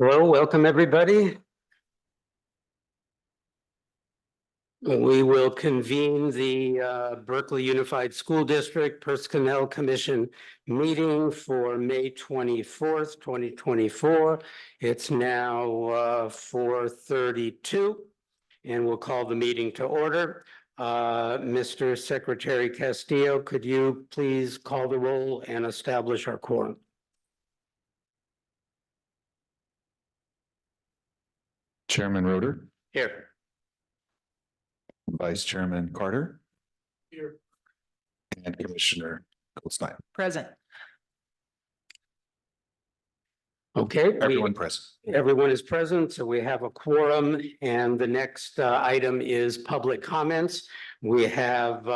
Hello, welcome everybody. We will convene the Berkeley Unified School District Personnel Commission meeting for May 24th, 2024. It's now 4:32 and we'll call the meeting to order. Mr. Secretary Castillo, could you please call the roll and establish our quorum? Chairman Roeder, Here. Vice Chairman Carter, Here. and Commissioner Goldstein. Present. Okay. Everyone present. Everyone is present, so we have a quorum, and the next item is public comments. We have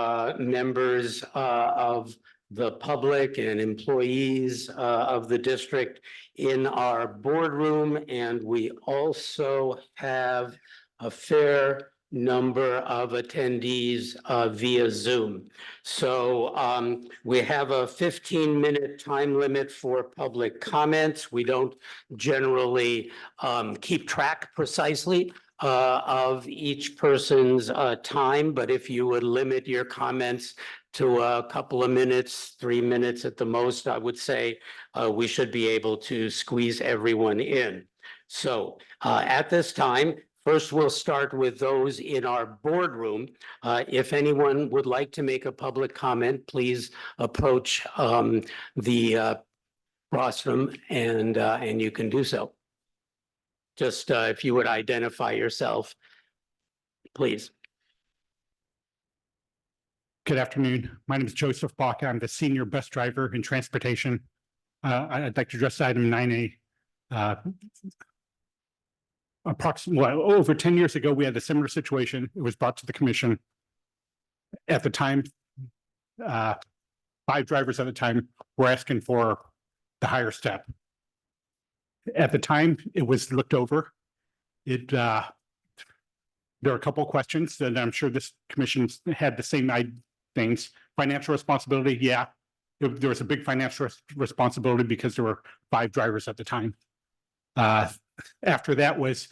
members of the public and employees of the district in our boardroom, and we also have a fair number of attendees via Zoom. So we have a 15-minute time limit for public comments. We don't generally keep track precisely of each person's time, but if you would limit your comments to a couple of minutes, 3 minutes at the most, I would say we should be able to squeeze everyone in. So at this time, first, we'll start with those in our boardroom. If anyone would like to make a public comment, please approach the rostrum and you can do so. Just if you would identify yourself, please. Good afternoon. My name is Joseph Baca. I'm the senior bus driver in transportation. I'd like to address item 9A. Approximately over 10 years ago, we had a similar situation. It was brought to the commission. At the time, 5 drivers at the time were asking for the higher step. At the time, it was looked over. There are a couple of questions that I'm sure this commission had the same things. Financial responsibility, yeah. There was a big financial responsibility because there were 5 drivers at the time. After that was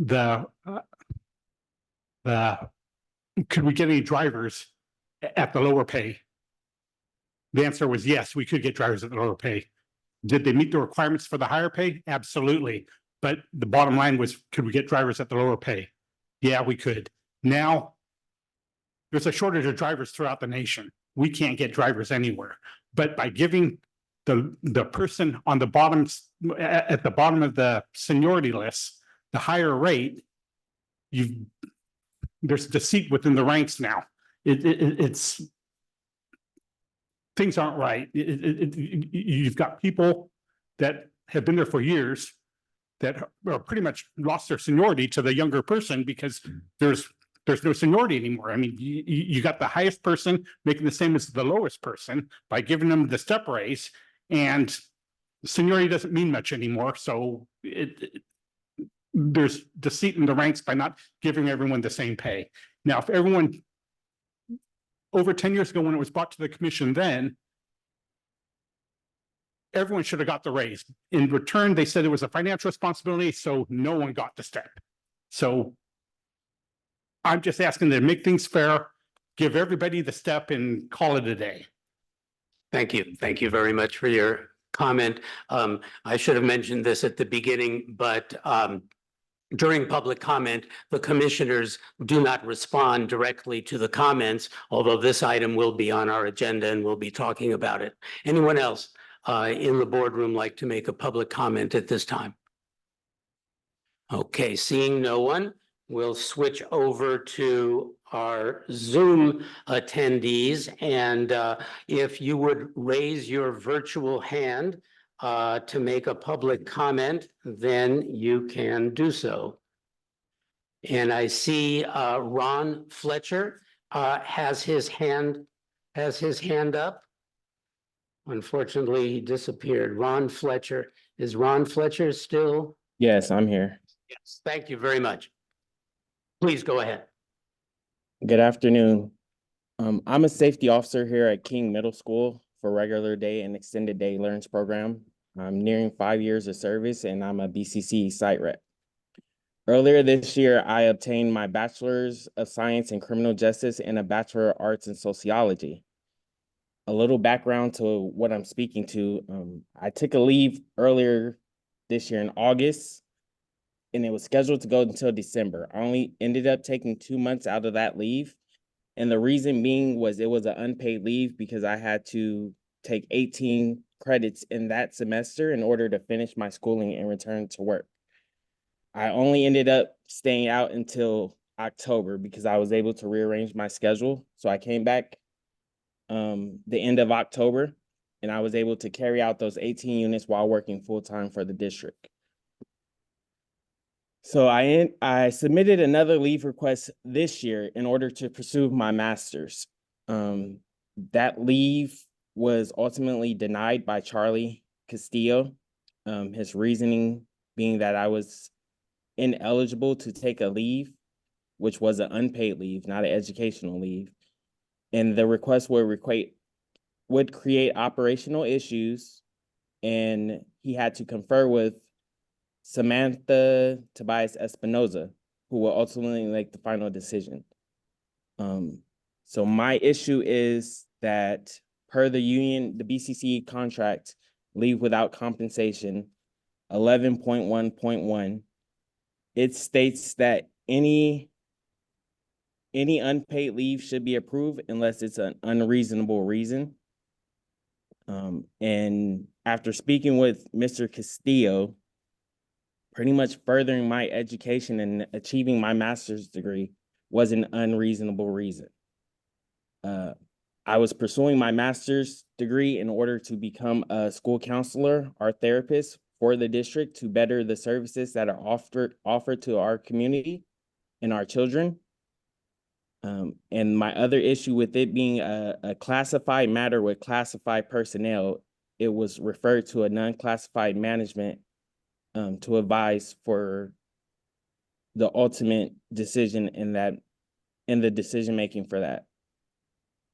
could we get any drivers at the lower pay? The answer was yes, we could get drivers at the lower pay. Did they meet the requirements for the higher pay? Absolutely. But the bottom line was, could we get drivers at the lower pay? Yeah, we could. Now, there's a shortage of drivers throughout the nation. We can't get drivers anywhere. But by giving the person on the bottom, at the bottom of the seniority list, the higher rate, there's deceit within the ranks now. It's things aren't right. You've got people that have been there for years that are pretty much lost their seniority to the younger person because there's no seniority anymore. I mean, you got the highest person making the same as the lowest person by giving them the step raise, and seniority doesn't mean much anymore. So there's deceit in the ranks by not giving everyone the same pay. Now, if everyone over 10 years ago when it was brought to the commission, then everyone should have got the raise. In return, they said it was a financial responsibility, so no one got the step. So I'm just asking to make things fair, give everybody the step and call it a day. Thank you. Thank you very much for your comment. I should have mentioned this at the beginning, but during public comment, the commissioners do not respond directly to the comments, although this item will be on our agenda and we'll be talking about it. Anyone else in the boardroom like to make a public comment at this time? Okay, seeing no one, we'll switch over to our Zoom attendees. And if you would raise your virtual hand to make a public comment, then you can do so. And I see Ron Fletcher has his hand up. Unfortunately, he disappeared. Ron Fletcher. Is Ron Fletcher still? Yes, I'm here. Yes, thank you very much. Please go ahead. Good afternoon. I'm a safety officer here at King Middle School for regular day and extended day learns program. I'm nearing 5 years of service and I'm a BCC site rep. Earlier this year, I obtained my Bachelor's of Science in Criminal Justice and a Bachelor of Arts in Sociology. A little background to what I'm speaking to. I took a leave earlier this year in August, and it was scheduled to go until December. I only ended up taking 2 months out of that leave. And the reason being was it was an unpaid leave because I had to take 18 credits in that semester in order to finish my schooling and return to work. I only ended up staying out until October because I was able to rearrange my schedule. So I came back the end of October, and I was able to carry out those 18 units while working full-time for the district. So I submitted another leave request this year in order to pursue my master's. That leave was ultimately denied by Charlie Castillo. His reasoning being that I was ineligible to take a leave, which was an unpaid leave, not an educational leave. And the request would create operational issues, and he had to confer with Samantha Tobias Espinoza, who will ultimately make the final decision. So my issue is that per the union, the BCC contract, leave without compensation, 11.1.1, it states that any unpaid leave should be approved unless it's an unreasonable reason. And after speaking with Mr. Castillo, pretty much furthering my education and achieving my master's degree was an unreasonable reason. I was pursuing my master's degree in order to become a school counselor or therapist for the district to better the services that are offered to our community and our children. And my other issue with it being a classified matter with classified personnel, it was referred to a non-classified management to advise for the ultimate decision in the decision-making for that.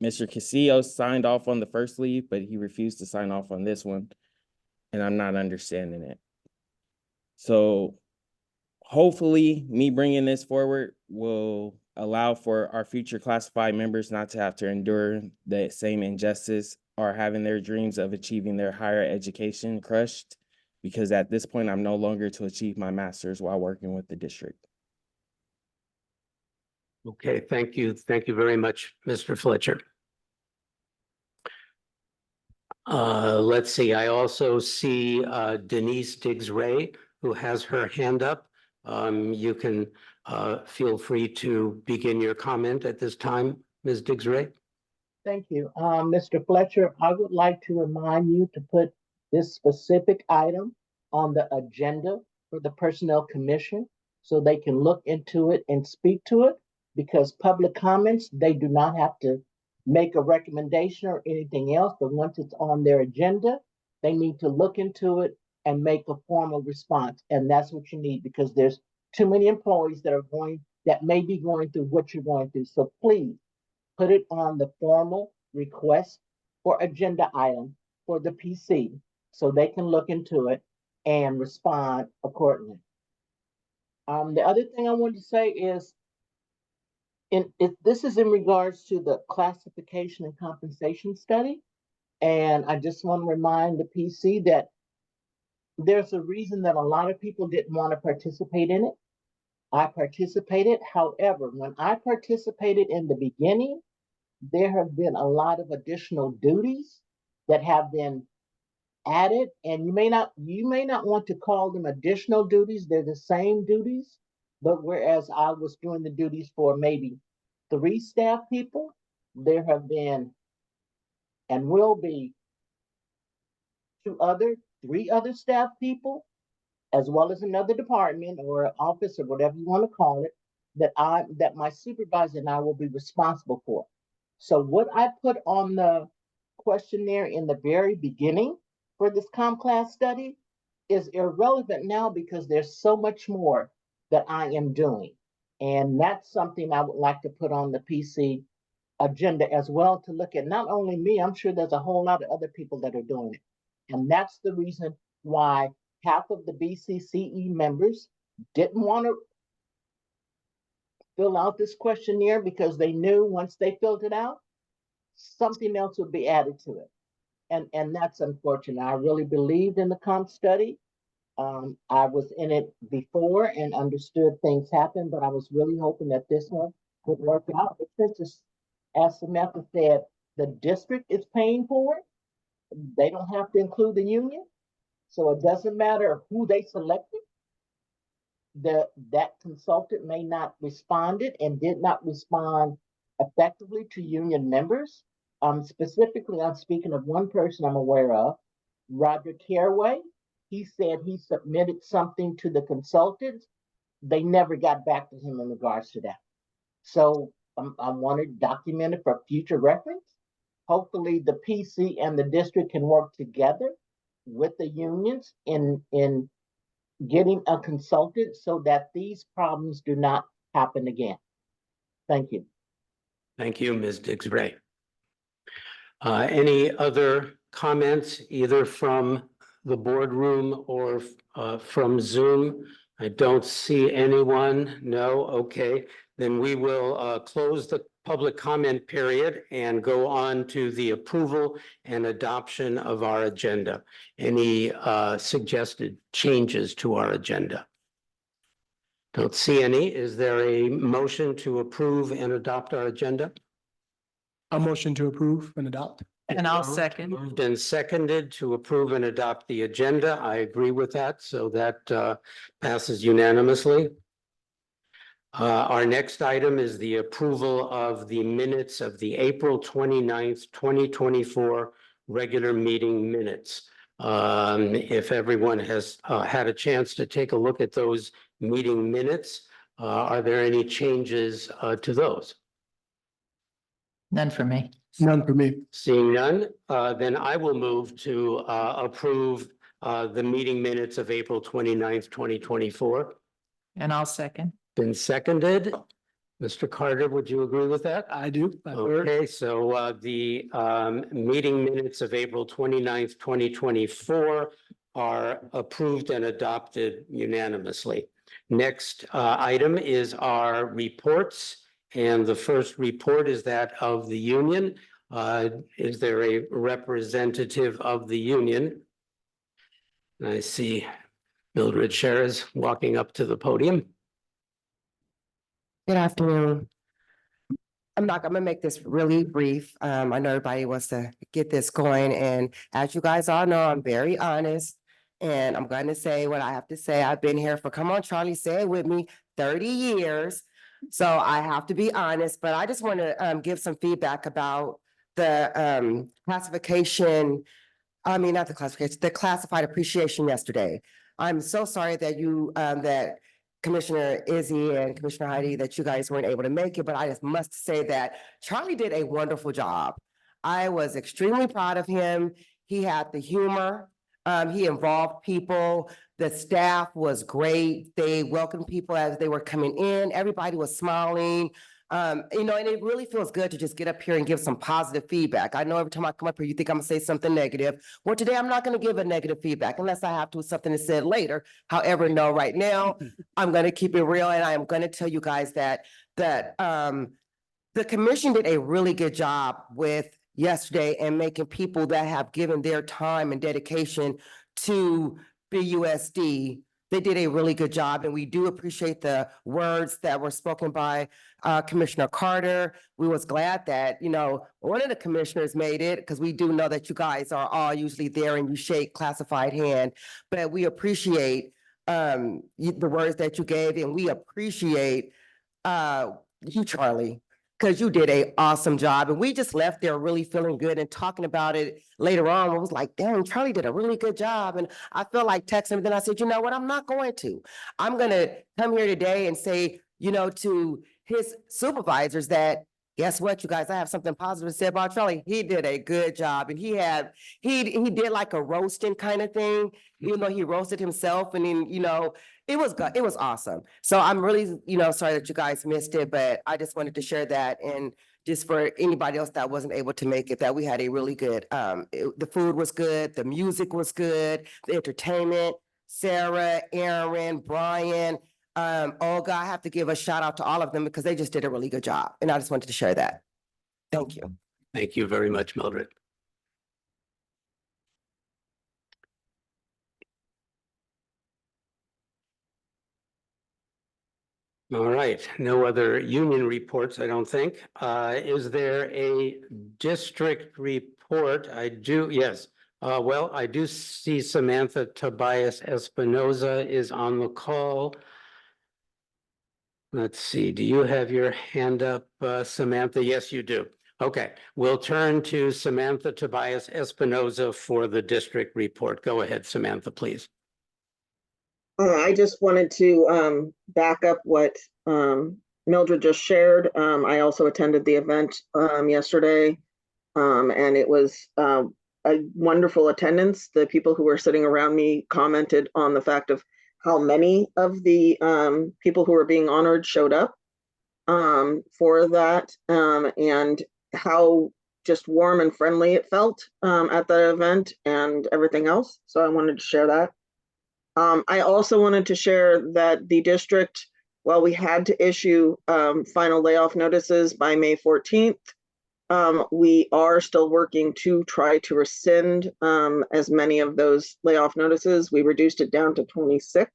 Mr. Castillo signed off on the first leave, but he refused to sign off on this one, and I'm not understanding it. So hopefully me bringing this forward will allow for our future classified members not to have to endure the same injustice or having their dreams of achieving their higher education crushed, because at this point, I'm no longer to achieve my master's while working with the district. Okay, thank you. Thank you very much, Mr. Fletcher. Let's see, I also see Denise Diggs-Ray, who has her hand up. You can feel free to begin your comment at this time, Ms. Diggs-Ray. Thank you. Mr. Fletcher, I would like to remind you to put this specific item on the agenda for the Personnel Commission so they can look into it and speak to it, because public comments, they do not have to make a recommendation or anything else, but once it's on their agenda, they need to look into it and make a formal response. And that's what you need, because there's too many employees that may be going through what you're going through. So please put it on the formal request or agenda item for the PC so they can look into it and respond accordingly. The other thing I wanted to say is, this is in regards to the classification and compensation study. And I just want to remind the PC that there's a reason that a lot of people didn't want to participate in it. I participated. However, when I participated in the beginning, there have been a lot of additional duties that have been added, and you may not want to call them additional duties. They're the same duties, but whereas I was doing the duties for maybe 3 staff people, there have been and will be 3 other staff people, as well as another department or office or whatever you want to call it, that my supervisor and I will be responsible for. So what I put on the questionnaire in the very beginning for this CompClass study is irrelevant now, because there's so much more that I am doing. And that's something I would like to put on the PC agenda as well, to look at not only me, I'm sure there's a whole lot of other people that are doing it. And that's the reason why half of the BCCE members didn't want to fill out this questionnaire because they knew once they filled it out, something else would be added to it. And that's unfortunate. I really believed in the comp study. I was in it before and understood things happen, but I was really hoping that this one would work out. But since it's, as Samantha said, the district is paying for it, they don't have to include the union. So it doesn't matter who they selected. That consultant may not responded and did not respond effectively to union members. Specifically, I'm speaking of one person I'm aware of, Roger Caraway. He said he submitted something to the consultants. They never got back to him in regards to that. So I want it documented for future reference. Hopefully the PC and the district can work together with the unions in getting a consultant so that these problems do not happen again. Thank you. Thank you, Ms. Diggs-Ray. Any other comments, either from the boardroom or from Zoom? I don't see anyone. No, okay. Then we will close the public comment period and go on to the approval and adoption of our agenda. Any suggested changes to our agenda? Don't see any. Is there a motion to approve and adopt our agenda? A motion to approve and adopt. And I'll second. Moved and seconded to approve and adopt the agenda. I agree with that, so that passes unanimously. Our next item is the approval of the minutes of the April 29th, 2024 regular meeting minutes. If everyone has had a chance to take a look at those meeting minutes, are there any changes to those? None for me. None for me. Seeing none, then I will move to approve the meeting minutes of April 29th, 2024. And I'll second. Been seconded. Mr. Carter, would you agree with that? I do. I third. Okay, so the meeting minutes of April 29th, 2024 are approved and adopted unanimously. Next item is our reports. And the first report is that of the union. Is there a representative of the union? I see Mildred Sherriz walking up to the podium. Good afternoon. I'm gonna make this really brief. I know everybody wants to get this going, and as you guys all know, I'm very honest. And I'm gonna say what I have to say. I've been here for, come on, Charlie, say it with me, 30 years. So I have to be honest, but I just want to give some feedback about the classification. I mean, not the classification, the classified appreciation yesterday. I'm so sorry that you, that Commissioner Izzy and Commissioner Heidi, that you guys weren't able to make it, but I just must say that Charlie did a wonderful job. I was extremely proud of him. He had the humor. He involved people. The staff was great. They welcomed people as they were coming in. Everybody was smiling. And it really feels good to just get up here and give some positive feedback. I know every time I come up here, you think I'm gonna say something negative. Well, today I'm not gonna give a negative feedback unless I have to with something that's said later. However, no, right now, I'm gonna keep it real, and I am gonna tell you guys that the commission did a really good job with yesterday and making people that have given their time and dedication to BUSD. They did a really good job, and we do appreciate the words that were spoken by Commissioner Carter. We was glad that, one of the commissioners made it, because we do know that you guys are all usually there and you shake classified hand, but we appreciate the words that you gave, and we appreciate you, Charlie, because you did an awesome job. And we just left there really feeling good and talking about it later on. I was like, damn, Charlie did a really good job. And I felt like texting him. Then I said, you know what? I'm not going to. I'm going to come here today and say, to his supervisors that, guess what, you guys, I have something positive to say about Charlie. He did a good job. And he did like a roasting kind of thing, even though he roasted himself. And then, it was good. It was awesome. So I'm really, sorry that you guys missed it, but I just wanted to share that and just for anybody else that wasn't able to make it, that we had a really good, the food was good, the music was good, the entertainment, Sarah, Aaron, Brian, Olga, I have to give a shout out to all of them because they just did a really good job. And I just wanted to share that. Thank you. Thank you very much, Mildred. All right, no other union reports, I don't think. Is there a district report? I do, yes. Well, I do see Samantha Tobias Espinoza is on the call. Let's see, do you have your hand up, Samantha? Yes, you do. Okay, we'll turn to Samantha Tobias Espinoza for the district report. Go ahead, Samantha, please. I just wanted to back up what Mildred just shared. I also attended the event yesterday, and it was a wonderful attendance. The people who were sitting around me commented on the fact of how many of the people who were being honored showed up for that, and how just warm and friendly it felt at the event and everything else. So I wanted to share that. I also wanted to share that the district, while we had to issue final layoff notices by May 14th, we are still working to try to rescind as many of those layoff notices. We reduced it down to 26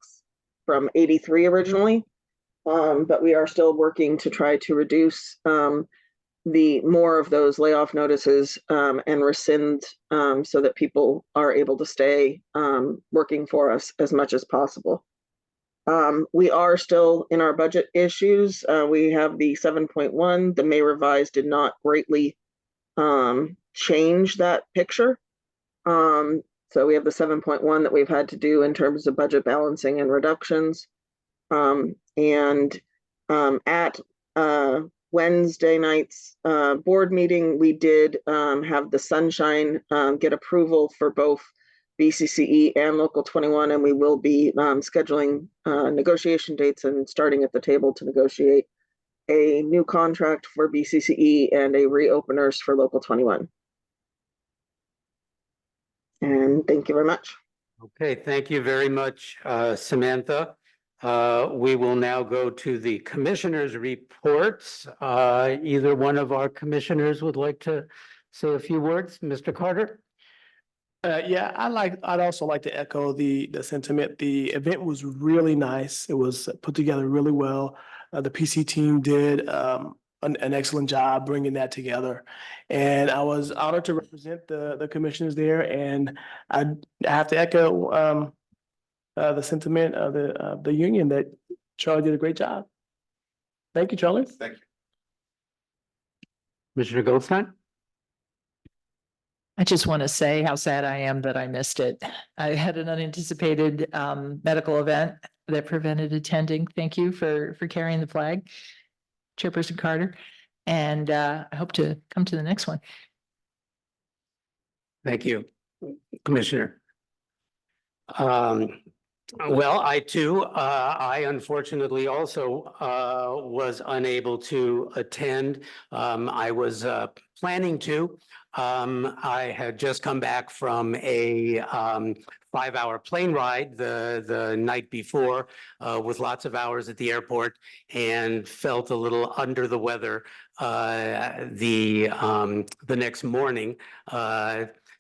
from 83 originally, but we are still working to try to reduce the more of those layoff notices and rescind so that people are able to stay working for us as much as possible. We are still in our budget issues. We have the 7.1. The May revised did not greatly change that picture. So we have the 7.1 that we've had to do in terms of budget balancing and reductions. At Wednesday night's board meeting, we did have the Sunshine get approval for both BCCE and Local 21, and we will be scheduling negotiation dates and starting at the table to negotiate a new contract for BCCE and a reopeners for Local 21. And thank you very much. Okay, thank you very much, Samantha. We will now go to the commissioners' reports. Either one of our commissioners would like to say a few words. Mr. Carter? Yeah, I'd also like to echo the sentiment. The event was really nice. It was put together really well. The PC team did an excellent job bringing that together. And I was honored to represent the commissioners there. And I have to echo the sentiment of the union that Charlie did a great job. Thank you, Charlie. Thank you. Commissioner Goldstein? I just want to say how sad I am that I missed it. I had an unanticipated medical event that prevented attending. Thank you for carrying the flag, Chairperson Carter. And I hope to come to the next one. Thank you, Commissioner. Well, I too, I unfortunately also was unable to attend. I was planning to. I had just come back from a 5-hour plane ride the night before with lots of hours at the airport and felt a little under the weather the next morning.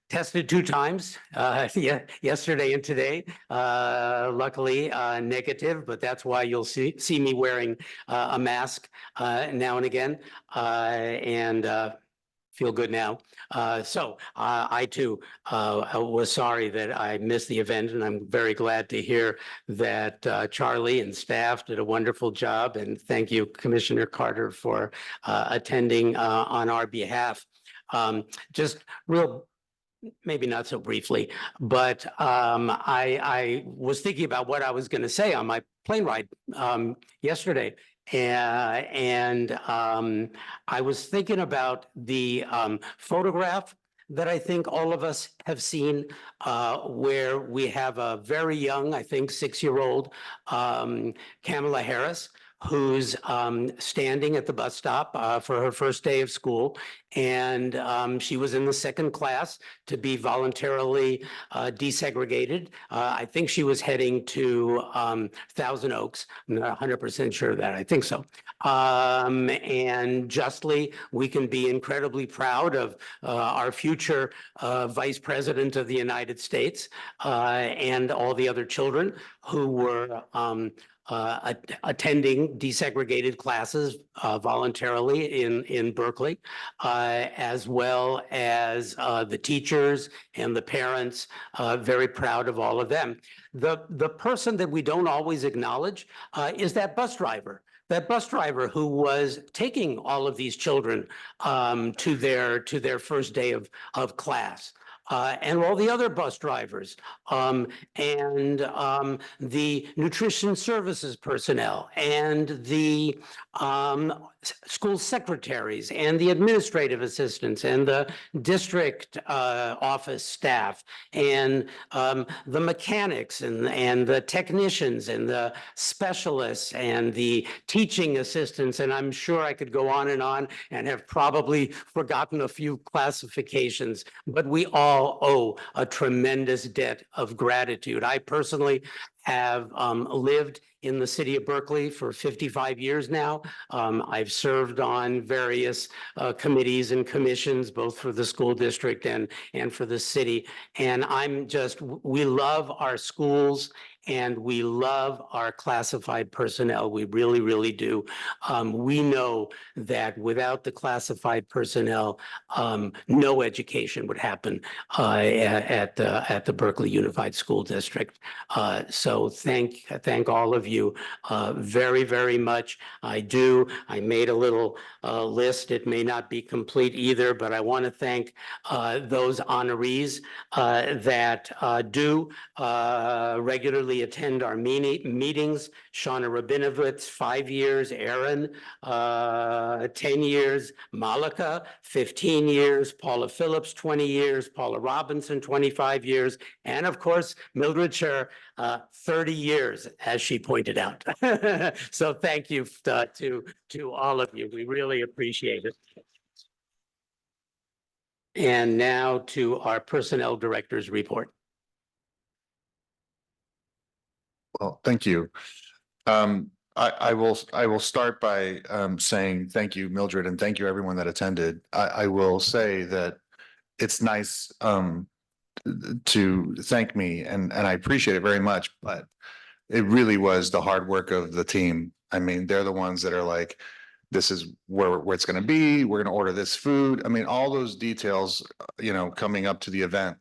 Tested 2 times, yesterday and today. Luckily, negative, but that's why you'll see me wearing a mask now and again, and feel good now. So I too was sorry that I missed the event, and I'm very glad to hear that Charlie and staff did a wonderful job. And thank you, Commissioner Carter, for attending on our behalf. Just real. Maybe not so briefly, but I was thinking about what I was going to say on my plane ride yesterday. And I was thinking about the photograph that I think all of us have seen where we have a very young, I think 6-year-old Kamala Harris, who's standing at the bus stop for her first day of school. And she was in the second class to be voluntarily desegregated. I think she was heading to Thousand Oaks. I'm not 100% sure of that. I think so. And justly, we can be incredibly proud of our future Vice President of the United States and all the other children who were attending desegregated classes voluntarily in Berkeley, as well as the teachers and the parents. Very proud of all of them. The person that we don't always acknowledge is that bus driver. That bus driver who was taking all of these children to their first day of class. And all the other bus drivers, and the nutrition services personnel, and the school secretaries, and the administrative assistants, and the district office staff, and the mechanics, and the technicians, and the specialists, and the teaching assistants. And I'm sure I could go on and have probably forgotten a few classifications, but we all owe a tremendous debt of gratitude. I personally have lived in the city of Berkeley for 55 years now. I've served on various committees and commissions, both for the school district and for the city. And we love our schools and we love our classified personnel. We really, really do. We know that without the classified personnel, no education would happen at the Berkeley Unified School District. So thank all of you very, very much. I made a little list. It may not be complete either, but I want to thank those honorees that do regularly attend our meetings. Shauna Rabinovitz, 5 years. Aaron, 10 years. Malika, 15 years. Paula Phillips, 20 years. Paula Robinson, 25 years. And of course, Mildred Scher, 30 years, as she pointed out. So thank you to all of you. We really appreciate it. And now to our personnel director's report. Well, thank you. I will start by saying thank you, Mildred, and thank you everyone that attended. I will say that it's nice to thank me, and I appreciate it very much, but it really was the hard work of the team. I mean, they're the ones that are like, this is where it's going to be. We're going to order this food. I mean, all those details, coming up to the event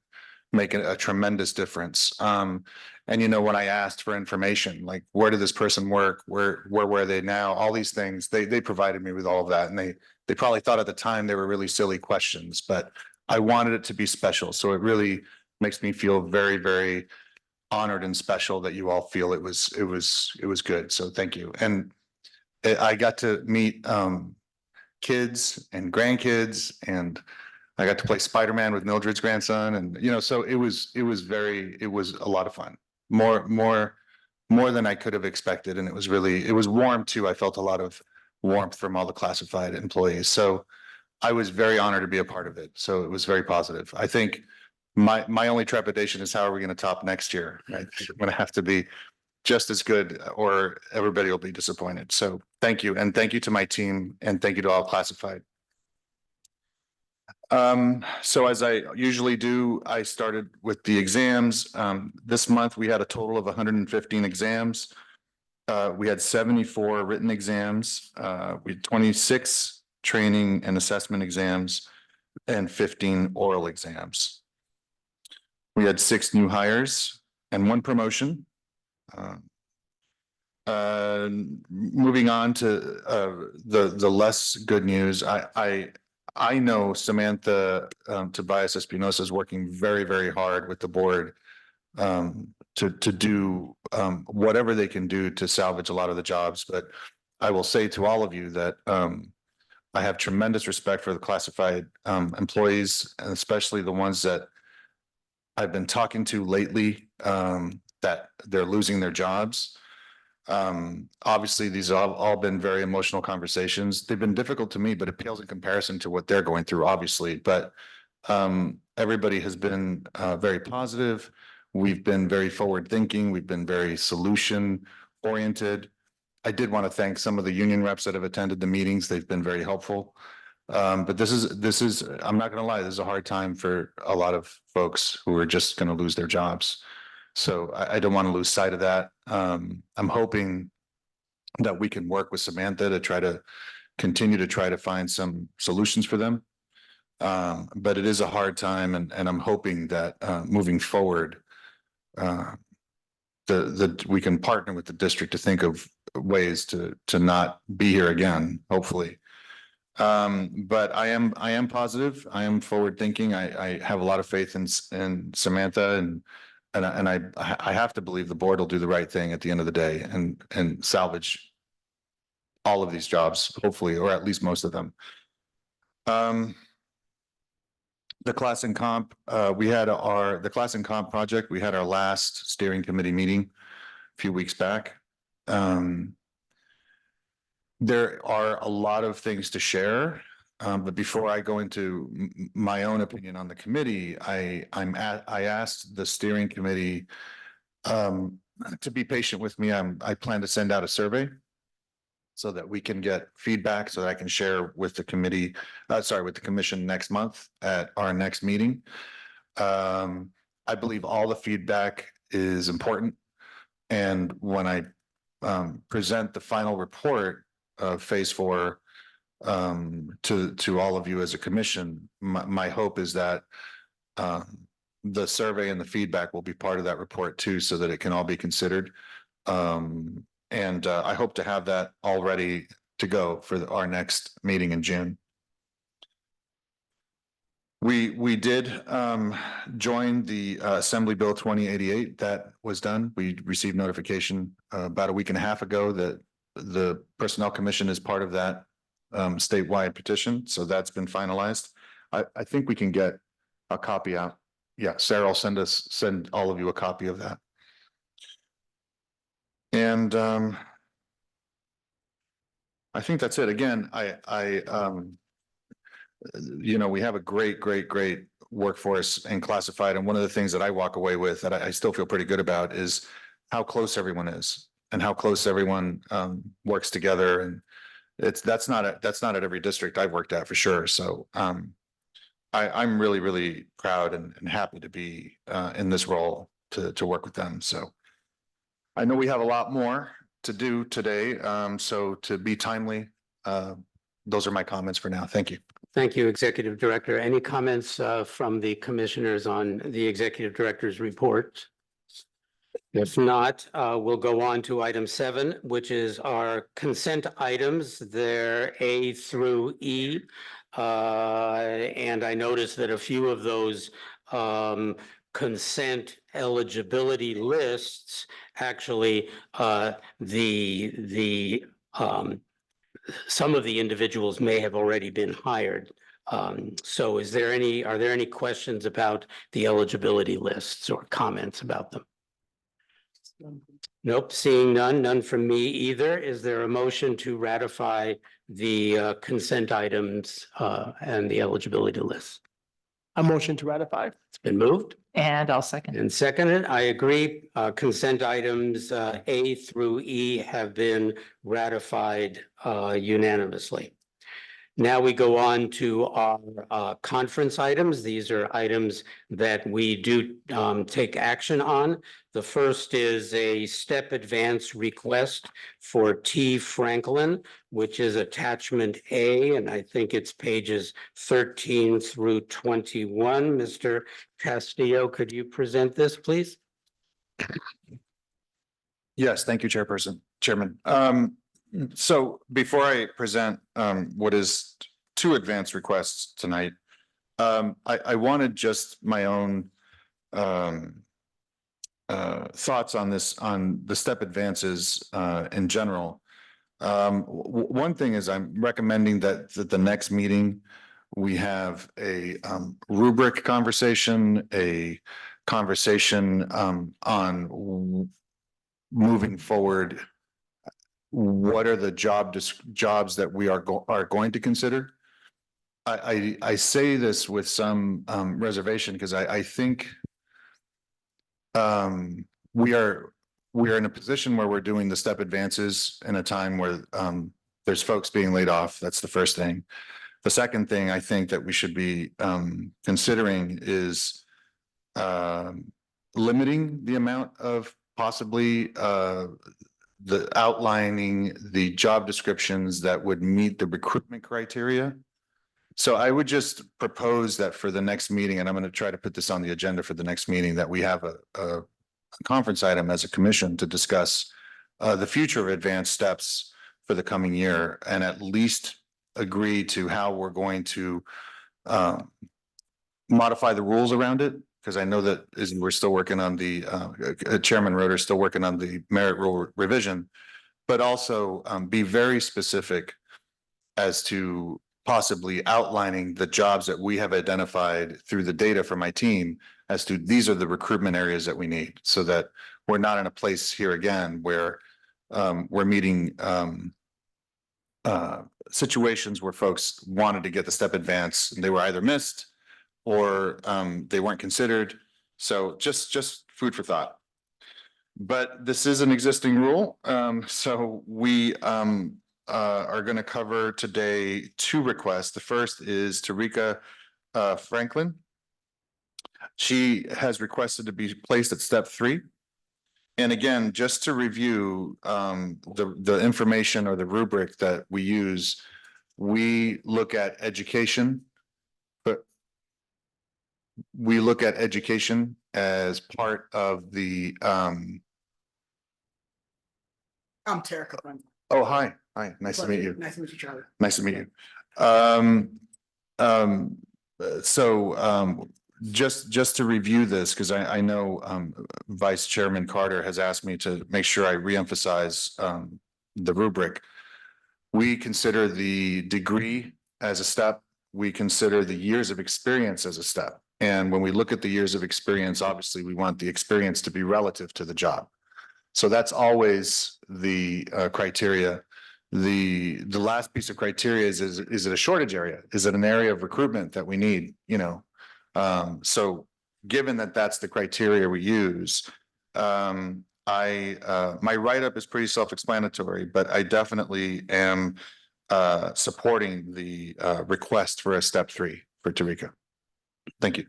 make a tremendous difference. And when I asked for information, like where did this person work? Where were they now? All these things, they provided me with all of that. And they probably thought at the time they were really silly questions, but I wanted it to be special. So it really makes me feel very, very honored and special that you all feel it was good. So thank you. And I got to meet kids and grandkids, and I got to play Spider-Man with Mildred's grandson. And, so it was a lot of fun, more than I could have expected. And it was warm too. I felt a lot of warmth from all the classified employees. So I was very honored to be a part of it. So it was very positive. I think my only trepidation is how are we going to top next year? Right? We're going to have to be just as good or everybody will be disappointed. So thank you. And thank you to my team, and thank you to all classified. So as I usually do, I started with the exams. This month we had a total of 115 exams. We had 74 written exams. We had 26 training and assessment exams and 15 oral exams. We had 6 new hires and 1 promotion. Moving on to the less good news, I know Samantha Tobias Espinosa is working very, very hard with the board to do whatever they can do to salvage a lot of the jobs. But I will say to all of you that I have tremendous respect for the classified employees, and especially the ones that I've been talking to lately, that they're losing their jobs. Obviously, these have all been very emotional conversations. They've been difficult to me, but it pales in comparison to what they're going through, obviously. But everybody has been very positive. We've been very forward thinking. We've been very solution oriented. I did want to thank some of the union reps that have attended the meetings. They've been very helpful. But this is, I'm not going to lie, this is a hard time for a lot of folks who are just going to lose their jobs. So I don't want to lose sight of that. I'm hoping that we can work with Samantha to try to continue to try to find some solutions for them. But it is a hard time, and I'm hoping that moving forward, we can partner with the district to think of ways to not be here again, hopefully. But I am positive. I am forward thinking. I have a lot of faith in Samantha, and I have to believe the board will do the right thing at the end of the day and salvage all of these jobs, hopefully, or at least most of them. The class and comp, the class and comp project, we had our last steering committee meeting a few weeks back. There are a lot of things to share, but before I go into my own opinion on the committee, I asked the steering committee to be patient with me. I plan to send out a survey so that we can get feedback, so that I can share with the committee, with the commission next month at our next meeting. I believe all the feedback is important, and when I present the final report of phase 4 to all of you as a commission, my hope is that the survey and the feedback will be part of that report too, so that it can all be considered. And I hope to have that all ready to go for our next meeting in June. We did join the Assembly Bill 2088. That was done. We received notification about a week and a half ago that the Personnel Commission is part of that statewide petition. So that's been finalized. I think we can get a copy out. Yeah, Sarah will send all of you a copy of that. And I think that's it. Again, we have a great workforce in classified. And one of the things that I walk away with that I still feel pretty good about is how close everyone is and how close everyone works together. And that's not at every district I've worked at, for sure. So I'm really proud and happy to be in this role to work with them. So I know we have a lot more to do today. So to be timely, those are my comments for now. Thank you. Thank you, Executive Director. Any comments from the commissioners on the Executive Director's report? If not, we'll go on to item 7, which is our consent items. They're A through E. And I noticed that a few of those consent eligibility lists, actually, some of the individuals may have already been hired. So are there any questions about the eligibility lists or comments about them? Nope, seeing none from me either. Is there a motion to ratify the consent items and the eligibility lists? A motion to ratify. It's been moved And I'll second. and seconded. I agree. Consent items A through E have been ratified unanimously. Now we go on to our conference items. These are items that we do take action on. The first is a step advance request for T. Franklin, which is attachment A, and I think it's pages 13 through 21. Mr. Castillo, could you present this, please? Yes, thank you, Chairman. So before I present what is 2 advance requests tonight, I wanted just my own thoughts on this, on the step advances in general. One thing is I'm recommending that the next meeting, we have a rubric conversation, a conversation on moving forward what are the jobs that we are going to consider. I say this with some reservation because I think we are in a position where we're doing the step advances in a time where there's folks being laid off. That's the first thing. The second thing I think that we should be considering is limiting the amount of possibly the outlining the job descriptions that would meet the recruitment criteria. So I would just propose that for the next meeting, and I'm going to try to put this on the agenda for the next meeting, that we have a conference item as a commission to discuss the future of advanced steps for the coming year, and at least agree to how we're going to modify the rules around it. Because I know that we're still working on the Chairman Roeder is still working on the merit rule revision, but also be very specific as to possibly outlining the jobs that we have identified through the data from my team as to these are the recruitment areas that we need, so that we're not in a place here again where we're meeting situations where folks wanted to get the step advance and they were either missed or they weren't considered. So just food for thought. But this is an existing rule. So we are going to cover today two requests. The first is Tarika Franklin. She has requested to be placed at step 3. And again, just to review the information or the rubric that we use, we look at education, but we look at education as part of the I'm Terica Franklin. oh, hi. Nice to meet you. Nice to meet you, Charlie. Nice to meet you. Just to review this, because I know Vice Chairman Carter has asked me to make sure I reemphasize the rubric. We consider the degree as a step. We consider the years of experience as a step. And when we look at the years of experience, obviously we want the experience to be relative to the job. So that's always the criteria. The last piece of criteria is it a shortage area? Is it an area of recruitment that we need? So given that that's the criteria we use, my write-up is pretty self-explanatory, but I definitely am supporting the request for a step 3 for Tarika. Thank you.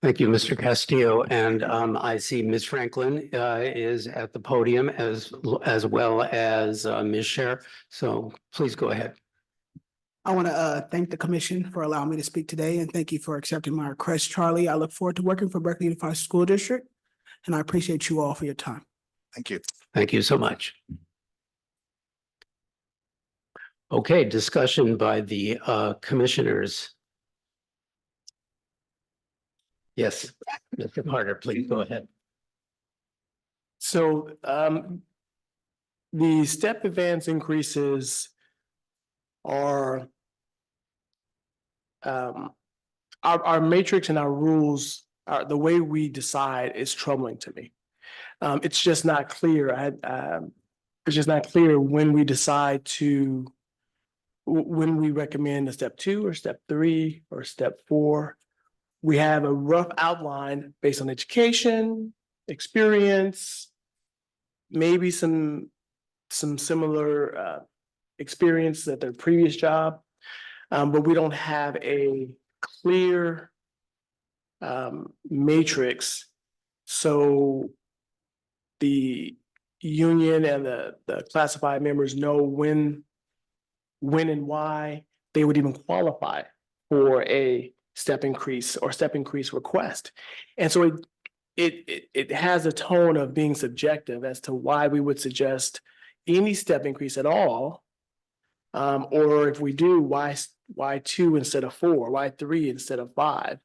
Thank you, Mr. Castillo. And I see Ms. Franklin is at the podium as well as Ms. Scher. So please go ahead. I want to thank the commission for allowing me to speak today, and thank you for accepting my request, Charlie. I look forward to working for Berkeley Unified School District, and I appreciate you all for your time. Thank you. Thank you so much. Okay, discussion by the commissioners. Yes, Mr. Carter, please go ahead. So the step advance increases are our matrix and our rules, the way we decide is troubling to me. It's just not clear. It's just not clear when we decide when we recommend a step 2 or step 3 or step 4. We have a rough outline based on education, experience, maybe some similar experience at their previous job, but we don't have a clear matrix. So the union and the classified members know when and why they would even qualify for a step increase or step increase request. And so it has a tone of being subjective as to why we would suggest any step increase at all. Or if we do, why 2 instead of 4, why 3 instead of 5?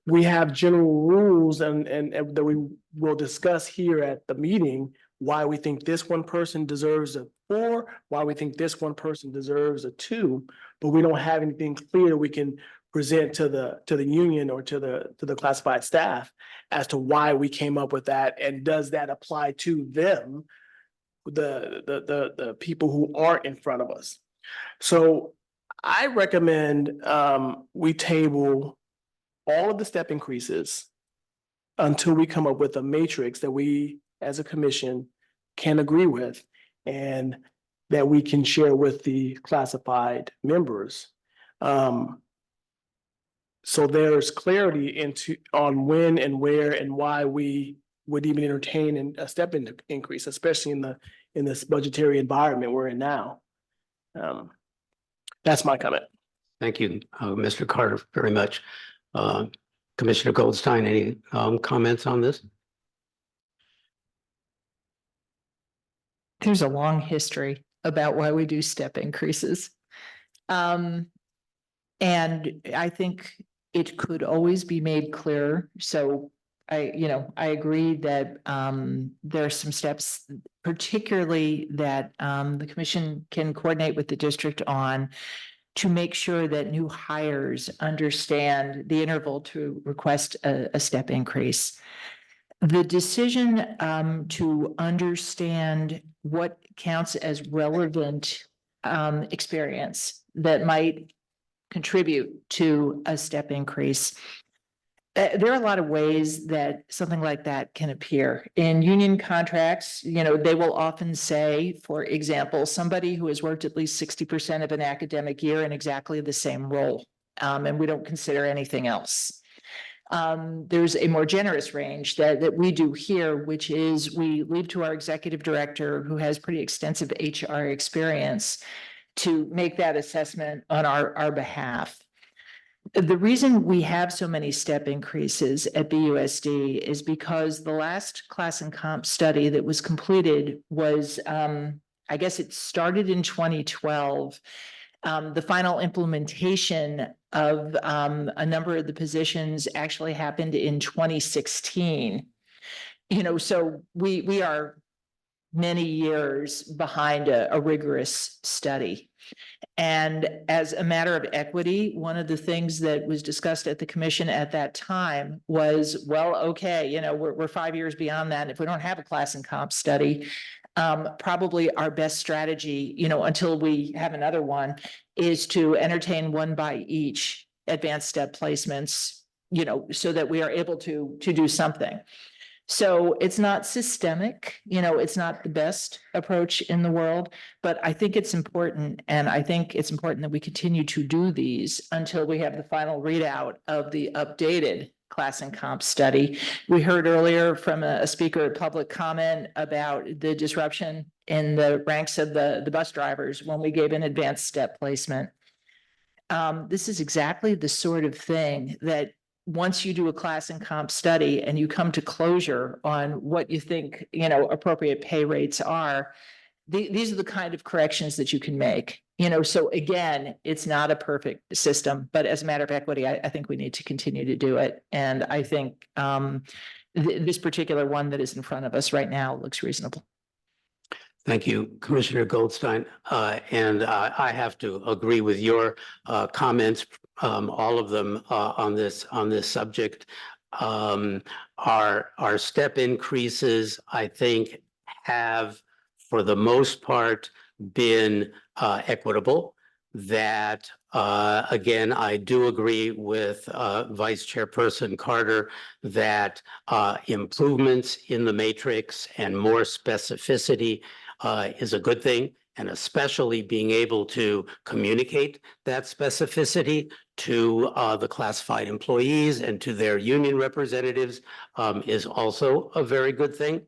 We have general rules and that we will discuss here at the meeting, why we think this one person deserves a 4, why we think this one person deserves a 2, but we don't have anything clear we can present to the union or to the classified staff as to why we came up with that, and does that apply to them the people who aren't in front of us. So I recommend we table all of the step increases until we come up with a matrix that we, as a commission, can agree with and that we can share with the classified members. So there's clarity on when and where and why we would even entertain a step increase, especially in this budgetary environment we're in now. That's my comment. Thank you, Mr. Carter, very much. Commissioner Goldstein, any comments on this? There's a long history about why we do step increases. And I think it could always be made clearer. So I agree that there are some steps, particularly that the commission can coordinate with the district on to make sure that new hires understand the interval to request a step increase. The decision to understand what counts as relevant experience that might contribute to a step increase. There are a lot of ways that something like that can appear. In union contracts, they will often say, for example, somebody who has worked at least 60% of an academic year in exactly the same role, and we don't consider anything else. There's a more generous range that we do here, which is we leave to our executive director, who has pretty extensive HR experience, to make that assessment on our behalf. The reason we have so many step increases at BUSD is because the last class and comp study that was completed was, I guess it started in 2012. The final implementation of a number of the positions actually happened in 2016. So we are many years behind a rigorous study. And as a matter of equity, one of the things that was discussed at the commission at that time was, well, okay, we're 5 years beyond that. If we don't have a class and comp study, probably our best strategy, until we have another one, is to entertain one by each advanced step placements, so that we are able to do something. So it's not systemic, it's not the best approach in the world, but I think it's important. And I think it's important that we continue to do these until we have the final readout of the updated class and comp study. We heard earlier from a speaker at public comment about the disruption in the ranks of the bus drivers when we gave an advanced step placement. This is exactly the sort of thing that once you do a class and comp study and you come to closure on what you think, appropriate pay rates are, these are the kind of corrections that you can make. So again, it's not a perfect system, but as a matter of equity, I think we need to continue to do it. And I think this particular one that is in front of us right now looks reasonable. Thank you, Commissioner Goldstein. And I have to agree with your comments, all of them on this subject. Our step increases, I think, have for the most part been equitable. That again, I do agree with Vice Chairperson Carter that improvements in the matrix and more specificity is a good thing, and especially being able to communicate that specificity to the classified employees and to their union representatives is also a very good thing.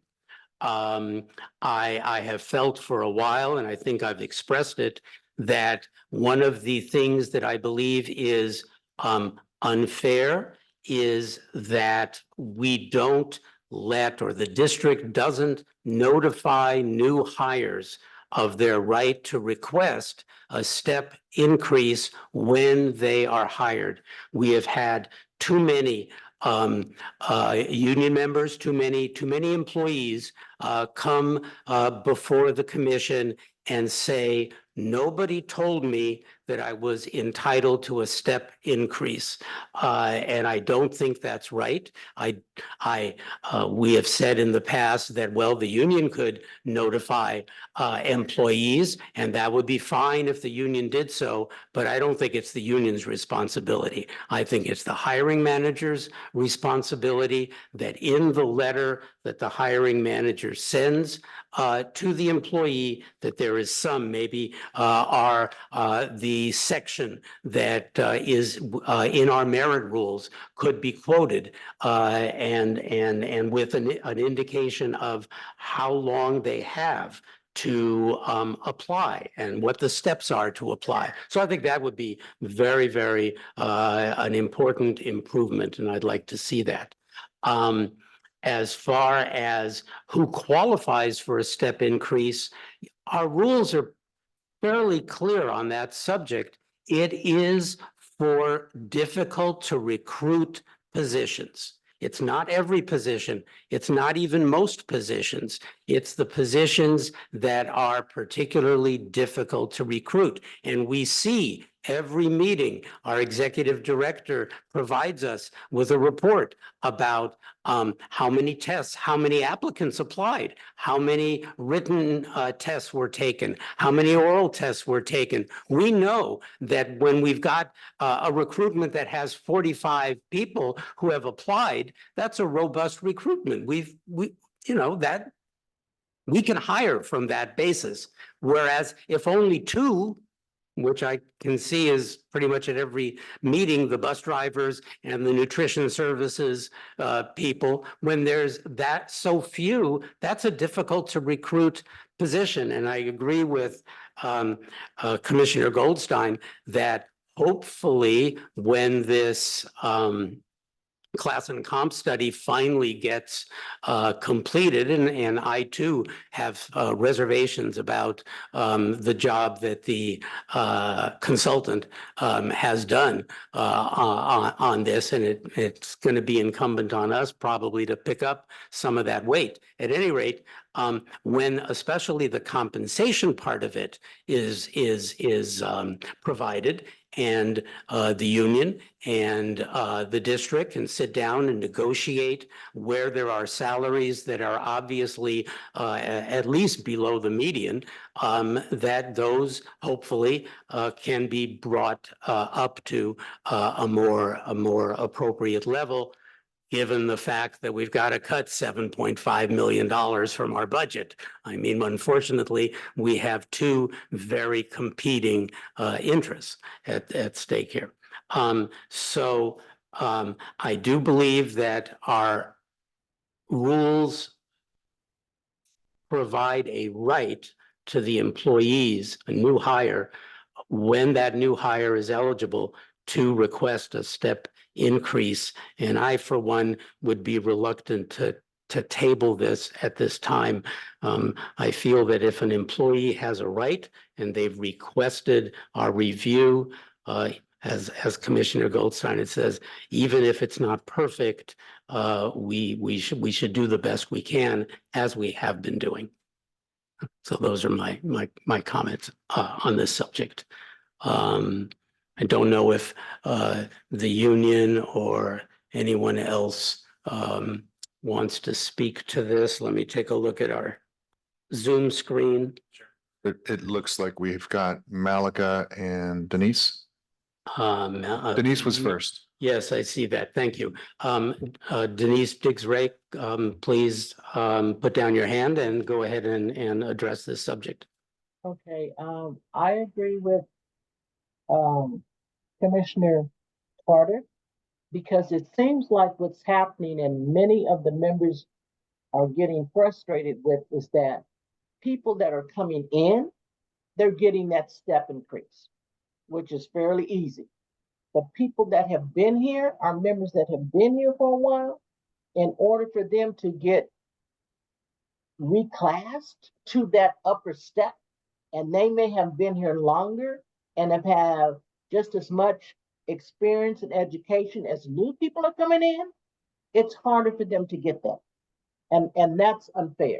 I have felt for a while, and I think I've expressed it, that one of the things that I believe is unfair is that we don't let, or the district doesn't notify new hires of their right to request a step increase when they are hired. We have had too many union members, too many employees come before the commission and say, nobody told me that I was entitled to a step increase. And I don't think that's right. We have said in the past that, well, the union could notify employees, and that would be fine if the union did so, but I don't think it's the union's responsibility. I think it's the hiring manager's responsibility that in the letter that the hiring manager sends to the employee, that there is some, maybe the section that is in our merit rules could be quoted and with an indication of how long they have to apply and what the steps are to apply. So I think that would be very, very an important improvement, and I'd like to see that. As far as who qualifies for a step increase, our rules are fairly clear on that subject. It is for difficult to recruit positions. It's not every position. It's not even most positions. It's the positions that are particularly difficult to recruit. And we see every meeting, our executive director provides us with a report about how many tests, how many applicants applied, how many written tests were taken, how many oral tests were taken. We know that when we've got a recruitment that has 45 people who have applied, that's a robust recruitment. That we can hire from that basis. Whereas if only 2, which I can see is pretty much at every meeting, the bus drivers and the nutrition services people, when there's that so few, that's a difficult to recruit position. And I agree with Commissioner Goldstein that hopefully when this class and comp study finally gets completed, and I too have reservations about the job that the consultant has done on this, and it's going to be incumbent on us probably to pick up some of that weight. At any rate, when especially the compensation part of it is provided, and the union and the district can sit down and negotiate where there are salaries that are obviously at least below the median, that those hopefully can be brought up to a more appropriate level, given the fact that we've got to cut $7.5 million from our budget. I mean, unfortunately, we have 2 very competing interests at stake here. So I do believe that our rules provide a right to the employees, a new hire, when that new hire is eligible, to request a step increase. And I, for one, would be reluctant to table this at this time. I feel that if an employee has a right and they've requested our review, as Commissioner Goldstein says, even if it's not perfect, we should do the best we can, as we have been doing. So those are my comments on this subject. I don't know if the union or anyone else wants to speak to this. Let me take a look at our Zoom screen. It looks like we've got Malika and Denise. Denise was first. Yes, I see that. Thank you. Denise Diggs-Ray, please put down your hand and go ahead and address this subject. Okay, I agree with Commissioner Carter, because it seems like what's happening and many of the members are getting frustrated with is that people that are coming in, they're getting that step increase, which is fairly easy. But people that have been here, our members that have been here for a while, in order for them to get reclassed to that upper step, and they may have been here longer and have just as much experience and education as new people are coming in, it's harder for them to get that. And that's unfair.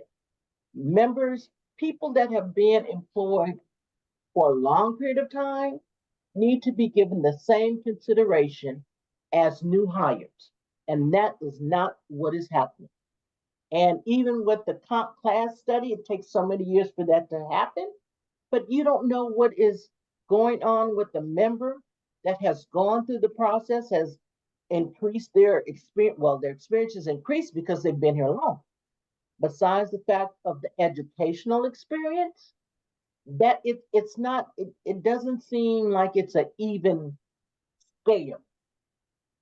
Members, people that have been employed for a long period of time, need to be given the same consideration as new hires. And that is not what is happening. And even with the comp class study, it takes so many years for that to happen. But you don't know what is going on with the member that has gone through the process, has increased their experience. Well, their experience has increased because they've been here long. Besides the fact of the educational experience, that it's not, it doesn't seem like it's an even scale.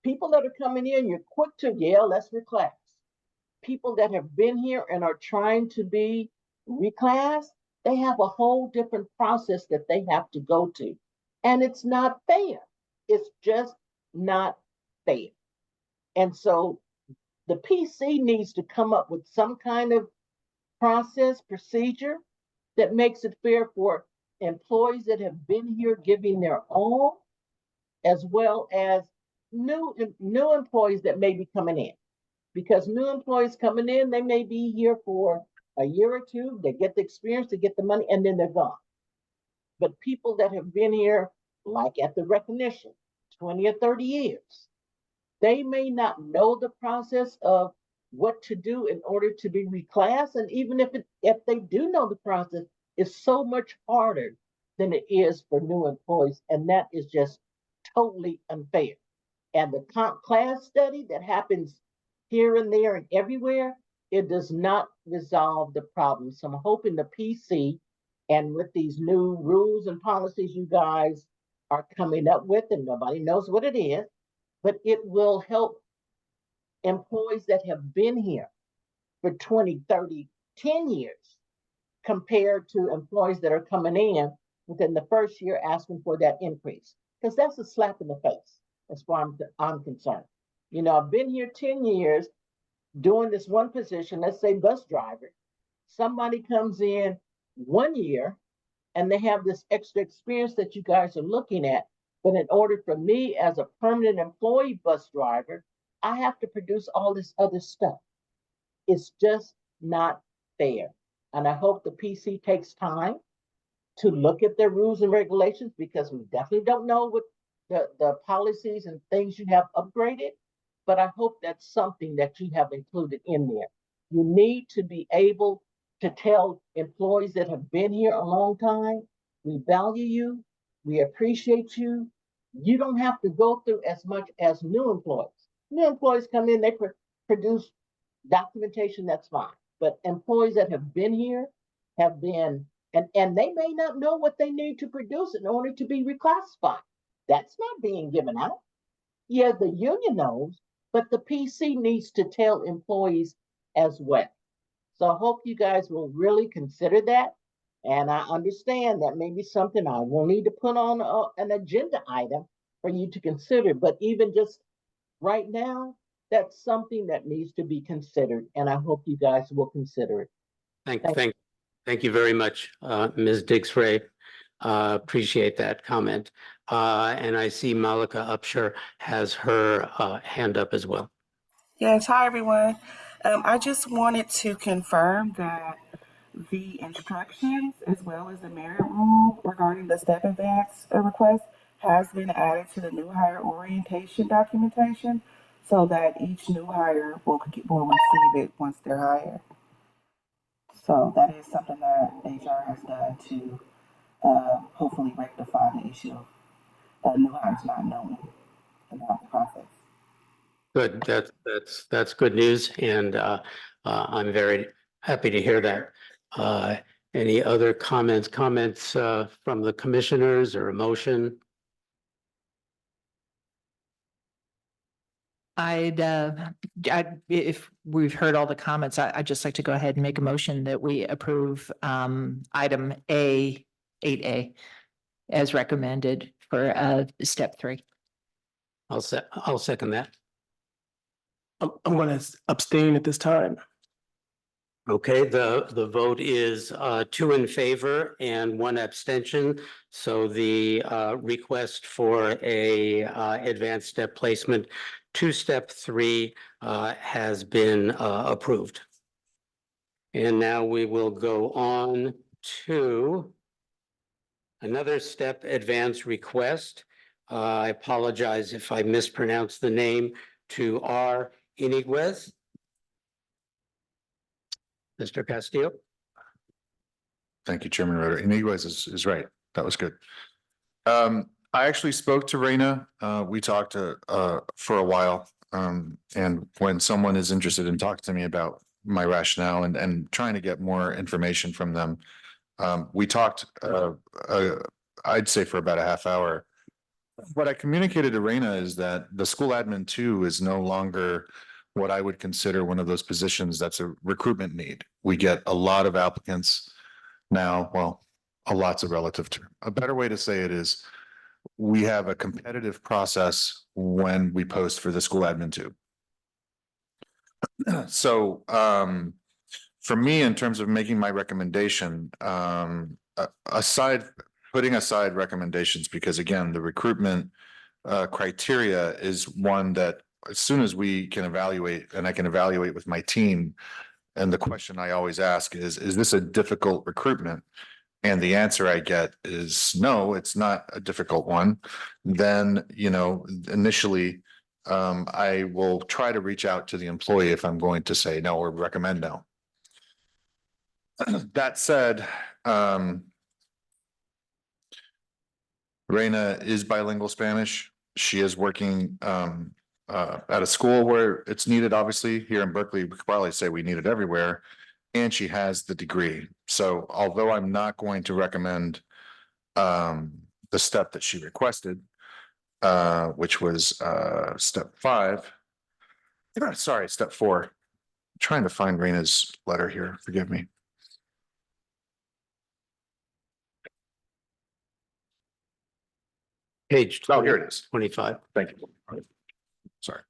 People that are coming in, you're quick to, yeah, let's reclass. People that have been here and are trying to be reclassed, they have a whole different process that they have to go to. And it's not fair. It's just not fair. And so the PC needs to come up with some kind of process, procedure that makes it fair for employees that have been here giving their all, as well as new employees that may be coming in. Because new employees coming in, they may be here for a year or two, they get the experience, they get the money, and then they're gone. But people that have been here, like at the recognition, 20 or 30 years, they may not know the process of what to do in order to be reclassed. And even if they do know the process, it's so much harder than it is for new employees. And that is just totally unfair. And the comp class study that happens here and there and everywhere, it does not resolve the problem. So I'm hoping the PC and with these new rules and policies you guys are coming up with, and nobody knows what it is, but it will help employees that have been here for 20, 30, 10 years compared to employees that are coming in within the first year asking for that increase. Because that's a slap in the face as far as I'm concerned. You know, I've been here 10 years doing this one position, let's say bus driver. Somebody comes in 1 year and they have this extra experience that you guys are looking at. But in order for me as a permanent employee bus driver, I have to produce all this other stuff. It's just not fair. And I hope the PC takes time to look at their rules and regulations, because we definitely don't know what the policies and things you have upgraded. But I hope that's something that you have included in there. You need to be able to tell employees that have been here a long time, we value you, we appreciate you. You don't have to go through as much as new employees. New employees come in, they produce documentation, that's fine. But employees that have been here have been, and they may not know what they need to produce in order to be reclassified. That's not being given out. Yeah, the union knows, but the PC needs to tell employees as well. So I hope you guys will really consider that. And I understand that may be something I will need to put on an agenda item for you to consider. But even just right now, that's something that needs to be considered. And I hope you guys will consider it. Thank you very much, Ms. Diggs-Ray. Appreciate that comment. And I see Malika Upshur has her hand up as well. Yes, hi everyone. I just wanted to confirm that the instructions as well as the merit rule regarding the step advance request has been added to the new hire orientation documentation so that each new hire will receive it once they're hired. So that is something that HR has done to hopefully rectify the issue of new hires not knowing about the process. Good. That's good news, and I'm very happy to hear that. Any other comments from the commissioners or a motion? If we've heard all the comments, I'd just like to go ahead and make a motion that we approve item A, 8A as recommended for step 3. I'll second that. I'm going to abstain at this time. Okay, the vote is 2 in favor and 1 abstention. So the request for a advanced step placement to step 3 has been approved. And now we will go on to another step advance request. I apologize if I mispronounce the name, to R. Iniguez. Mr. Castillo? Thank you, Chairman Roder. Iniguez is right. That was good. I actually spoke to Raina. We talked for a while. And when someone is interested in talking to me about my rationale and trying to get more information from them, we talked, I'd say for about a half hour. What I communicated to Raina is that the school admin 2 is no longer what I would consider one of those positions that's a recruitment need. We get a lot of applicants now. Well, a lot's a relative term. A better way to say it is we have a competitive process when we post for the school admin 2. So for me, in terms of making my recommendation, putting aside recommendations, because again, the recruitment criteria is one that as soon as we can evaluate, and I can evaluate with my team, and the question I always ask is this a difficult recruitment? And the answer I get is no, it's not a difficult one. Then, initially, I will try to reach out to the employee if I'm going to say no or recommend no. That said, Reina is bilingual Spanish. She is working at a school where it's needed. Obviously, here in Berkeley, we could probably say we need it everywhere. And she has the degree. So although I'm not going to recommend the step that she requested, which was step 5. Sorry, step 4. I'm trying to find Reina's letter here. Forgive me. Page. Oh, here it is. 25. Thank you. Sorry.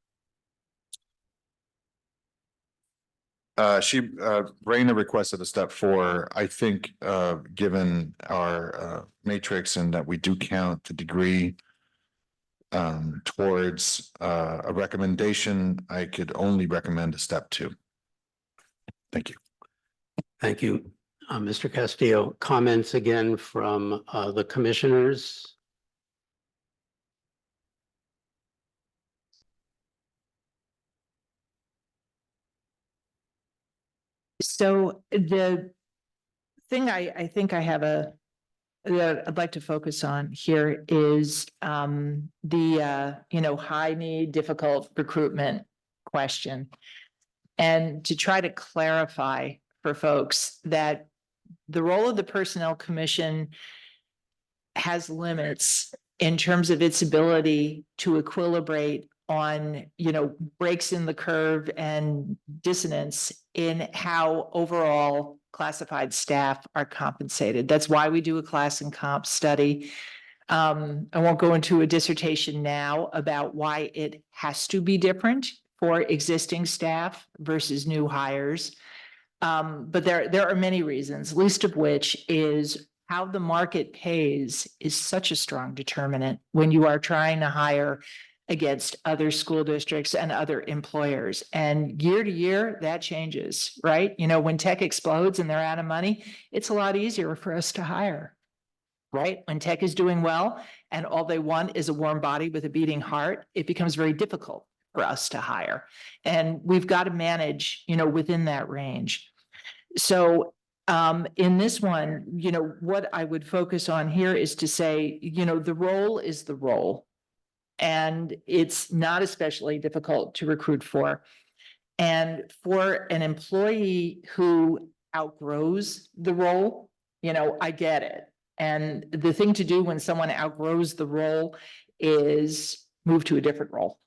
Raina requested a step 4. I think, given our matrix and that we do count the degree towards a recommendation, I could only recommend a step 2. Thank you. Thank you, Mr. Castillo. Comments again from the commissioners? So the thing I think I have that I'd like to focus on here is the high need, difficult recruitment question. And to try to clarify for folks that the role of the Personnel Commission has limits in terms of its ability to equilibrate on, breaks in the curve and dissonance in how overall classified staff are compensated. That's why we do a class and comp study. I won't go into a dissertation now about why it has to be different for existing staff versus new hires. But there are many reasons, least of which is how the market pays is such a strong determinant when you are trying to hire against other school districts and other employers. And year to year, that changes, right? When tech explodes and they're out of money, it's a lot easier for us to hire, right? When tech is doing well and all they want is a warm body with a beating heart, it becomes very difficult for us to hire. And we've got to manage, within that range. So in this one, what I would focus on here is to say, the role is the role. And it's not especially difficult to recruit for. And for an employee who outgrows the role, I get it. And the thing to do when someone outgrows the role is move to a different role,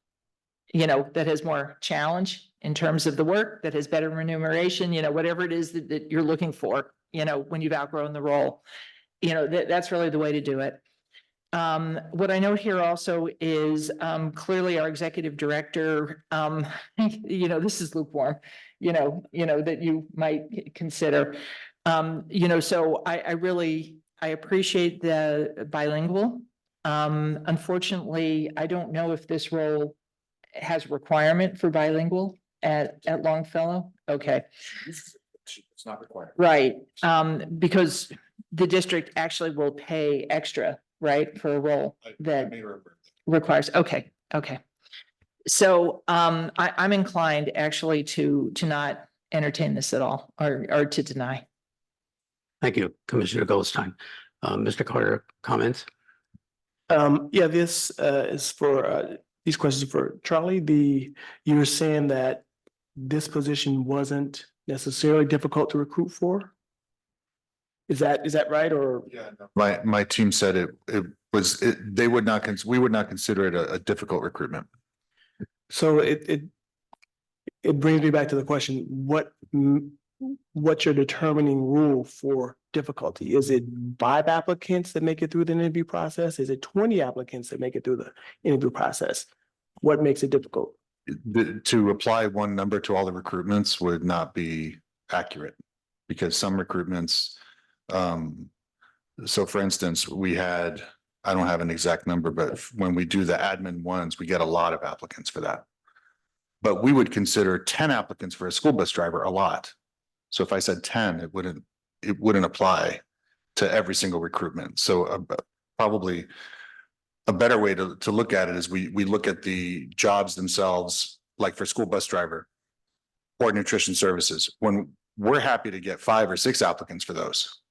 that has more challenge in terms of the work, that has better remuneration, whatever it is that you're looking for, when you've outgrown the role, that's really the way to do it. What I note here also is clearly our executive director, this is lukewarm, that you might consider. So I appreciate the bilingual. Unfortunately, I don't know if this role has a requirement for bilingual at Longfellow. Okay. It's not required. Right, because the district actually will pay extra, right, for a role that requires, okay, okay. So I'm inclined actually to not entertain this at all or to deny. Thank you, Commissioner Goldstein. Mr. Carter, comments? Yeah, this is for these questions are for Charlie. You were saying that this position wasn't necessarily difficult to recruit for? Is that right, or? Yeah, no. My team said we would not consider it a difficult recruitment. So it brings me back to the question, what's your determining rule for difficulty? Is it 5 applicants that make it through the interview process? Is it 20 applicants that make it through the interview process? What makes it difficult? To apply one number to all the recruitments would not be accurate because some recruitments, so for instance, we had, I don't have an exact number, but when we do the admin ones, we get a lot of applicants for that. But we would consider 10 applicants for a school bus driver a lot. So if I said 10, it wouldn't apply to every single recruitment. So probably a better way to look at it is we look at the jobs themselves, like for school bus driver or nutrition services, when we're happy to get 5 or 6 applicants for those.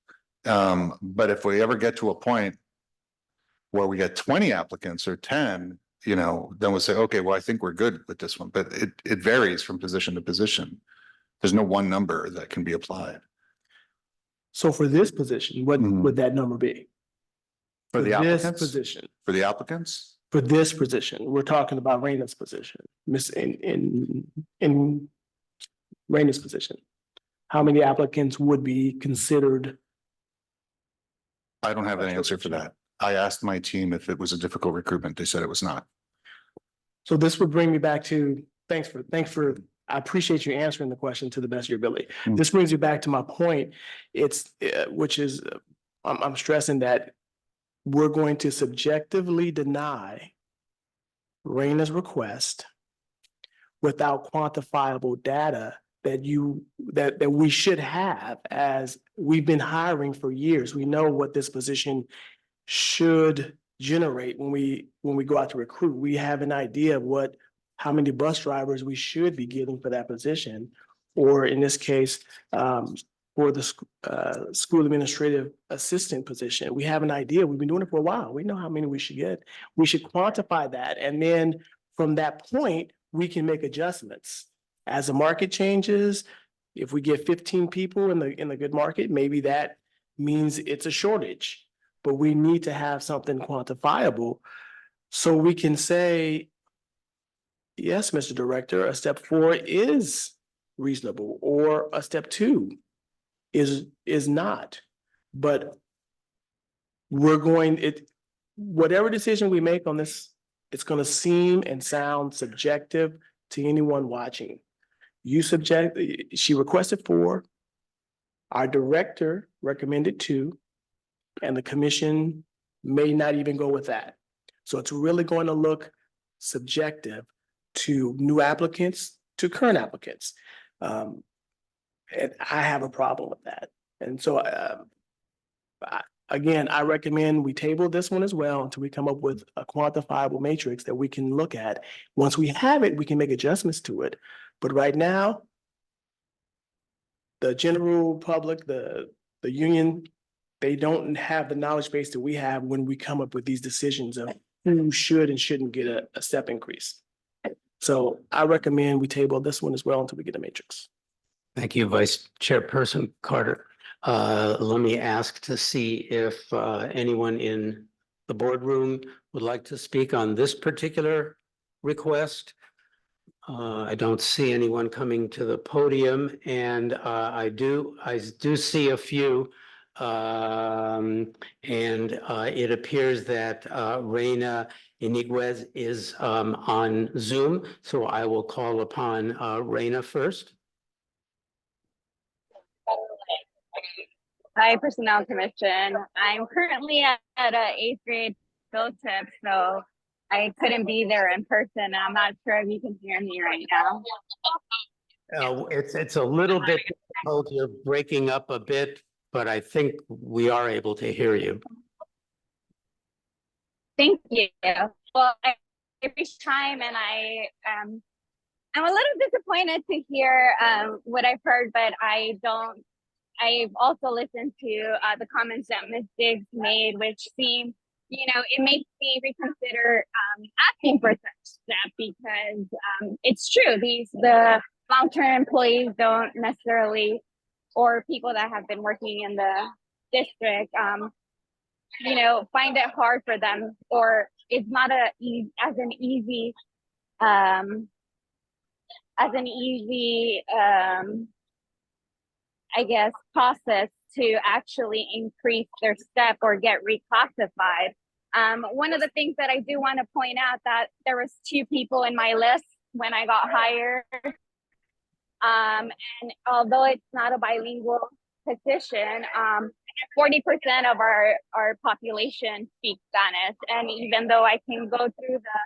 But if we ever get to a point where we get 20 applicants or 10, then we'll say, okay, well, I think we're good with this one, but it varies from position to position. There's no one number that can be applied. So for this position, what would that number be? For the this applicants? position, For the applicants? for this position, we're talking about Raina's position, in Raina's position. How many applicants would be considered? I don't have an answer for that. I asked my team if it was a difficult recruitment. They said it was not. So this would bring me back to, thanks for, I appreciate you answering the question to the best of your ability. This brings me back to my point. Which is, I'm stressing that we're going to subjectively deny Raina's request without quantifiable data that we should have, as we've been hiring for years. We know what this position should generate when we go out to recruit. We have an idea of how many bus drivers we should be getting for that position, or in this case, for the school administrative assistant position. We have an idea. We've been doing it for a while. We know how many we should get. We should quantify that. And then from that point, we can make adjustments. As the market changes, if we get 15 people in the good market, maybe that means it's a shortage. But we need to have something quantifiable so we can say, yes, Mr. Director, a step 4 is reasonable, or a step 2 is not. But whatever decision we make on this, it's going to seem and sound subjective to anyone watching. She requested 4, our director recommended 2, and the commission may not even go with that. So it's really going to look subjective to new applicants, to current applicants. And I have a problem with that. And so, again, I recommend we table this one as well until we come up with a quantifiable matrix that we can look at. Once we have it, we can make adjustments to it. But right now, the general public, the union, they don't have the knowledge base that we have when we come up with these decisions of who should and shouldn't get a step increase. So I recommend we table this one as well until we get a matrix. Thank you, Vice Chairperson Carter. Let me ask to see if anyone in the boardroom would like to speak on this particular request. I don't see anyone coming to the podium, and I do see a few. And it appears that Reina Iniguez is on Zoom, so I will call upon Reina first. Hi, Personnel Commission. I'm currently at a 8th grade field trip, so I couldn't be there in person. I'm not sure if you can hear me right now. It's a little bit difficult. You're breaking up a bit, but I think we are able to hear you. Thank you. Well, every time, and I'm a little disappointed to hear what I've heard, but I've also listened to the comments that Ms. Diggs made, which seem, it makes me reconsider asking for such step because it's true. The long-term employees don't necessarily, or people that have been working in the district, find it hard for them, or it's not as an easy I guess, process to actually increase their step or get reclassified. One of the things that I do want to point out that there was 2 people in my list when I got hired. And although it's not a bilingual position, 40% of our population speaks Spanish. And even though I can go through the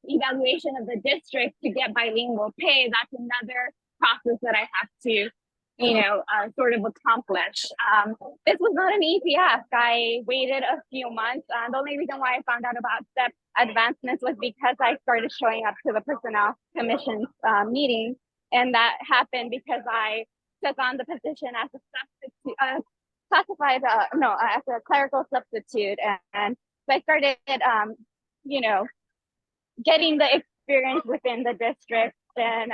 evaluation of the district to get bilingual pay, that's another process that I have to, sort of accomplish. This was not an easy ask. I waited a few months. The only reason why I found out about step advancements was because I started showing up to the Personnel Commission meeting. And that happened because I took on the position as a substitute, as a clerical substitute. And so I started, getting the experience within the district. And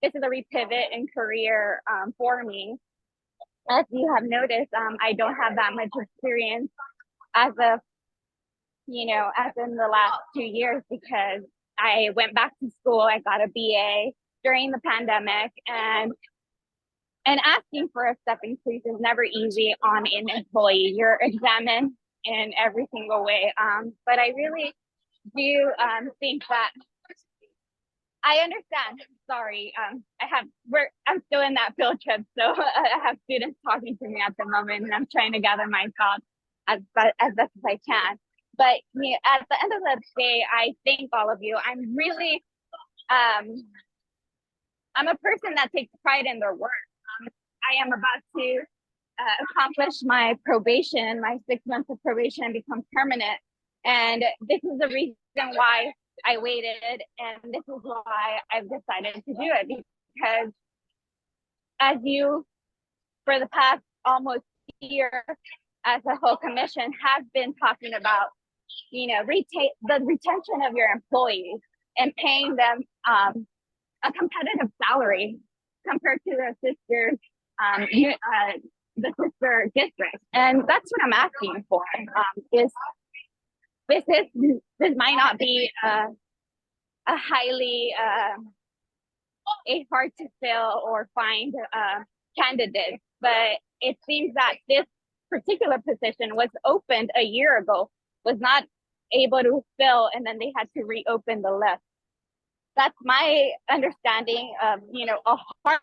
this is a repivot in career for me. As you have noticed, I don't have that much experience as in the last 2 years because I went back to school. I got a BA during the pandemic, and asking for a step increase is never easy on an employee. You're examined in every single way. But I really do think that I understand. Sorry, I'm still in that field trip, so I have students talking to me at the moment, and I'm trying to gather my thoughts as best as I can. But at the end of the day, I thank all of you. I'm really, I'm a person that takes pride in their work. I am about to accomplish my probation, my 6 months of probation, and become permanent. And this is the reason why I waited, and this is why I've decided to do it, because as you, for the past almost year, as a whole commission, have been talking about, the retention of your employees and paying them a competitive salary compared to their sisters, the sister district. And that's what I'm asking for. This might not be a highly a hard to fill or find candidate, but it seems that this particular position was opened a year ago, was not able to fill, and then they had to reopen the list. That's my understanding of, a hard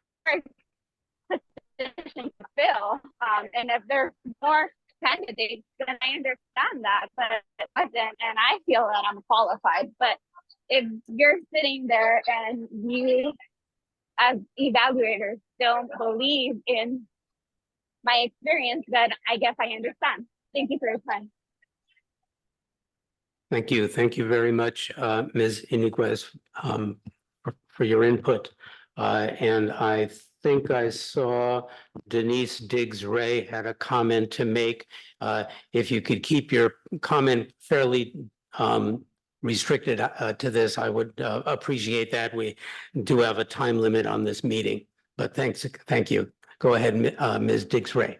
position to fill. And if there's more candidates, then I understand that, but it wasn't, and I feel that I'm qualified. But if you're sitting there and you, as evaluators, don't believe in my experience, then I guess I understand. Thank you for your time. Thank you. Thank you very much, Ms. Iniguez, for your input. And I think I saw Denise Diggs-Ray had a comment to make. If you could keep your comment fairly restricted to this, I would appreciate that. We do have a time limit on this meeting, but thank you. Go ahead, Ms. Diggs-Ray.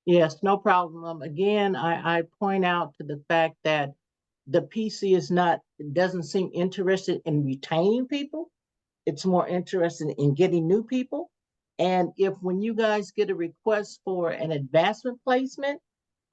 Yes, no problem. Again, I point out to the fact that the PC doesn't seem interested in retaining people. It's more interested in getting new people. And when you guys get a request for an advancement placement,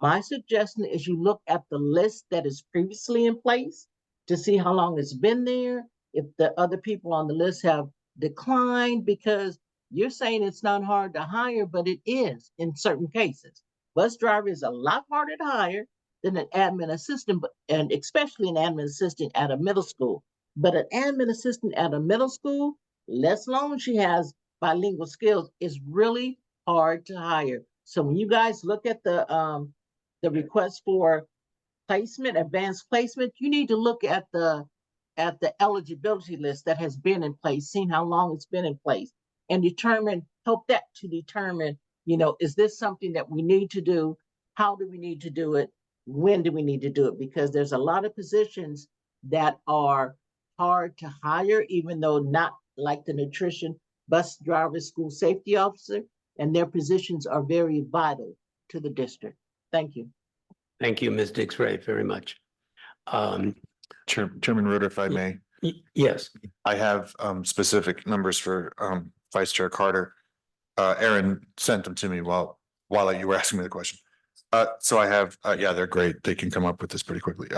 my suggestion is you look at the list that is previously in place to see how long it's been there, if the other people on the list have declined, because you're saying it's not hard to hire, but it is in certain cases. Bus driver is a lot harder to hire than an admin assistant, and especially an admin assistant at a middle school. But an admin assistant at a middle school, less long she has bilingual skills is really hard to hire. So when you guys look at the request for placement, advanced placement, you need to look at the eligibility list that has been in place, seen how long it's been in place, and help that to determine, is this something that we need to do? How do we need to do it? When do we need to do it? Because there's a lot of positions that are hard to hire, even though not like the nutrition, bus driver, school safety officer, and their positions are very vital to the district. Thank you. Thank you, Ms. Dix-Ray, very much. Chairman Ruder, if I may, Yes, I have specific numbers for Vice Chair Carter. Aaron sent them to me while you were asking me the question. So I have, yeah, they're great. They can come up with this pretty quickly.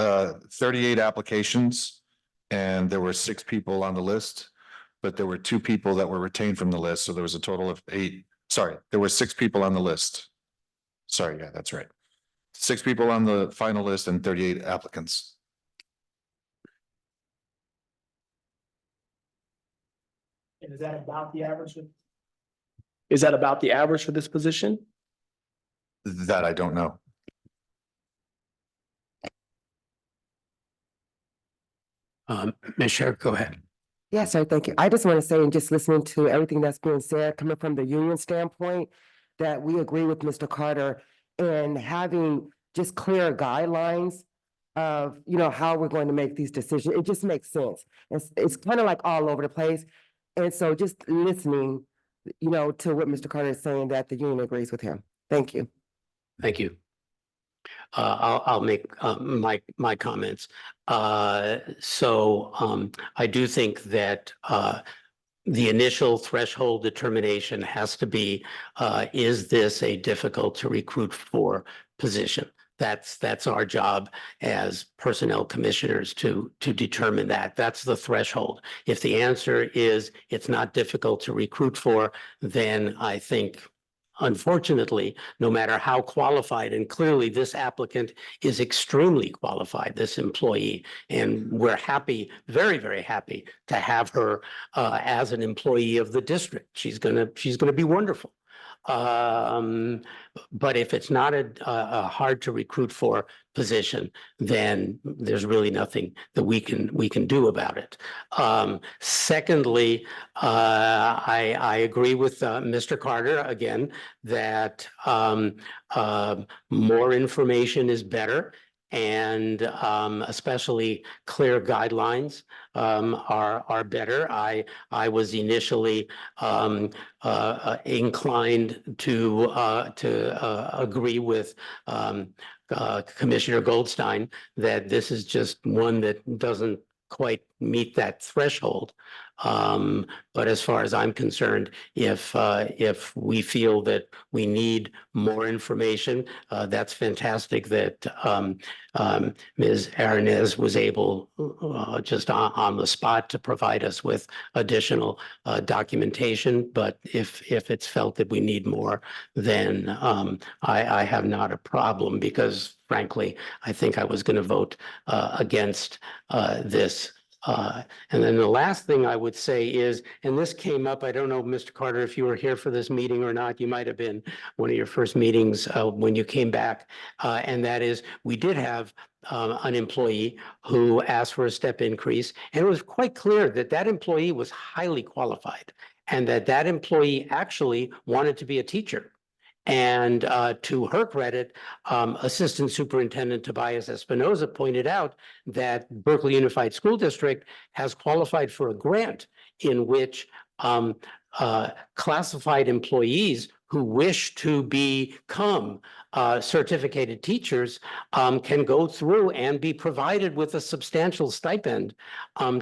38 applications, and there were 6 people on the list, but there were 2 people that were retained from the list. So there was a total of 8. Sorry, there were 6 people on the list. Sorry, yeah, that's right. 6 people on the final list and 38 applicants. And is that about the average? Is that about the average for this position? That I don't know. Ms. Sherrick, go ahead. Yes, sir, thank you. I just want to say, and just listening to everything that's being said, coming from the union standpoint, that we agree with Mr. Carter in having just clear guidelines of, how we're going to make these decisions. It just makes sense. It's kind of like all over the place. And so just listening, to what Mr. Carter is saying, that the union agrees with him. Thank you. Thank you. I'll make my comments. So I do think that the initial threshold determination has to be, is this a difficult to recruit for position? That's our job as personnel commissioners to determine that. That's the threshold. If the answer is it's not difficult to recruit for, then I think, unfortunately, no matter how qualified, and clearly this applicant is extremely qualified, this employee, and we're happy, very, very happy to have her as an employee of the district. She's gonna be wonderful. But if it's not a hard to recruit for position, then there's really nothing that we can do about it. Secondly, I agree with Mr. Carter again that more information is better. And especially clear guidelines are better. I was initially inclined to agree with Commissioner Goldstein that this is just one that doesn't quite meet that threshold. But as far as I'm concerned, if we feel that we need more information, that's fantastic that Ms. Aranez was able just on the spot to provide us with additional documentation. But if it's felt that we need more, then I have not a problem, because frankly, I think I was going to vote against this. And then the last thing I would say is, and this came up, I don't know, Mr. Carter, if you were here for this meeting or not, you might have been one of your first meetings when you came back. And that is, we did have an employee who asked for a step increase, and it was quite clear that that employee was highly qualified and that employee actually wanted to be a teacher. And to her credit, Assistant Superintendent Tobias Espinoza pointed out that Berkeley Unified School District has qualified for a grant in which classified employees who wish to become certificated teachers can go through and be provided with a substantial stipend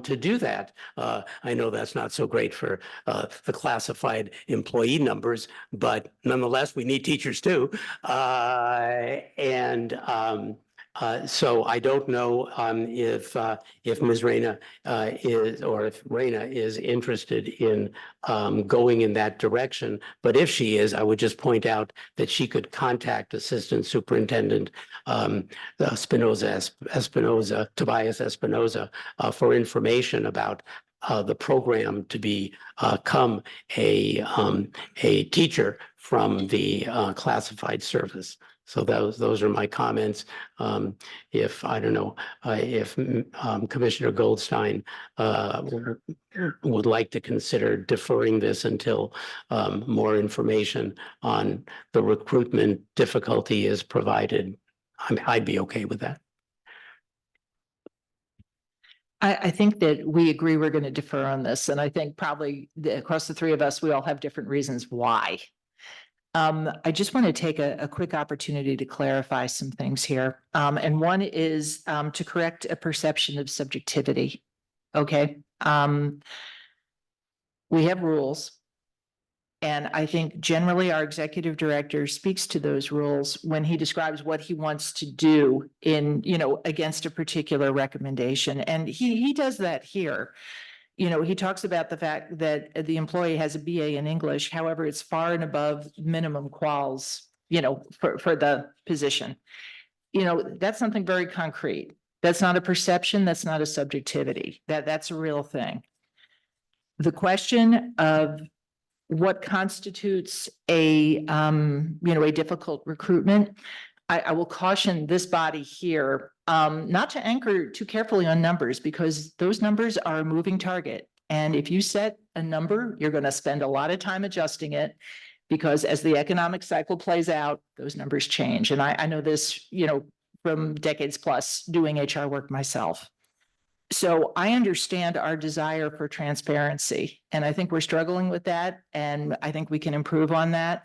to do that. I know that's not so great for the classified employee numbers, but nonetheless, we need teachers too. So I don't know if Ms. Reyna if Reyna is interested in going in that direction. But if she is, I would just point out that she could contact Assistant Superintendent Tobias Espinoza, for information about the program to become a teacher from the classified service. So those are my comments. If, I don't know, if Commissioner Goldstein would like to consider deferring this until more information on the recruitment difficulty is provided, I'd be okay with that. I think that we agree we're going to defer on this, and I think probably across the three of us, we all have different reasons why. I just want to take a quick opportunity to clarify some things here. And one is to correct a perception of subjectivity. Okay. We have rules. And I think generally our executive director speaks to those rules when he describes what he wants to do in, against a particular recommendation. And he does that here. He talks about the fact that the employee has a BA in English. However, it's far and above minimum quals, for the position. That's something very concrete. That's not a perception. That's not a subjectivity. That's a real thing. The question of what constitutes a difficult recruitment, I will caution this body here not to anchor too carefully on numbers, because those numbers are a moving target. And if you set a number, you're going to spend a lot of time adjusting it, because as the economic cycle plays out, those numbers change. And I know this, from decades plus doing HR work myself. So I understand our desire for transparency, and I think we're struggling with that, and I think we can improve on that.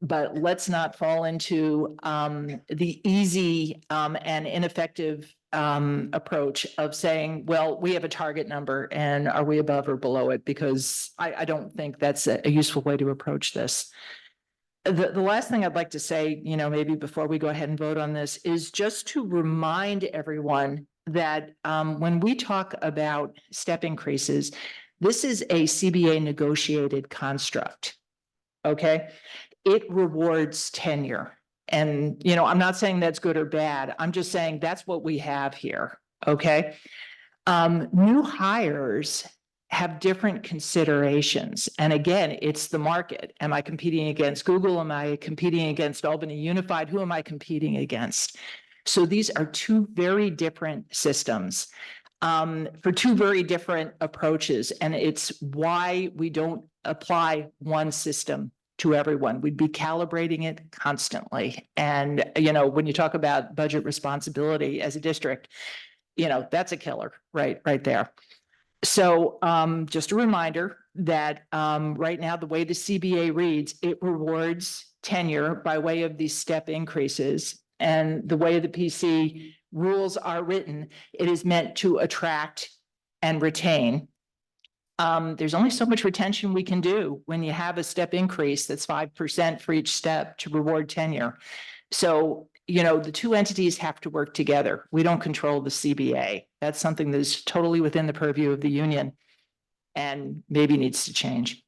But let's not fall into the easy and ineffective approach of saying, well, we have a target number and are we above or below it? Because I don't think that's a useful way to approach this. The last thing I'd like to say, maybe before we go ahead and vote on this, is just to remind everyone that when we talk about step increases, this is a CBA negotiated construct. Okay. It rewards tenure. And, I'm not saying that's good or bad. I'm just saying that's what we have here. Okay. New hires have different considerations. And again, it's the market. Am I competing against Google? Am I competing against Albany Unified? Who am I competing against? So these are two very different systems for two very different approaches. And it's why we don't apply one system to everyone. We'd be calibrating it constantly. And, when you talk about budget responsibility as a district, that's a killer right there. So just a reminder that right now, the way the CBA reads, it rewards tenure by way of these step increases. And the way the PC rules are written, it is meant to attract and retain. There's only so much retention we can do when you have a step increase that's 5% for each step to reward tenure. So, the two entities have to work together. We don't control the CBA. That's something that is totally within the purview of the union and maybe needs to change.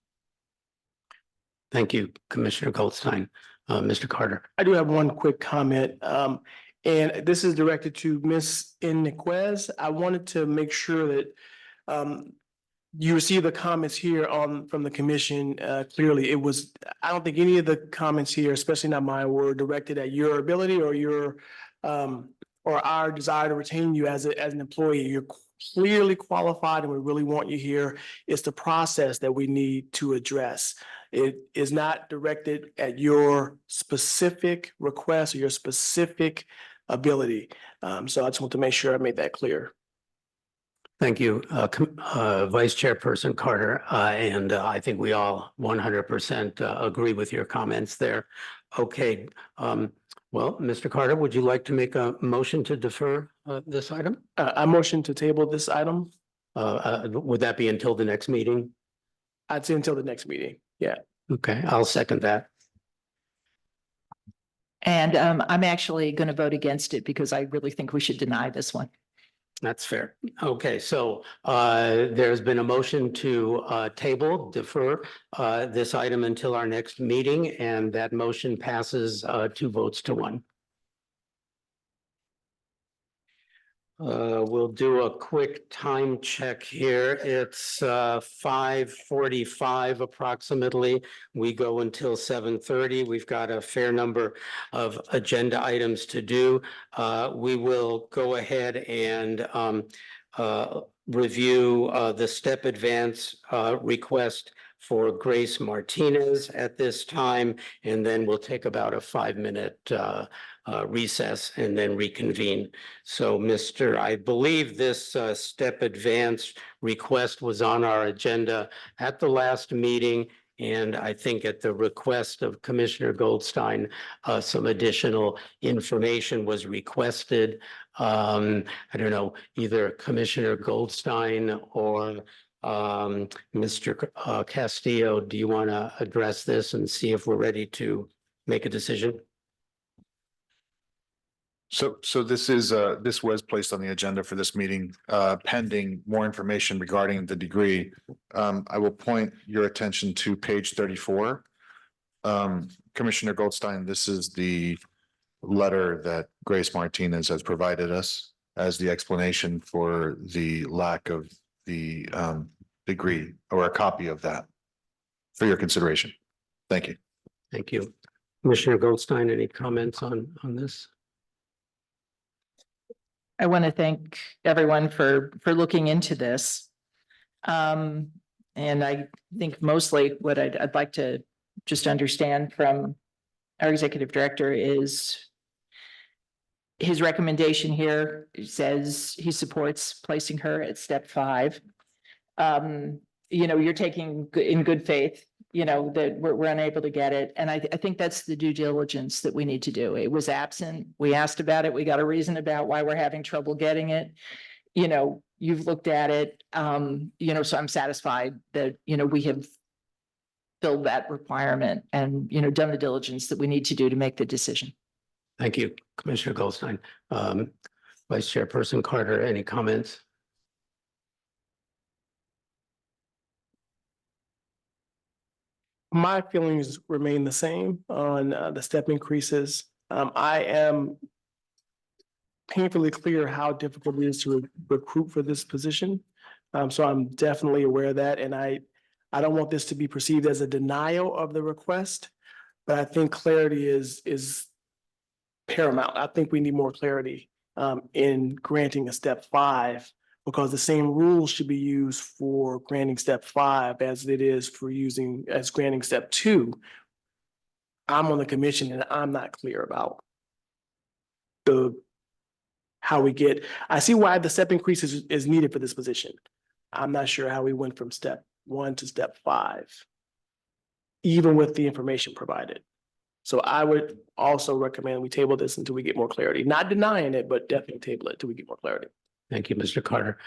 Thank you, Commissioner Goldstein. Mr. Carter. I do have one quick comment, and this is directed to Ms. Inquez. I wanted to make sure that you receive the comments here from the commission clearly. I don't think any of the comments here, especially not mine, were directed at your ability or your or our desire to retain you as an employee. You're clearly qualified and we really want you here. It's the process that we need to address. It is not directed at your specific request or your specific ability. So I just want to make sure I made that clear. Thank you, Vice Chairperson Carter. And I think we all 100% agree with your comments there. Okay. Well, Mr. Carter, would you like to make a motion to defer this item? I motion to table this item. Would that be until the next meeting? I'd say until the next meeting. Yeah. Okay, I'll second that. And I'm actually going to vote against it because I really think we should deny this one. That's fair. Okay, so there's been a motion to defer this item until our next meeting, and that motion passes 2 votes to 1. We'll do a quick time check here. It's 5:45 approximately. We go until 7:30. We've got a fair number of agenda items to do. We will go ahead and review the step advance request for Grace Martinez at this time, and then we'll take about a 5-minute recess and then reconvene. So I believe this step advance request was on our agenda at the last meeting. And I think at the request of Commissioner Goldstein, some additional information was requested. I don't know, either Commissioner Goldstein or Mr. Castillo, do you want to address this and see if we're ready to make a decision? So this was placed on the agenda for this meeting, pending more information regarding the degree. I will point your attention to page 34. Commissioner Goldstein, this is the letter that Grace Martinez has provided us as the explanation for the lack of the degree, or a copy of that for your consideration. Thank you. Thank you. Commissioner Goldstein, any comments on this? I want to thank everyone for looking into this. And I think mostly what I'd like to just understand from our executive director is his recommendation here says he supports placing her at step 5. You're taking in good faith, that we're unable to get it. And I think that's the due diligence that we need to do. It was absent. We asked about it. We got a reason about why we're having trouble getting it. You've looked at it. So I'm satisfied that, we have filled that requirement and, done the diligence that we need to do to make the decision. Thank you, Commissioner Goldstein. Vice Chairperson Carter, any comments? My feelings remain the same on the step increases. I am painfully clear how difficult it is to recruit for this position. So I'm definitely aware of that, and I don't want this to be perceived as a denial of the request, but I think clarity is paramount. I think we need more clarity in granting a step 5, because the same rules should be used for granting step 5 as it is for granting step 2. I'm on the commission and I'm not clear about how we get. I see why the step increase is needed for this position. I'm not sure how we went from step 1 to step 5, even with the information provided. So I would also recommend we table this until we get more clarity, not denying it, but definitely table it until we get more clarity. Thank you, Mr. Carter.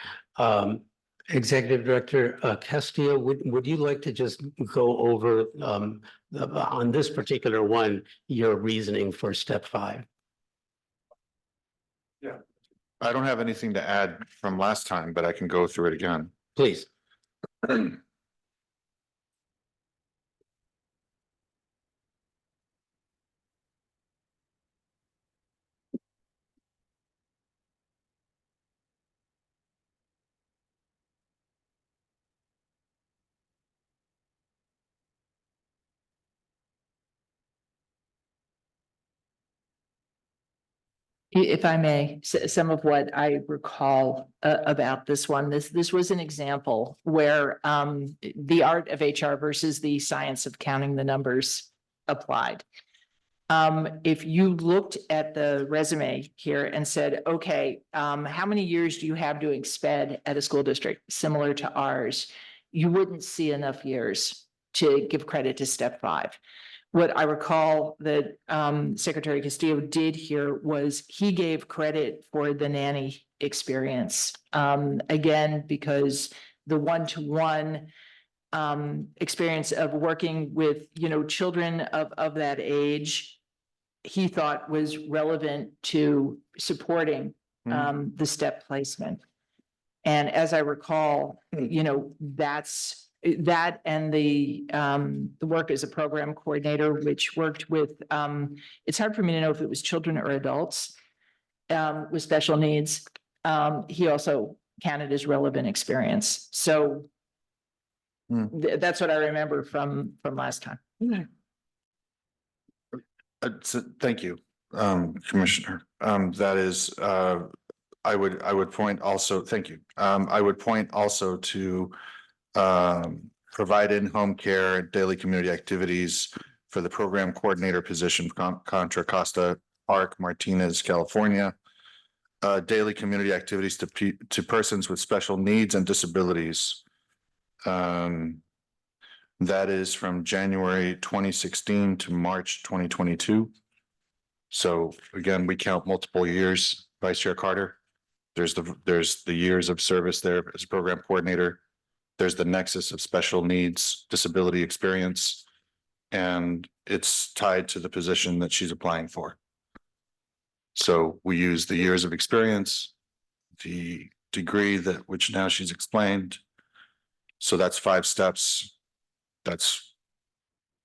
Executive Director Castillo, would you like to just go over on this particular one, your reasoning for step 5? Yeah. I don't have anything to add from last time, but I can go through it again. Please. If I may, some of what I recall about this one, this was an example where the art of HR versus the science of counting the numbers applied. If you looked at the resume here and said, okay, how many years do you have doing SPED at a school district similar to ours? You wouldn't see enough years to give credit to step 5. What I recall that Secretary Castillo did here was he gave credit for the nanny experience. Again, because the one-to-one experience of working with, children of that age, he thought was relevant to supporting the step placement. And as I recall, that's that, and the work as a program coordinator, which worked with, it's hard for me to know if it was children or adults with special needs. he also counted as relevant experience. So that's what I remember from last time. Thank you, Commissioner. That is, I would point also, thank you. I would point also to provide in-home care, daily community activities for the program coordinator position, Contra Costa Park, Martinez, California. Daily community activities to persons with special needs and disabilities. That is from January 2016 to March 2022. So again, we count multiple years, Vice Chair Carter. There's the years of service there as program coordinator. There's the nexus of special needs, disability experience, and it's tied to the position that she's applying for. So we use the years of experience, the degree that which now she's explained. So that's 5 steps.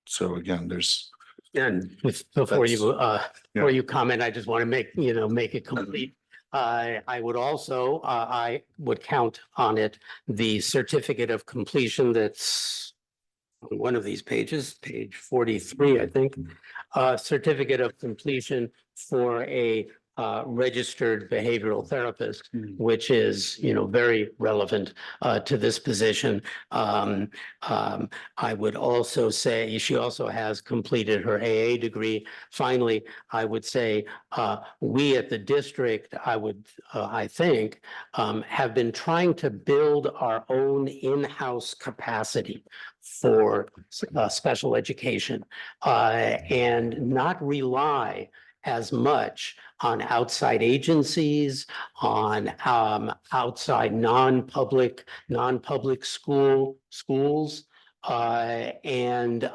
So again, there's. And before you comment, I just want to make it complete. I would also, I would count on it, the certificate of completion that's on one of these pages, page 43, I think. Certificate of completion for a registered behavioral therapist, which is, very relevant to this position. I would also say she also has completed her AA degree. Finally, I would say we at the district, I think, have been trying to build our own in-house capacity for special education and not rely as much on outside agencies, on outside non-public schools, and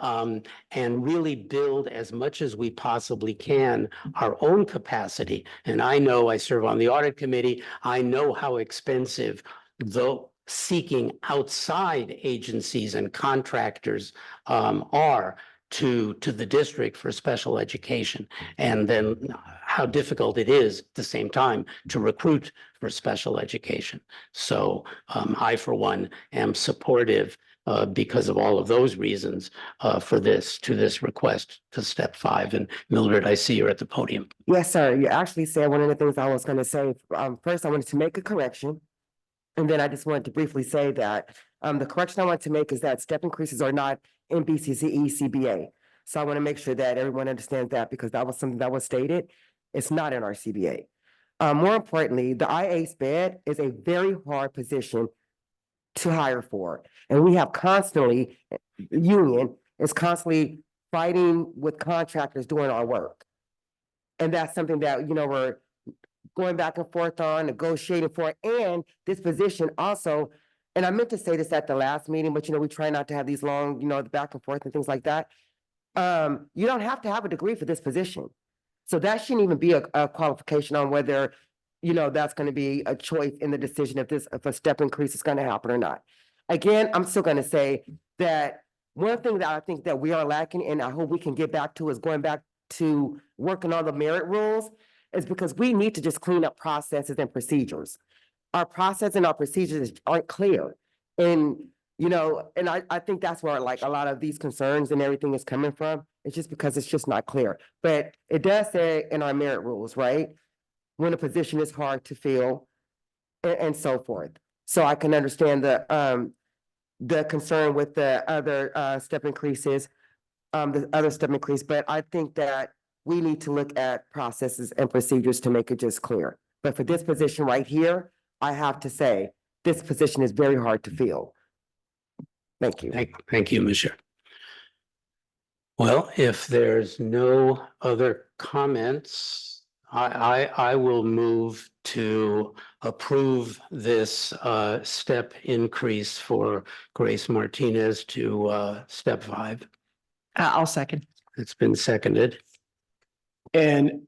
really build as much as we possibly can our own capacity. And I know I serve on the audit committee. I know how expensive though seeking outside agencies and contractors are to the district for special education, and then how difficult it is at the same time to recruit for special education. So I, for one, am supportive because of all of those reasons for this request to step 5. And Mildred, I see you're at the podium. Yes, sir. You actually said one of the things I was going to say. First, I wanted to make a correction. And then I just wanted to briefly say that the correction I want to make is that step increases are not in BCCE CBA. So I want to make sure that everyone understands that, because that was something that was stated. It's not in our CBA. More importantly, the IA SPED is a very hard position to hire for. And we have constantly, union is constantly fighting with contractors doing our work. And that's something that, we're going back and forth on, negotiating for. And this position also, and I meant to say this at the last meeting, but we try not to have these long, the back and forth and things like that. You don't have to have a degree for this position. So that shouldn't even be a qualification on whether, that's going to be a choice in the decision if a step increase is going to happen or not. Again, I'm still going to say that one thing that I think that we are lacking, and I hope we can get back to, is going back to working on the merit rules, is because we need to just clean up processes and procedures. Our process and our procedures aren't clear. And, and I think that's where like a lot of these concerns and everything is coming from. It's just because it's just not clear. But it does say in our merit rules, right? When a position is hard to fill and so forth. So I can understand the concern with the other step increases, but I think that we need to look at processes and procedures to make it just clear. But for this position right here, I have to say, this position is very hard to fill. Thank you. Thank you, Ms. Sher. Well, if there's no other comments, I will move to approve this step increase for Grace Martinez to step 5. I'll second. It's been seconded. And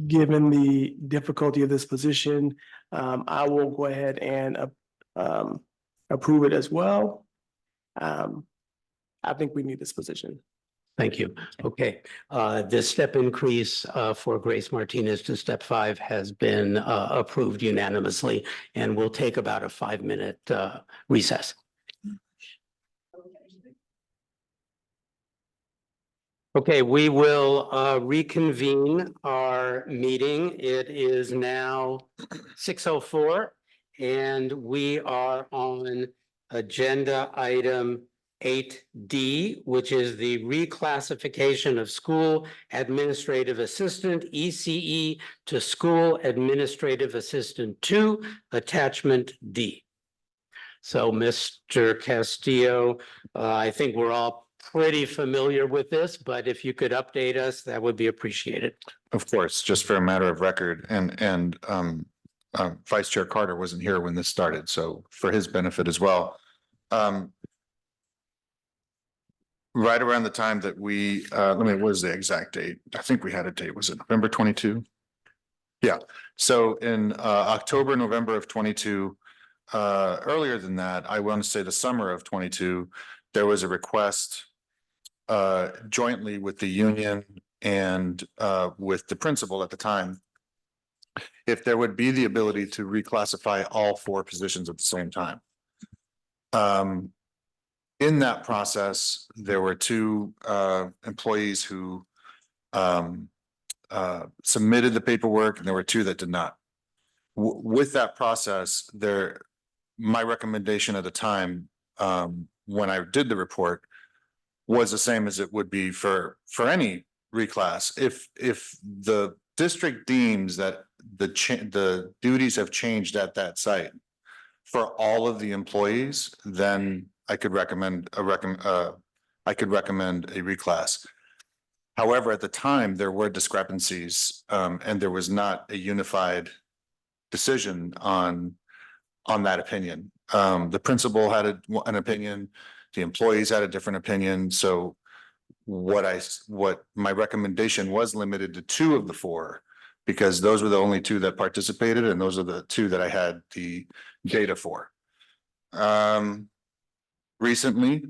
given the difficulty of this position, I will go ahead and approve it as well. I think we need this position. Thank you. Okay, the step increase for Grace Martinez to step 5 has been approved unanimously, and we'll take about a 5-minute recess. Okay, we will reconvene our meeting. It is now 6:04, and we are on agenda item 8D, which is the reclassification of school administrative assistant, ECE, to school administrative assistant 2, attachment D. So, Mr. Castillo, I think we're all pretty familiar with this, but if you could update us, that would be appreciated. Of course, just for a matter of record, and Vice Chair Carter wasn't here when this started, so for his benefit as well. Right around the time that we, what was the exact date? I think we had a date. Was it November 22? Yeah, so in October, November of 22, earlier than that, I want to say the summer of 22, there was a request jointly with the union and with the principal at the time, if there would be the ability to reclassify all 4 positions at the same time. In that process, there were 2 employees who submitted the paperwork, and there were 2 that did not. With that process, my recommendation at the time, when I did the report, was the same as it would be for any reclass. If the district deems that the duties have changed at that site for all of the employees, then I could recommend a reclass. However, at the time, there were discrepancies, and there was not a unified decision on that opinion. The principal had an opinion, the employees had a different opinion. So what my recommendation was limited to 2 of the 4, because those were the only 2 that participated, and those are the 2 that I had the data for. Recently,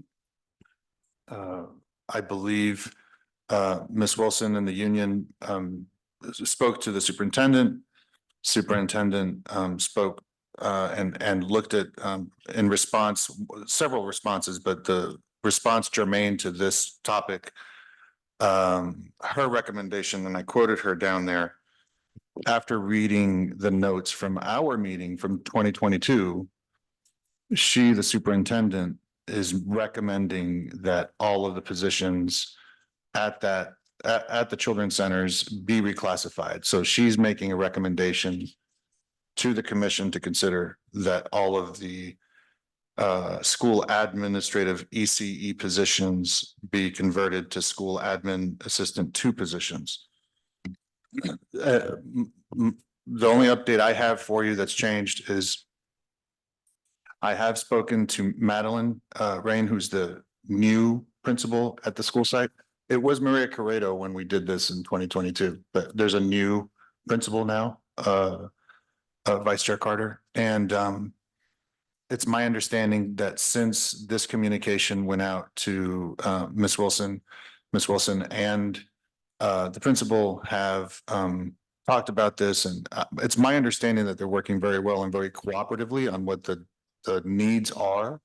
I believe Ms. Wilson and the union spoke to the superintendent. Superintendent spoke and looked at in response, several responses, but the response germane to this topic, her recommendation, and I quoted her down there, after reading the notes from our meeting from 2022, she, the superintendent, is recommending that all of the positions at the children's centers be reclassified. So she's making a recommendation to the commission to consider that all of the school administrative ECE positions be converted to school admin assistant 2 positions. The only update I have for you that's changed is I have spoken to Madeline Rain, who's the new principal at the school site. It was Maria Corredo when we did this in 2022, but there's a new principal now, Vice Chair Carter. And it's my understanding that since this communication went out to Ms. Wilson and the principal have talked about this, and it's my understanding that they're working very well and very cooperatively on what the needs are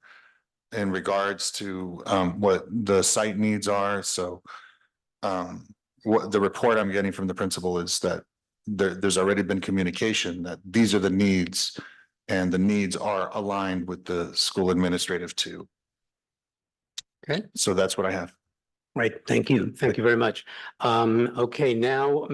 in regards to what the site needs are. So what the report I'm getting from the principal is that there's already been communication that these are the needs, and the needs are aligned with the school administrative 2. Okay. So that's what I have. Right, thank you. Thank you very much. Okay, now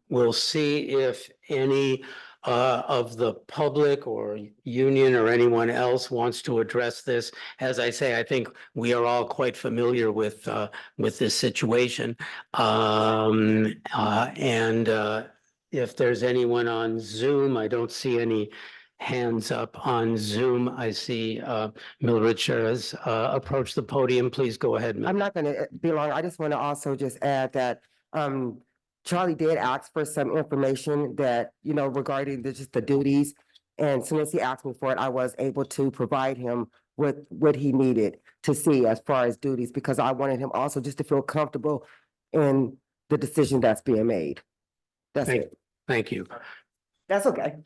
we'll see if any of the public or union or anyone else wants to address this. As I say, I think we are all quite familiar with this situation. If there's anyone on Zoom, I don't see any hands up on Zoom. I see Mildred has approached the podium. Please go ahead. I'm not going to be long. I just want to also just add that Charlie did ask for some information that, regarding just the duties. And as soon as he asked me for it, I was able to provide him what he needed to see as far as duties, because I wanted him also just to feel comfortable in the decision that's being made. That's Thank, it. thank you. That's okay.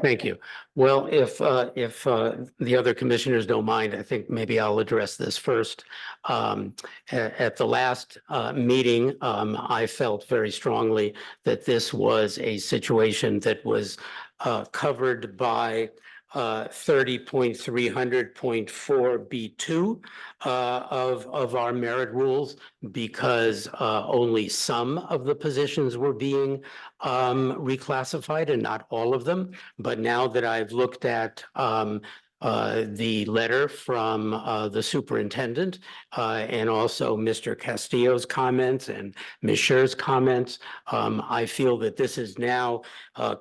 Thank you. Well, if the other commissioners don't mind, I think maybe I'll address this first. At the last meeting, I felt very strongly that this was a situation that was covered by 30.300.4B2 of our merit rules, because only some of the positions were being reclassified and not all of them. But now that I've looked at the letter from the superintendent and also Mr. Castillo's comments and Ms. Scher's comments, I feel that this is now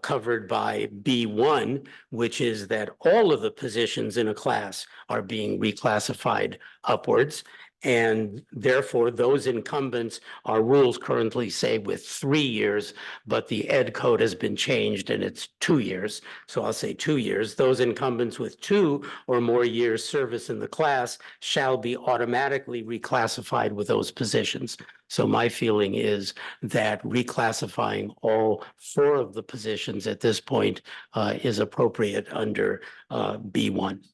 covered by B1, which is that all of the positions in a class are being reclassified upwards. And therefore, those incumbents, our rules currently say with 3 years, but the ed code has been changed and it's 2 years. So I'll say 2 years. Those incumbents with 2 or more years service in the class shall be automatically reclassified with those positions. So my feeling is that reclassifying all 4 of the positions at this point is appropriate under B1.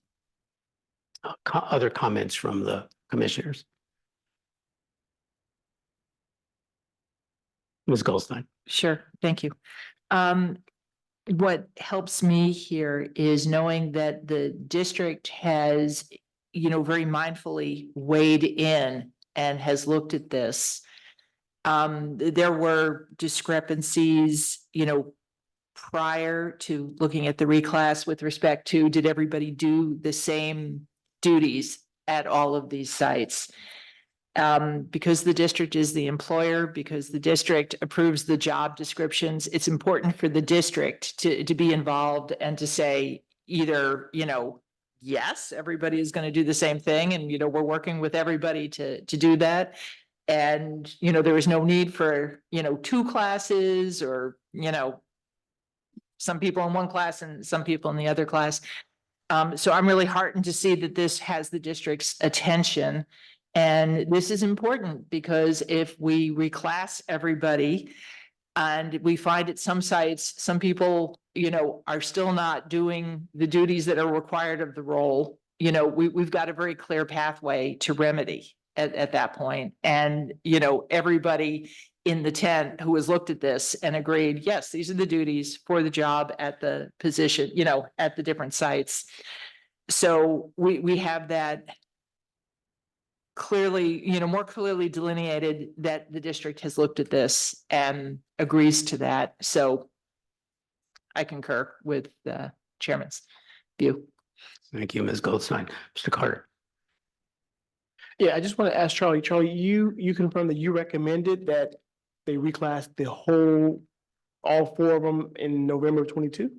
Other comments from the commissioners? Ms. Goldstein. Sure, thank you. What helps me here is knowing that the district has, very mindfully weighed in and has looked at this. There were discrepancies, prior to looking at the reclass with respect to, did everybody do the same duties at all of these sites? Because the district is the employer, because the district approves the job descriptions, it's important for the district to be involved and to say either, yes, everybody is going to do the same thing. And, we're working with everybody to do that. And, there is no need for, 2 classes or, some people in one class and some people in the other class. So I'm really heartened to see that this has the district's attention. And this is important because if we reclass everybody and we find at some sites, some people, are still not doing the duties that are required of the role, we've got a very clear pathway to remedy at that point. And, everybody in the tent who has looked at this and agreed, yes, these are the duties for the job at the position, at the different sites. So we have that clearly, more clearly delineated that the district has looked at this and agrees to that. So I concur with the chairman's view. Thank you, Ms. Goldstein. Mr. Carter. Yeah, I just want to ask Charlie. Charlie, you confirmed that you recommended that they reclass all 4 of them in November of 22?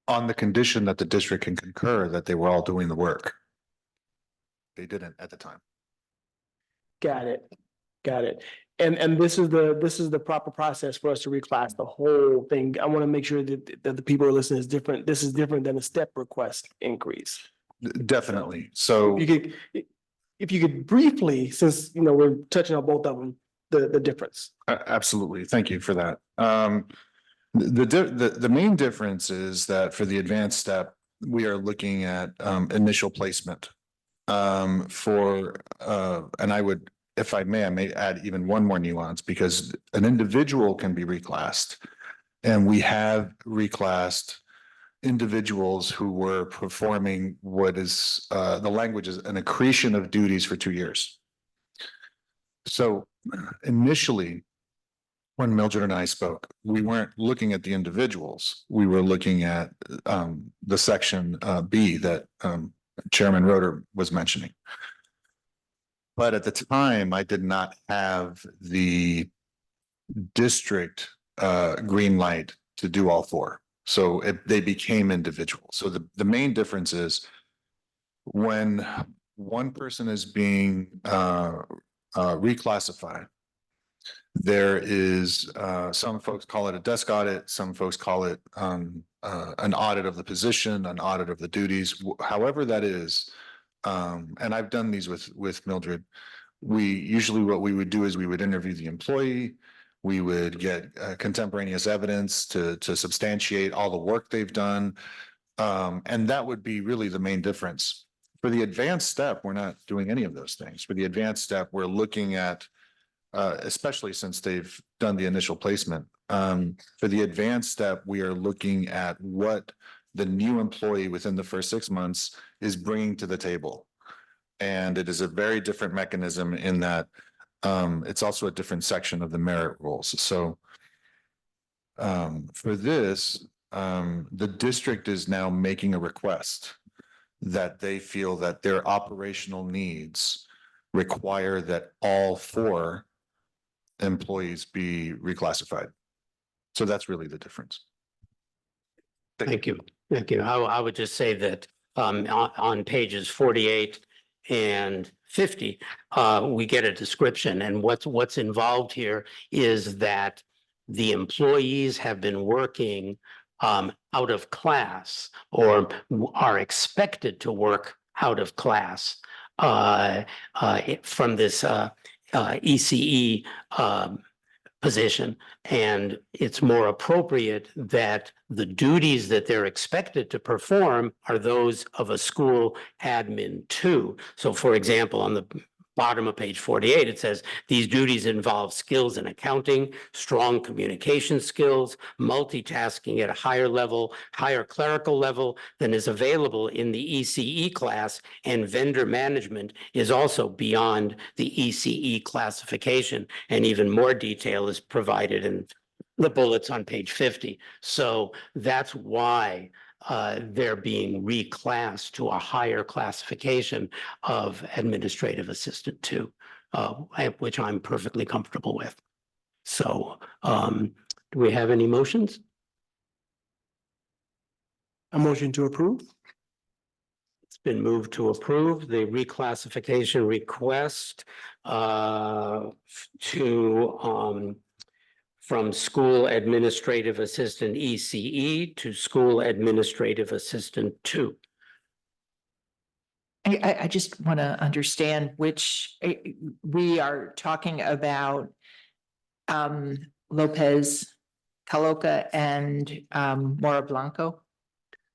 On the condition that the district can concur that they were all doing the work. They didn't at the time. Got it. And this is the proper process for us to reclass the whole thing. I want to make sure that the people who are listening is different. This is different than a step request increase. Definitely. So If you could briefly, since we're touching on both of them, the difference. absolutely. Thank you for that. The main difference is that for the advanced step, we are looking at initial placement and I would, if I may add even one more nuance, because an individual can be reclassed, and we have reclassed individuals who were performing what is the language is an accretion of duties for 2 years. So initially, when Mildred and I spoke, we weren't looking at the individuals. We were looking at the section B that Chairman Roeder was mentioning. But at the time, I did not have the district green light to do all 4. So they became individuals. So the main difference is when one person is being reclassified, There is, some folks call it a desk audit, some folks call it an audit of the position, an audit of the duties, however that is. And I've done these with Mildred. We usually, what we would do is we would interview the employee. We would get contemporaneous evidence to substantiate all the work they've done. And that would be really the main difference. For the advanced step, we're not doing any of those things. For the advanced step, we're looking at, especially since they've done the initial placement. For the advanced step, we are looking at what the new employee within the first 6 months is bringing to the table. And it is a very different mechanism in that it's also a different section of the merit rules. So for this, the district is now making a request that they feel that their operational needs require that all 4 employees be reclassified. So that's really the difference. Thank you. Thank you. I would just say that on pages 48 and 50, we get a description, and what's involved here is that the employees have been working out of class or are expected to work out of class from this ECE position. And it's more appropriate that the duties that they're expected to perform are those of a school admin too. So for example, on the bottom of page 48, it says these duties involve skills in accounting, strong communication skills, multitasking at a higher level, higher clerical level than is available in the ECE class, and vendor management is also beyond the ECE classification. And even more detail is provided in the bullets on page 50. So that's why they're being reclassed to a higher classification of administrative assistant two, which I'm perfectly comfortable with. So do we have any motions? A motion to approve? It's been moved to approve the reclassification request from school administrative assistant ECE to school administrative assistant 2. I just want to understand which, we are talking about Lopez, Caloca, and Mora Blanco.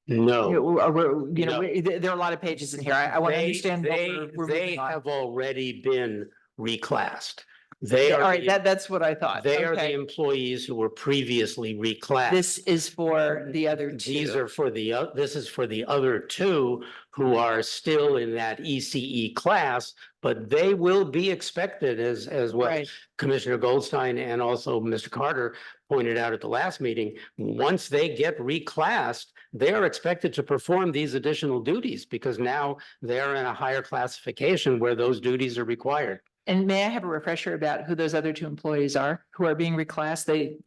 No. There are a lot of pages in here. I want to understand. what we're They moving on. have already been reclassed. All right, that's what I thought. They are the Okay. employees who were previously reclassed. This is for the other two. These are for this is for the other 2 who are still in that ECE class, but they will be expected as well. Right. Commissioner Goldstein and also Mr. Carter pointed out at the last meeting, once they get reclassed, they are expected to perform these additional duties because now they're in a higher classification where those duties are required. And may I have a refresher about who those other 2 employees are who are being reclassed? We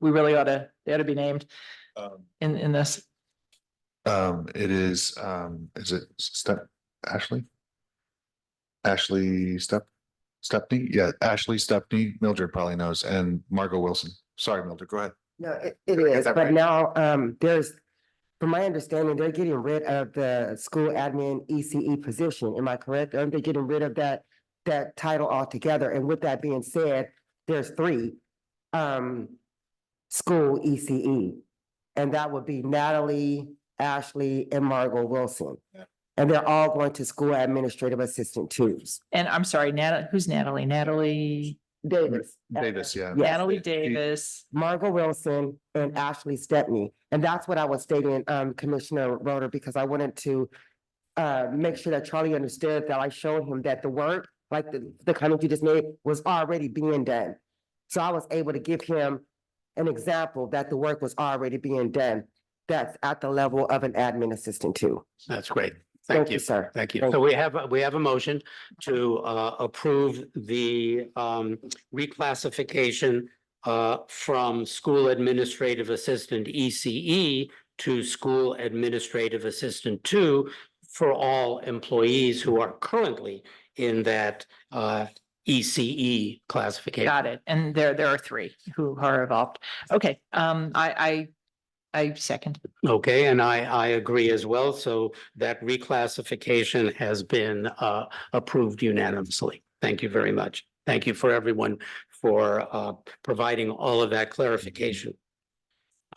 really they ought to be named in this. It is it Ashley? Ashley Stepney? Yeah, Ashley Stepney, Mildred probably knows, and Margot Wilson. Sorry, Mildred, go ahead. No, it is, but now, from my understanding, they're getting rid of the school admin ECE position. Am I correct? Aren't they getting rid of that title altogether? And with that being said, there's 3 school ECE, and that would be Natalie, Ashley, and Margot Wilson. Yeah. And they're all going to school administrative assistant 2s. And I'm sorry, who's Natalie? Natalie Davis. Davis, yeah. Yes. Natalie Davis. Margot Wilson and Ashley Stepney. And that's what I was stating, Commissioner Roder, because I wanted to make sure that Charlie understood that I showed him that the work, like the comment you just made, was already being done. So I was able to give him an example that the work was already being done. That's at the level of an admin assistant too. That's great. Thank you, sir. Thank you. Thank So we have a motion to approve the reclassification from school administrative assistant ECE to school administrative assistant 2 for all employees who are currently in that ECE classification. Got it. And there are three who are involved. Okay, I second. Okay, and I agree as well. So that reclassification has been approved unanimously. Thank you very much. Thank you for everyone for providing all of that clarification.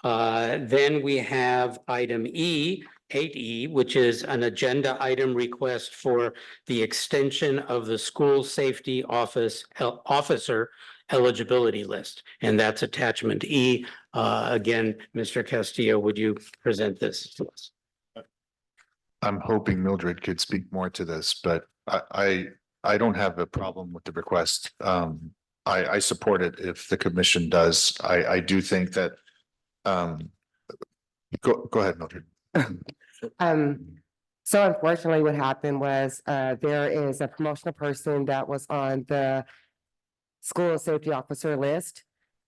Then we have item E, 8E, which is an agenda item request for the extension of the school safety officer eligibility list. And that's attachment E. Again, Mr. Castillo, would you present this to us? I'm hoping Mildred could speak more to this, but I don't have a problem with the request. I support it if the commission does. I do think that go ahead, Mildred. So unfortunately, what happened was, there is a promotional person that was on the school safety officer list,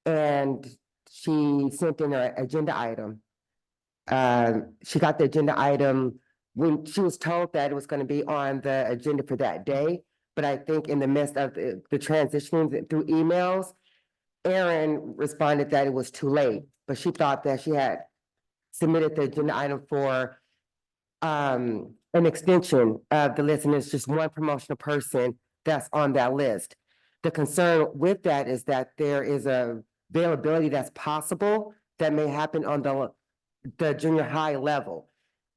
and she sent in an agenda item. She got the agenda item when she was told that it was going to be on the agenda for that day. But I think in the midst of the transitioning through emails, Erin responded that it was too late, but she thought that she had submitted the agenda item for an extension of the list, and it's just one promotional person that's on that list. The concern with that is that there is a availability that's possible that may happen on the junior high level.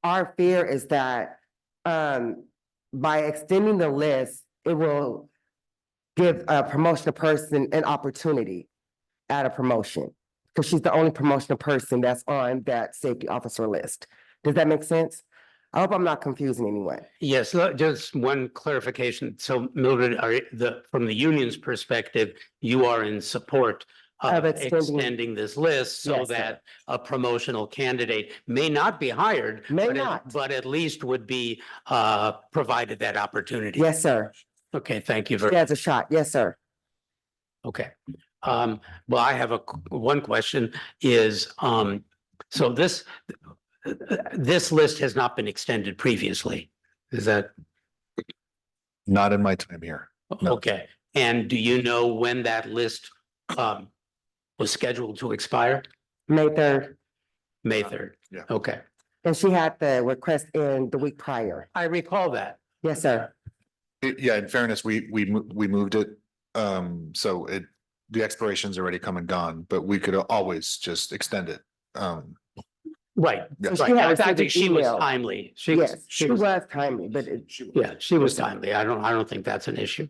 Our fear is that by extending the list, it will give a promotional person an opportunity at a promotion, because she's the only promotional person that's on that safety officer list. Does that make sense? I hope I'm not confusing anyone. Yes, just one clarification. So Mildred, from the union's perspective, you are in support of Of extending this list so Yes, sir. that a promotional candidate may not be hired. May but not. But at least would be provided that opportunity. Yes, sir. Okay, thank you She very, has a shot. Yes, sir. okay. Well, I have one question is, so this list has not been extended previously. Is that? Not in my time here. No. Okay, and do you know when that list was scheduled to expire? May 3rd. May 3rd. Yeah. Okay, And she had the request in the week prior. I recall that. Yes, sir. Yeah, in fairness, we moved it. So the expiration's already come and gone, but we could always just extend it. Right, Yes. right. She had I think received she an was email. timely. Yes, she was timely, but Yeah, she was timely. I don't think that's an issue.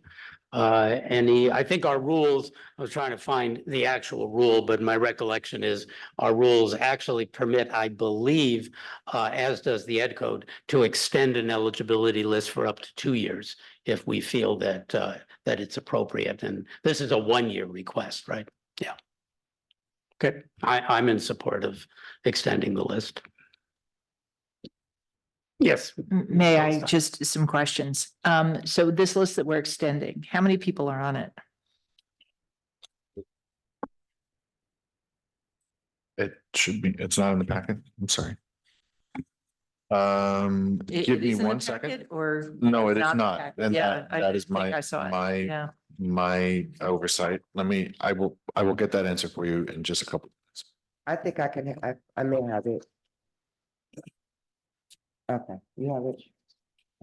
I think our rules, I was trying to find the actual rule, but my recollection is our rules actually permit, I believe, as does the Ed Code, to extend an eligibility list for up to 2 years if we feel that it's appropriate. And this is a 1-year request, right? Yeah. Okay, I'm in support of extending the list. Yes. May I just, some questions. So this list that we're extending, how many people are on it? It should be, it's not in the packet. I'm sorry. Give me Is it in the 1 second. packet Or? No, it it's is in the not. packet? And Yeah, that is think I saw it. Yeah. my oversight. I will get that answer for you in just a couple. I think I can, I may have it. Okay, you have it.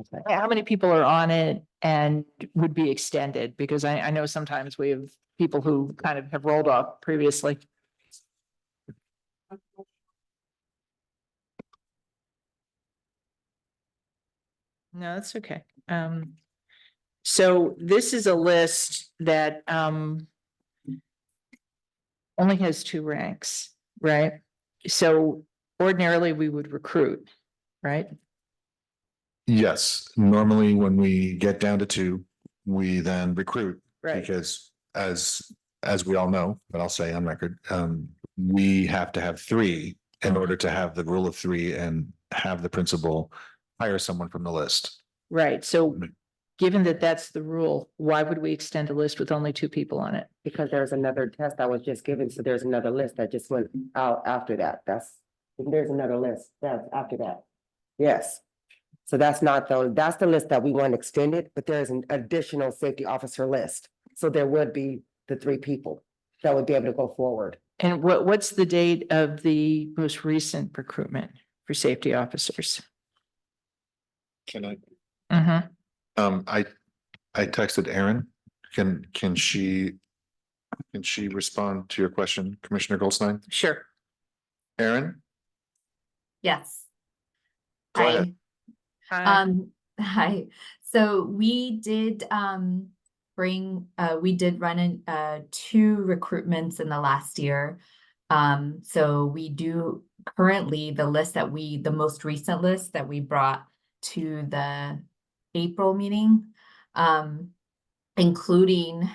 Okay. How many people are on it and would be extended? Because I know sometimes we have people who kind of have rolled off previously. No, that's okay. So this is a list that only has 2 ranks, right? So ordinarily we would recruit, right? Yes, normally when we get down to 2, we then recruit. Right. Because as we all know, but I'll say on record, we have to have 3 in order to have the rule of 3 and have the principal hire someone from the list. Right. So given that that's the rule, why would we extend a list with only 2 people on it? Because there's another test that was just given, so there's another list that just went out after that. There's another list that's after that. Yes. So that's the list that we want extended, but there's an additional safety officer list. So there would be the 3 people that would be able to go forward. And what's the date of the most recent recruitment for safety officers? Can I? Mm-hmm. I texted Erin. Can she respond to your question, Commissioner Goldstein? Sure. Erin? Yes. Go ahead. Hi. So we did we did run in 2 recruitments in the last year. So we do currently the most recent list that we brought to the April meeting, including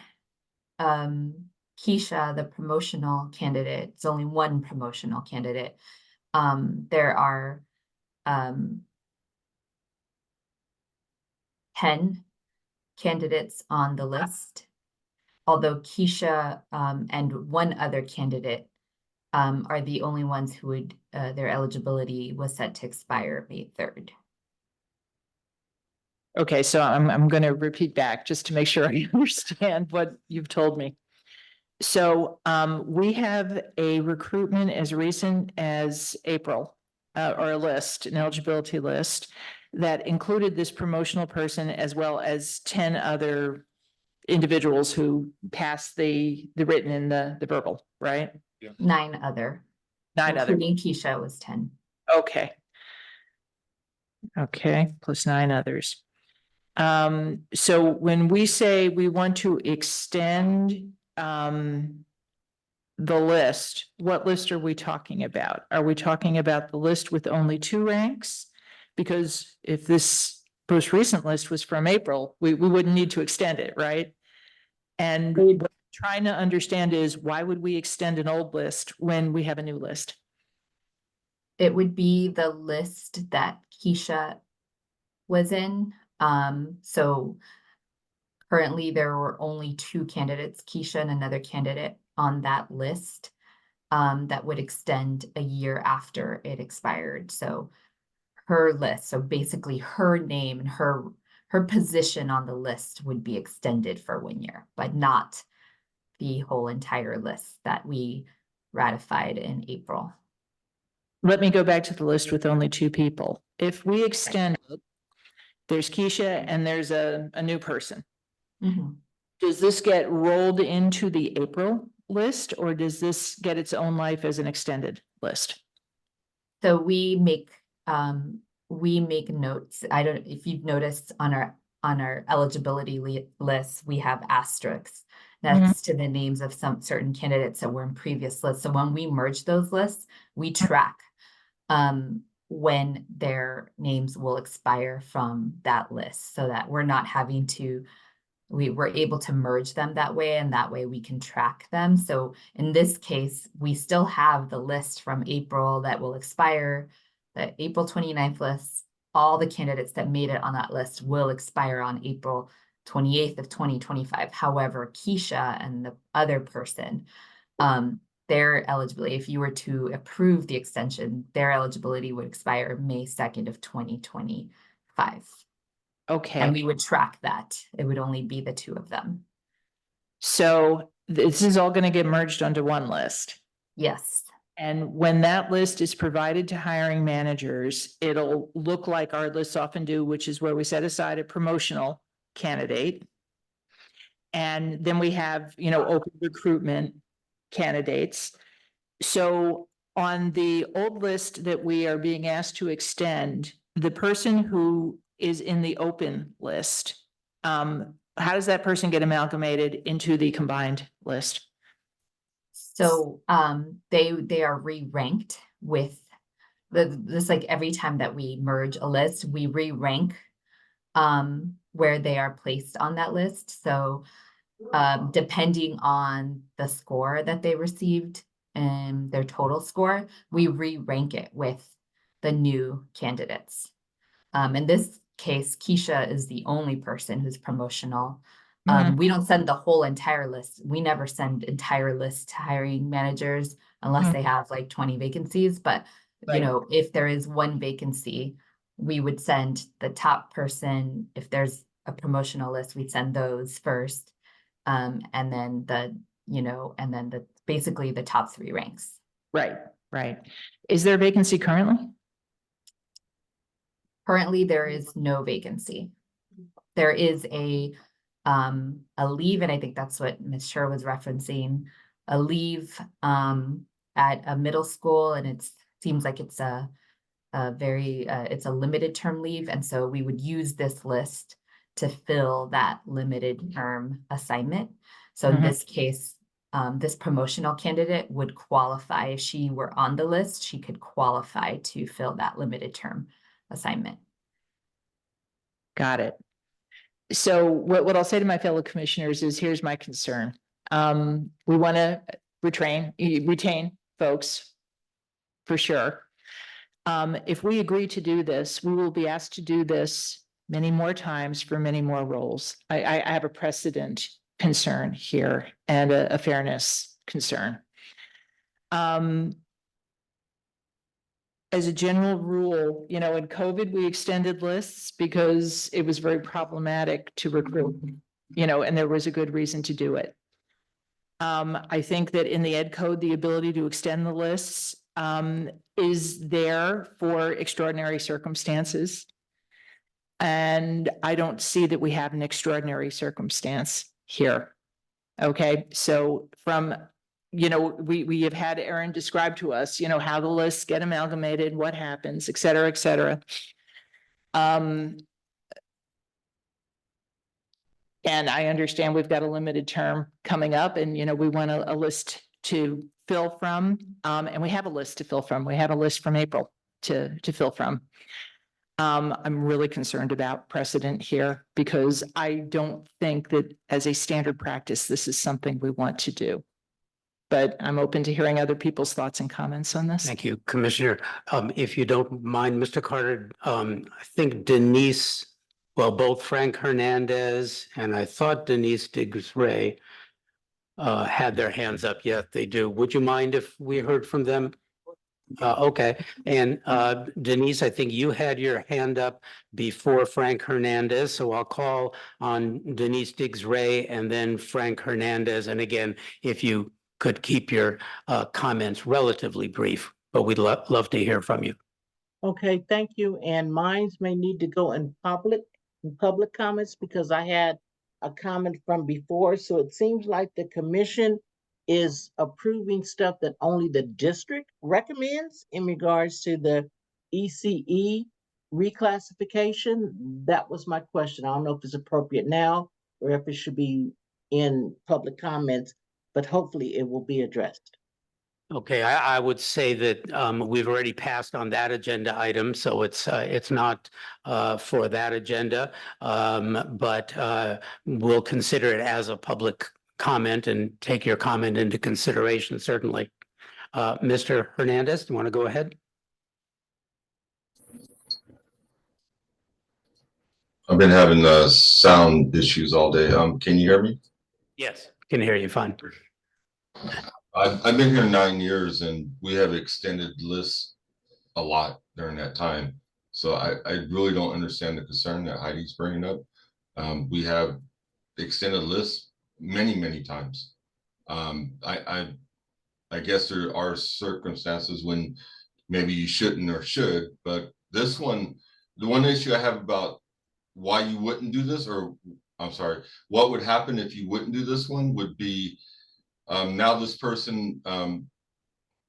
Keisha, the promotional candidate. It's only one promotional candidate. There are 10 candidates on the list, although Keisha and one other candidate are the only ones who would their eligibility was set to expire May 3rd. Okay, so I'm going to repeat back just to make sure I understand what you've told me. So we have a recruitment as recent as April, or a list, an eligibility list that included this promotional person as well as 10 other individuals who passed the written and the verbal, right? 9 other, 9 other. including Keisha was 10. Okay. Okay, plus 9 others. So when we say we want to extend the list, what list are we talking about? Are we talking about the list with only 2 ranks? Because if this most recent list was from April, we wouldn't need to extend it, right? And what I'm trying to understand is why would we extend an old list when we have a new list? It would be the list that Keisha was in. So currently there were only 2 candidates, Keisha and another candidate on that list, that would extend a year after it expired. So her list, so basically her name and her position on the list would be extended for 1 year, but not the whole entire list that we ratified in April. Let me go back to the list with only 2 people. If we extend it, there's Keisha and there's a new person. Mm-hmm. Does this get rolled into the April list or does this get its own life as an extended list? So we make notes. I don't, if you've noticed on our eligibility list, we have asterisks next to the names of some certain candidates that were in previous lists. So when we merge those lists, we track when their names will expire from that list so that we're not having to, we were able to merge them that way, and that way we can track them. So in this case, we still have the list from April that will expire, the April 29th list. All the candidates that made it on that list will expire on April 28th of 2025. However, Keisha and the other person, their eligibility, if you were to approve the extension, their eligibility would expire May 2nd of 2025. Okay. And we would track that. It would only be the 2 of them. So this is all going to get merged onto one list. Yes. And when that list is provided to hiring managers, it'll look like our lists often do, which is where we set aside a promotional candidate. And then we have, open recruitment candidates. So on the old list that we are being asked to extend, the person who is in the open list, how does that person get amalgamated into the combined list? So they are re-ranked with this, like every time that we merge a list, we re-rank where they are placed on that list. So depending on the score that they received and their total score, we re-rank it with the new candidates. In this case, Keisha is the only person who's promotional. We don't send the whole entire list. We never send entire lists to hiring managers unless they have like 20 vacancies. But, if there is 1 vacancy, we would send the top person. If there's a promotional list, we'd send those first. And then basically the top 3 ranks. Right, right. Is there a vacancy currently? Currently, there is no vacancy. There is a leave, and I think that's what Ms. Scher was referencing, a leave at a middle school, and it seems like it's a it's a limited term leave, and so we would use this list to fill that limited term assignment. So in this case, this promotional candidate would qualify. If she were on the list, she could qualify to fill that limited term assignment. Got it. So what I'll say to my fellow commissioners is, here's my concern. We want to retain folks for sure. If we agree to do this, we will be asked to do this many more times for many more roles. I have a precedent concern here and a fairness concern. As a general rule, in COVID, we extended lists because it was very problematic to recruit, and there was a good reason to do it. I think that in the Ed Code, the ability to extend the lists is there for extraordinary circumstances. And I don't see that we have an extraordinary circumstance here. Okay, so from we have had Aaron describe to us, how the lists get amalgamated, what happens, et cetera, et cetera. And I understand we've got a limited term coming up, and we want a list to fill from, and we have a list to fill from. We have a list from April to fill from. I'm really concerned about precedent here because I don't think that as a standard practice, this is something we want to do. But I'm open to hearing other people's thoughts and comments on this. Thank you, Commissioner. If you don't mind, Mr. Carter, I think Denise, well, both Frank Hernandez and I thought Denise Diggs-Ray had their hands up. Yes, they do. Would you mind if we heard from them? Okay. And Denise, I think you had your hand up before Frank Hernandez, so I'll call on Denise Diggs-Ray and then Frank Hernandez. And again, if you could keep your comments relatively brief, but we'd love to hear from you. Okay, thank you. And mines may need to go in public comments because I had a comment from before. So it seems like the commission is approving stuff that only the district recommends in regards to the ECE reclassification. That was my question. I don't know if it's appropriate now or if it should be in public comments, but hopefully it will be addressed. Okay, I would say that we've already passed on that agenda item, so it's not for that agenda. But we'll consider it as a public comment and take your comment into consideration, certainly. Mr. Hernandez, do you want to go ahead? I've been having sound issues all day. Can you hear me? Yes, can hear you fine. I've been here 9 years and we have extended lists a lot during that time. So I really don't understand the concern that Heidi's bringing up. We have extended lists many times. I guess there are circumstances when maybe you shouldn't or should, but this one, the one issue I have about why you wouldn't do this, or I'm sorry, what would happen if you wouldn't do this one would be now this person,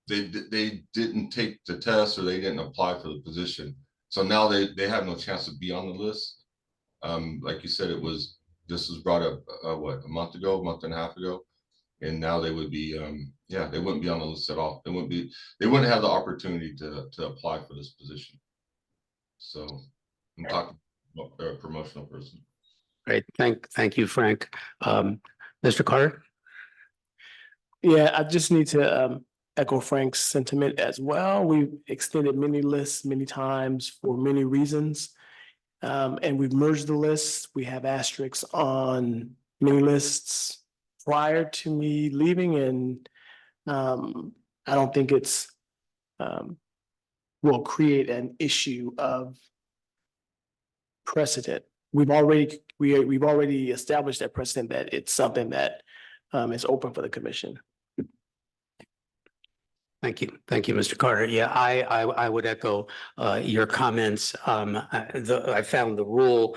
they didn't take the test or they didn't apply for the position. So now they have no chance to be on the list. Like you said, this was brought up, what, a month and a half ago. And now they would be, they wouldn't be on the list at all. They wouldn't have the opportunity to apply for this position. So I'm talking about a promotional person. Great, thank you, Frank. Mr. Carter? Yeah, I just need to echo Frank's sentiment as well. We've extended many lists many times for many reasons. And we've merged the lists. We have asterisks on many lists prior to me leaving, and I don't think it's will create an issue of precedent. We've already we've already established that precedent that it's something that is open for the commission. Thank you. Thank you, Mr. Carter. Yeah, I would echo your comments. I found the rule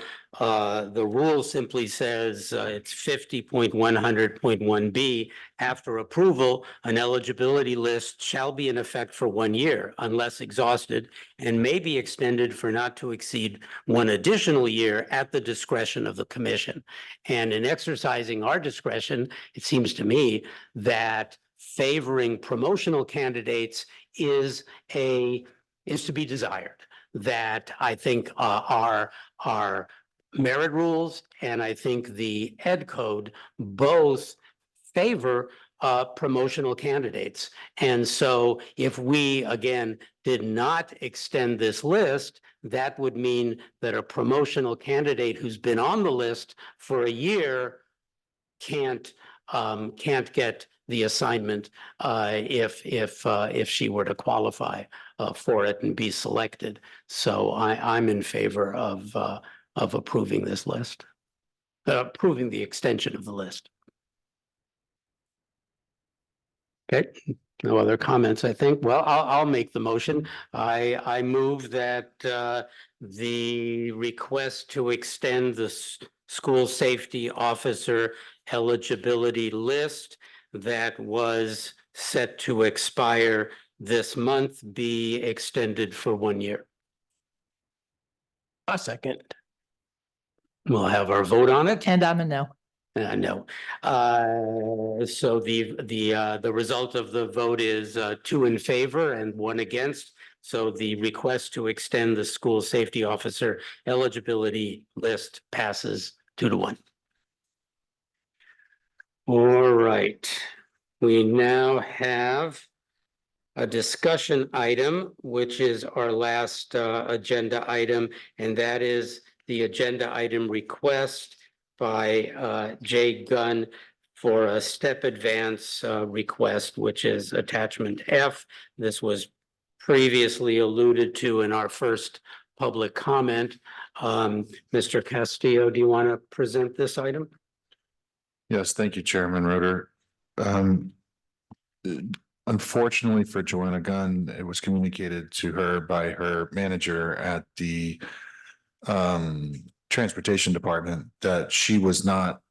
simply says it's 50.100.1B. After approval, an eligibility list shall be in effect for 1 year unless exhausted and may be extended for not to exceed 1 additional year at the discretion of the commission. And in exercising our discretion, it seems to me that favoring promotional candidates is to be desired. That I think our merit rules and I think the ed code both favor promotional candidates. And so if we, again, did not extend this list, that would mean that a promotional candidate who's been on the list for a year can't get the assignment if she were to qualify for it and be selected. So I'm in favor of approving this list, approving the extension of the list. Okay, no other comments, I think. Well, I'll make the motion. I move that the request to extend the school safety officer eligibility list that was set to expire this month be extended for 1 year. A second. We'll have our vote on it. And I'm a no. No. So the result of the vote is 2 in favor and 1 against. So the request to extend the school safety officer eligibility list passes 2-1. All right, we now have a discussion item, which is our last agenda item, and that is the agenda item request by Jay Gunn for a step advance request, which is attachment F. This was previously alluded to in our first public comment. Mr. Castillo, do you want to present this item? Yes, thank you, Chairman Roeder. Unfortunately for Joanna Gunn, it was communicated to her by her manager at the transportation department that she was not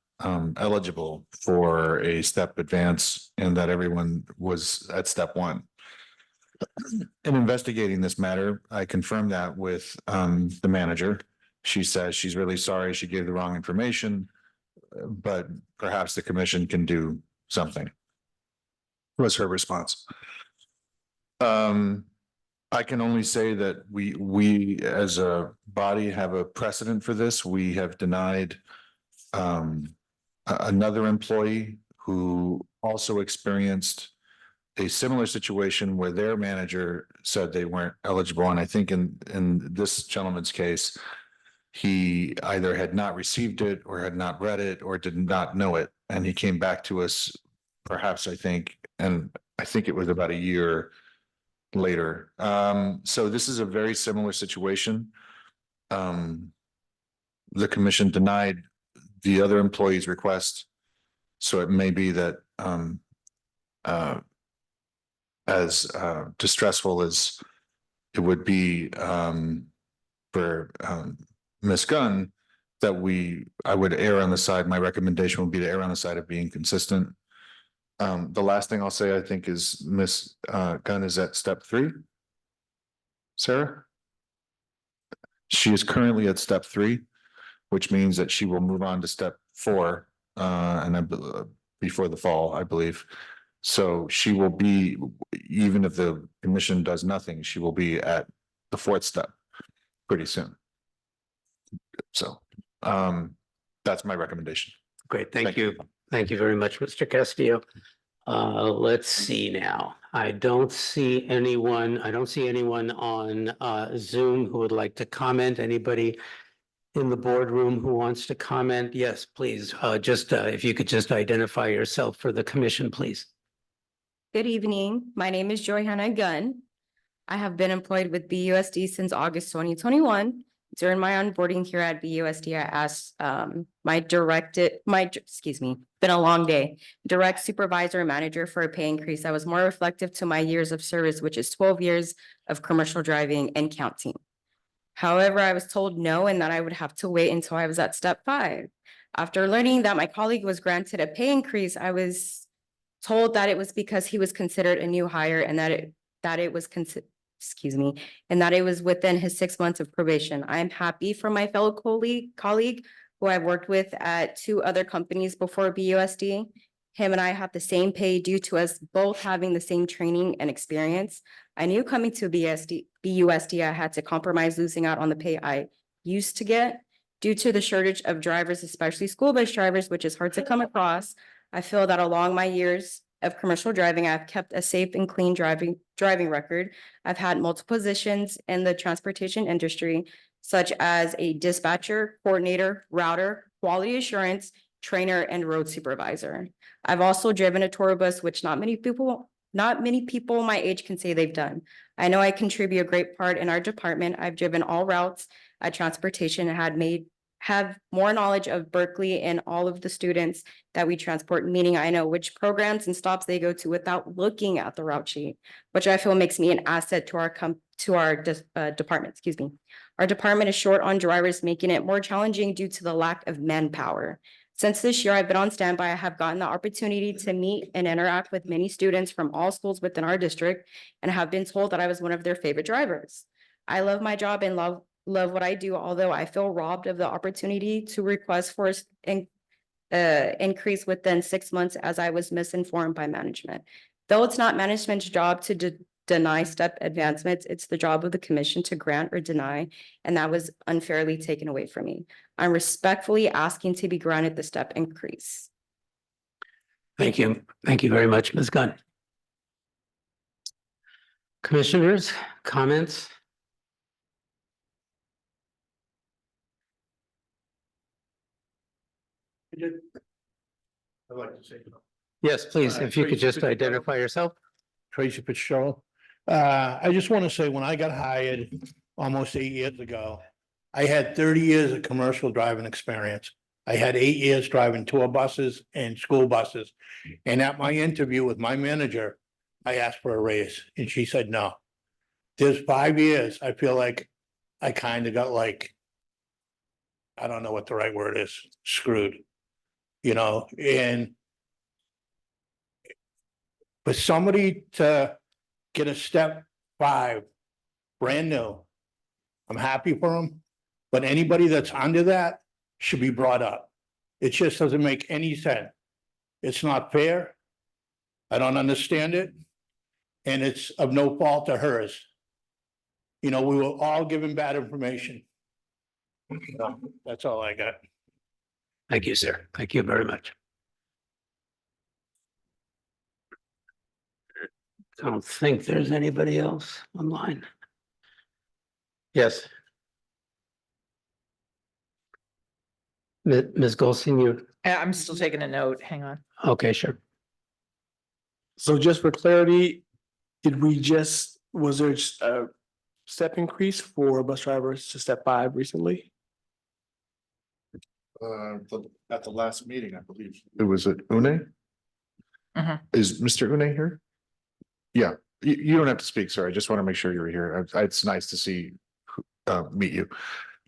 eligible for a step advance and that everyone was at step 1. In investigating this matter, I confirmed that with the manager. She says she's really sorry she gave the wrong information, but perhaps the commission can do something, was her response. I can only say that we as a body have a precedent for this. We have denied another employee who also experienced a similar situation where their manager said they weren't eligible. And I think in this gentleman's case, he either had not received it or had not read it or did not know it. And he came back to us, perhaps, I think it was about a year later. So this is a very similar situation. The commission denied the other employee's request. So it may be that as distressful as it would be for Ms. Gunn, that I would err on the side, my recommendation would be to err on the side of being consistent. The last thing I'll say, I think, is Ms. Gunn is at step 3. Sarah? She is currently at step 3, which means that she will move on to step 4 before the fall, I believe. So she will be, even if the commission does nothing, she will be at the 4th step pretty soon. So that's my recommendation. Great, thank you. Thank you very much, Mr. Castillo. Let's see now. I don't see anyone on Zoom who would like to comment. Anybody in the boardroom who wants to comment? Yes, please. If you could just identify yourself for the commission, please. Good evening. My name is Joy Hannah Gunn. I have been employed with BUSD since August 2021. During my onboarding here at BUSD, I asked been a long day, direct supervisor and manager for a pay increase that was more reflective to my years of service, which is 12 years of commercial driving and counting. However, I was told no, and that I would have to wait until I was at step 5. After learning that my colleague was granted a pay increase, I was told that it was because he was considered a new hire and that it was and that it was within his 6 months of probation. I am happy for my fellow colleague who I've worked with at 2 other companies before BUSD. Him and I have the same pay due to us both having the same training and experience. I knew coming to BUSD, I had to compromise losing out on the pay I used to get due to the shortage of drivers, especially school bus drivers, which is hard to come across. I feel that along my years of commercial driving, I've kept a safe and clean driving record. I've had multiple positions in the transportation industry, such as a dispatcher, coordinator, router, quality assurance, trainer, and road supervisor. I've also driven a tour bus, which not many people my age can say they've done. I know I contribute a great part in our department. I've driven all routes at transportation and have more knowledge of Berkeley and all of the students that we transport, meaning I know which programs and stops they go to without looking at the route sheet, which I feel makes me an asset to our department, Our department is short on drivers, making it more challenging due to the lack of manpower. Since this year I've been on standby, I have gotten the opportunity to meet and interact with many students from all schools within our district and have been told that I was one of their favorite drivers. I love my job and love what I do, although I feel robbed of the opportunity to request for an increase within 6 months as I was misinformed by management. Though it's not management's job to deny step advancements, it's the job of the commission to grant or deny, and that was unfairly taken away from me. I'm respectfully asking to be granted the step increase. Thank you. Thank you very much, Ms. Gunn. Commissioners, comments? I'd like to say. Yes, please, if you could Tracy just Fitzgerald. identify yourself. Tracy Fitzgerald. I just want to say, when I got hired almost 8 years ago, I had 30 years of commercial driving experience. I had 8 years driving tour buses and school buses. And at my interview with my manager, I asked for a raise and she said no. There's 5 years, I feel like I kind of got like, I don't know what the right word is, screwed. You know, and for somebody to get a step 5, brand new, I'm happy for them. But anybody that's under that should be brought up. It just doesn't make any sense. It's not fair. I don't understand it. And it's of no fault of hers. You know, we were all given bad information. That's all I got. Thank you, sir. Thank you very much. I don't think there's anybody else online. Yes. Ms. Golson, you, I'm still taking a note. Hang on. okay, sure. So just for clarity, was there a step increase for bus drivers to step 5 recently? At the last meeting, I believe. It was at Une? Mhm. Is Mr. Une here? Yeah, you don't have to speak, sir. I just want to make sure you're here. It's nice to meet you.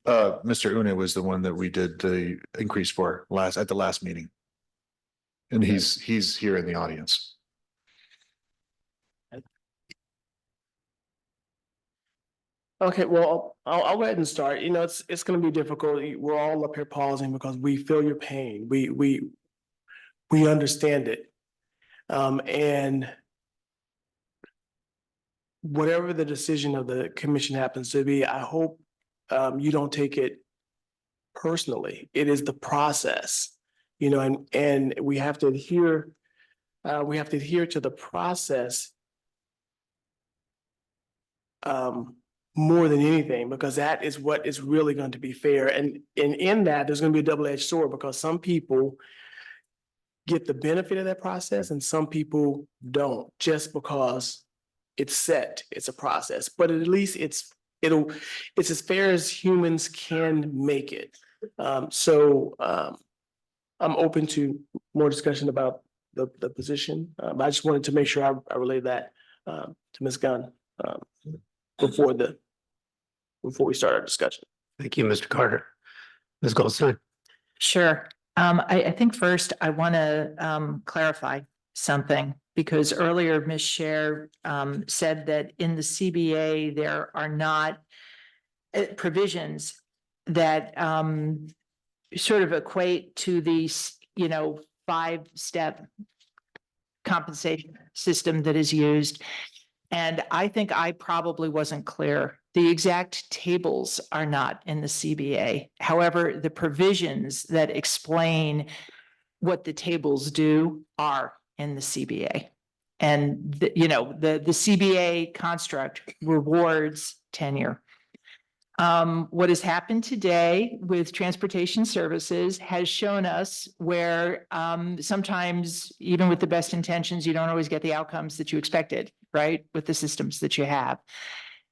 Mr. Une was the one that we did the increase for at the last meeting. And he's here in the audience. Okay, well, I'll go ahead and start. You know, it's gonna be difficult. We're all up here pausing because we feel your pain. We understand it. And whatever the decision of the commission happens to be, I hope you don't take it personally. It is the process, you know, and we have to adhere to the process more than anything, because that is what is really going to be fair. And in that, there's going to be a double-edged sword, because some people get the benefit of that process and some people don't, just because it's set, it's a process, but at least it's it's as fair as humans can make it. I'm open to more discussion about the position. But I just wanted to make sure I relayed that to Ms. Gunn before we start our discussion. Thank you, Mr. Carter. Ms. Goldstein. Sure. I think first I want to clarify something because earlier Ms. Scher said that in the CBA, there are not provisions that sort of equate to the, 5-step compensation system that is used. And I think I probably wasn't clear. The exact tables are not in the CBA. However, the provisions that explain what the tables do are in the CBA. And the CBA construct rewards tenure. What has happened today with transportation services has shown us where sometimes even with the best intentions, you don't always get the outcomes that you expected, right? With the systems that you have.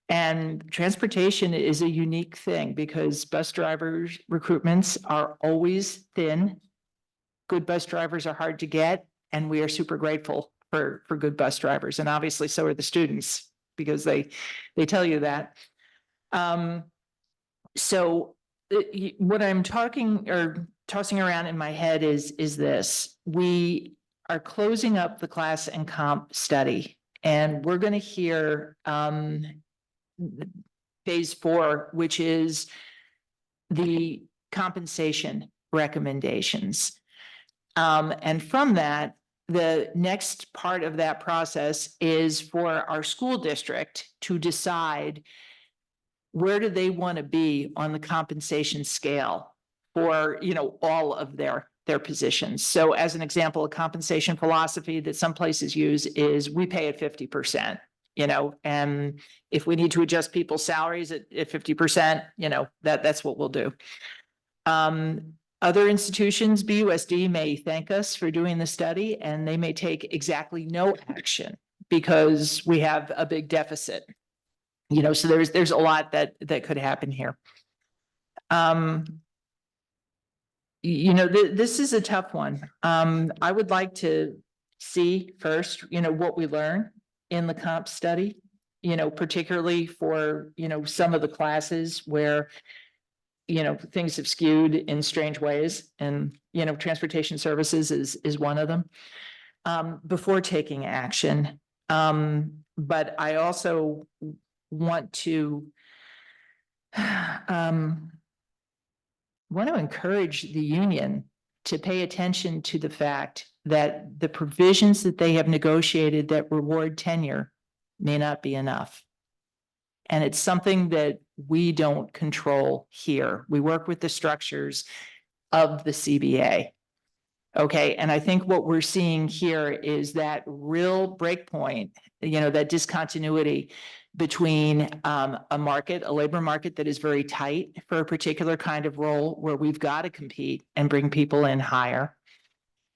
And transportation is a unique thing because bus drivers recruitments are always thin. Good bus drivers are hard to get, and we are super grateful for good bus drivers. And obviously so are the students because they tell you that. So what I'm talking or tossing around in my head is this. We are closing up the class and comp study, and we're going to hear phase 4, which is the compensation recommendations. And from that, the next part of that process is for our school district to decide where do they want to be on the compensation scale for, all of their positions. So as an example, a compensation philosophy that some places use is we pay at 50%, and if we need to adjust people's salaries at 50%, that's what we'll do. Other institutions, BUSD may thank us for doing the study, and they may take exactly no action because we have a big deficit. So there's a lot that could happen here. This is a tough one. I would like to see first, what we learn in the comp study, particularly for, some of the classes where, things have skewed in strange ways, and, transportation services is one of them, before taking action. But I also want to encourage the union to pay attention to the fact that the provisions that they have negotiated that reward tenure may not be enough. And it's something that we don't control here. We work with the structures of the CBA. Okay, and I think what we're seeing here is that real breakpoint, that discontinuity between a labor market that is very tight for a particular kind of role where we've got to compete and bring people in higher,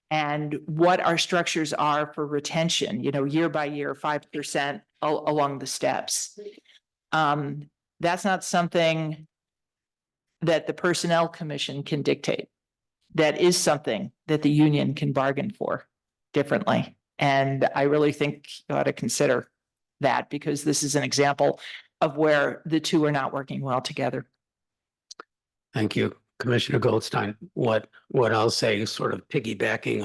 and what our structures are for retention, year by year, 5% along the steps. That's not something that the Personnel Commission can dictate. That is something that the union can bargain for differently. And I really think you ought to consider that, because this is an example of where the two are not working well together. Thank you, Commissioner Goldstein. What I'll say, sort of piggybacking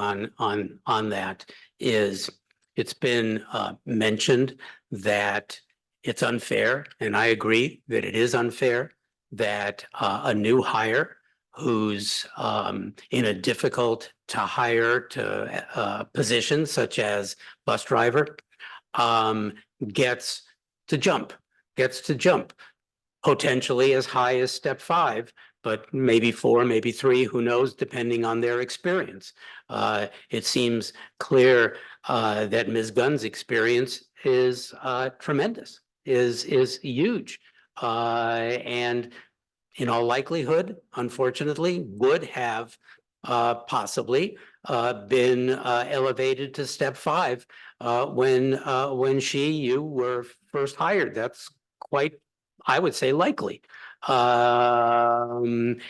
on that, is it's been mentioned that it's unfair, and I agree that it is unfair that a new hire who's in a difficult to hire position such as bus driver gets to jump potentially as high as step 5, but maybe 4, maybe 3, who knows, depending on their experience. It seems clear that Ms. Gunn's experience is tremendous, is huge, and in all likelihood, unfortunately, would have possibly been elevated to step 5 when you were first hired. That's quite I would say likely. And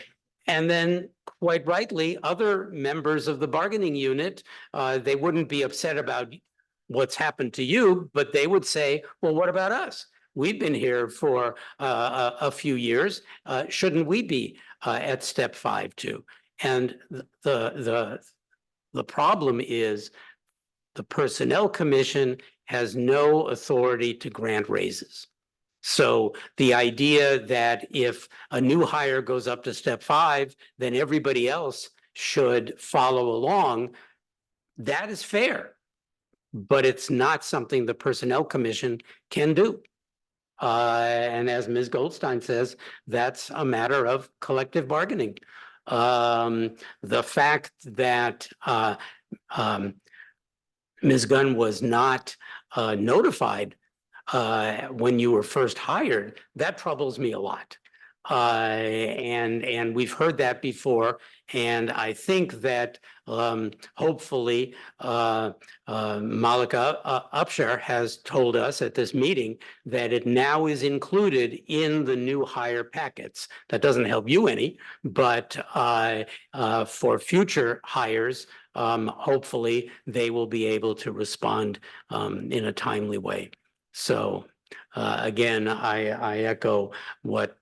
then quite rightly, other members of the bargaining unit, they wouldn't be upset about what's happened to you, but they would say, well, what about us? We've been here for a few years. Shouldn't we be at step 5 too? And the problem is the Personnel Commission has no authority to grant raises. So the idea that if a new hire goes up to step 5, then everybody else should follow along, that is fair. But it's not something the Personnel Commission can do. And as Ms. Goldstein says, that's a matter of collective bargaining. The fact that Ms. Gunn was not notified when you were first hired, that troubles me a lot. And we've heard that before. And I think that hopefully Malika Upshar has told us at this meeting that it now is included in the new hire packets. That doesn't help you any, but for future hires, hopefully they will be able to respond in a timely way. So again, I echo what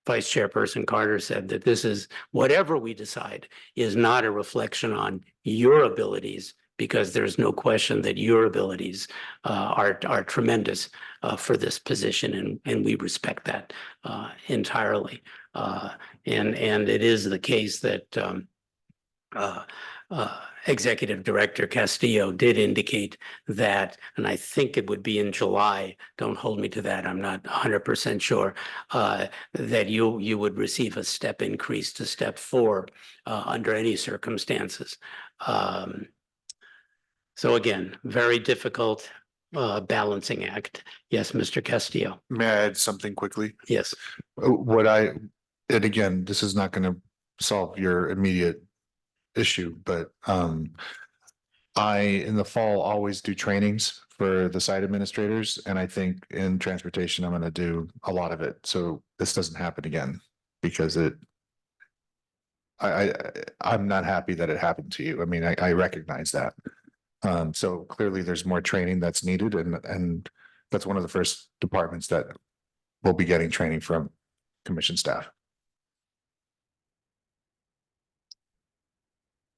Vice Chairperson Carter said, that this is, whatever we decide, is not a reflection on your abilities, because there's no question that your abilities are tremendous for this position, and we respect that entirely. And it is the case that Executive Director Castillo did indicate that, and I think it would be in July, don't hold me to that, I'm not 100% sure, that you would receive a step increase to step 4 under any circumstances. So again, very difficult balancing act. Yes, Mr. Castillo. May I add something quickly? Yes. And again, this is not going to solve your immediate issue, but I, in the fall, always do trainings for the site administrators, and I think in transportation, I'm going to do a lot of it. So this doesn't happen again, because I'm not happy that it happened to you. I mean, I recognize that. So clearly there's more training that's needed, and that's one of the first departments that will be getting training from commission staff.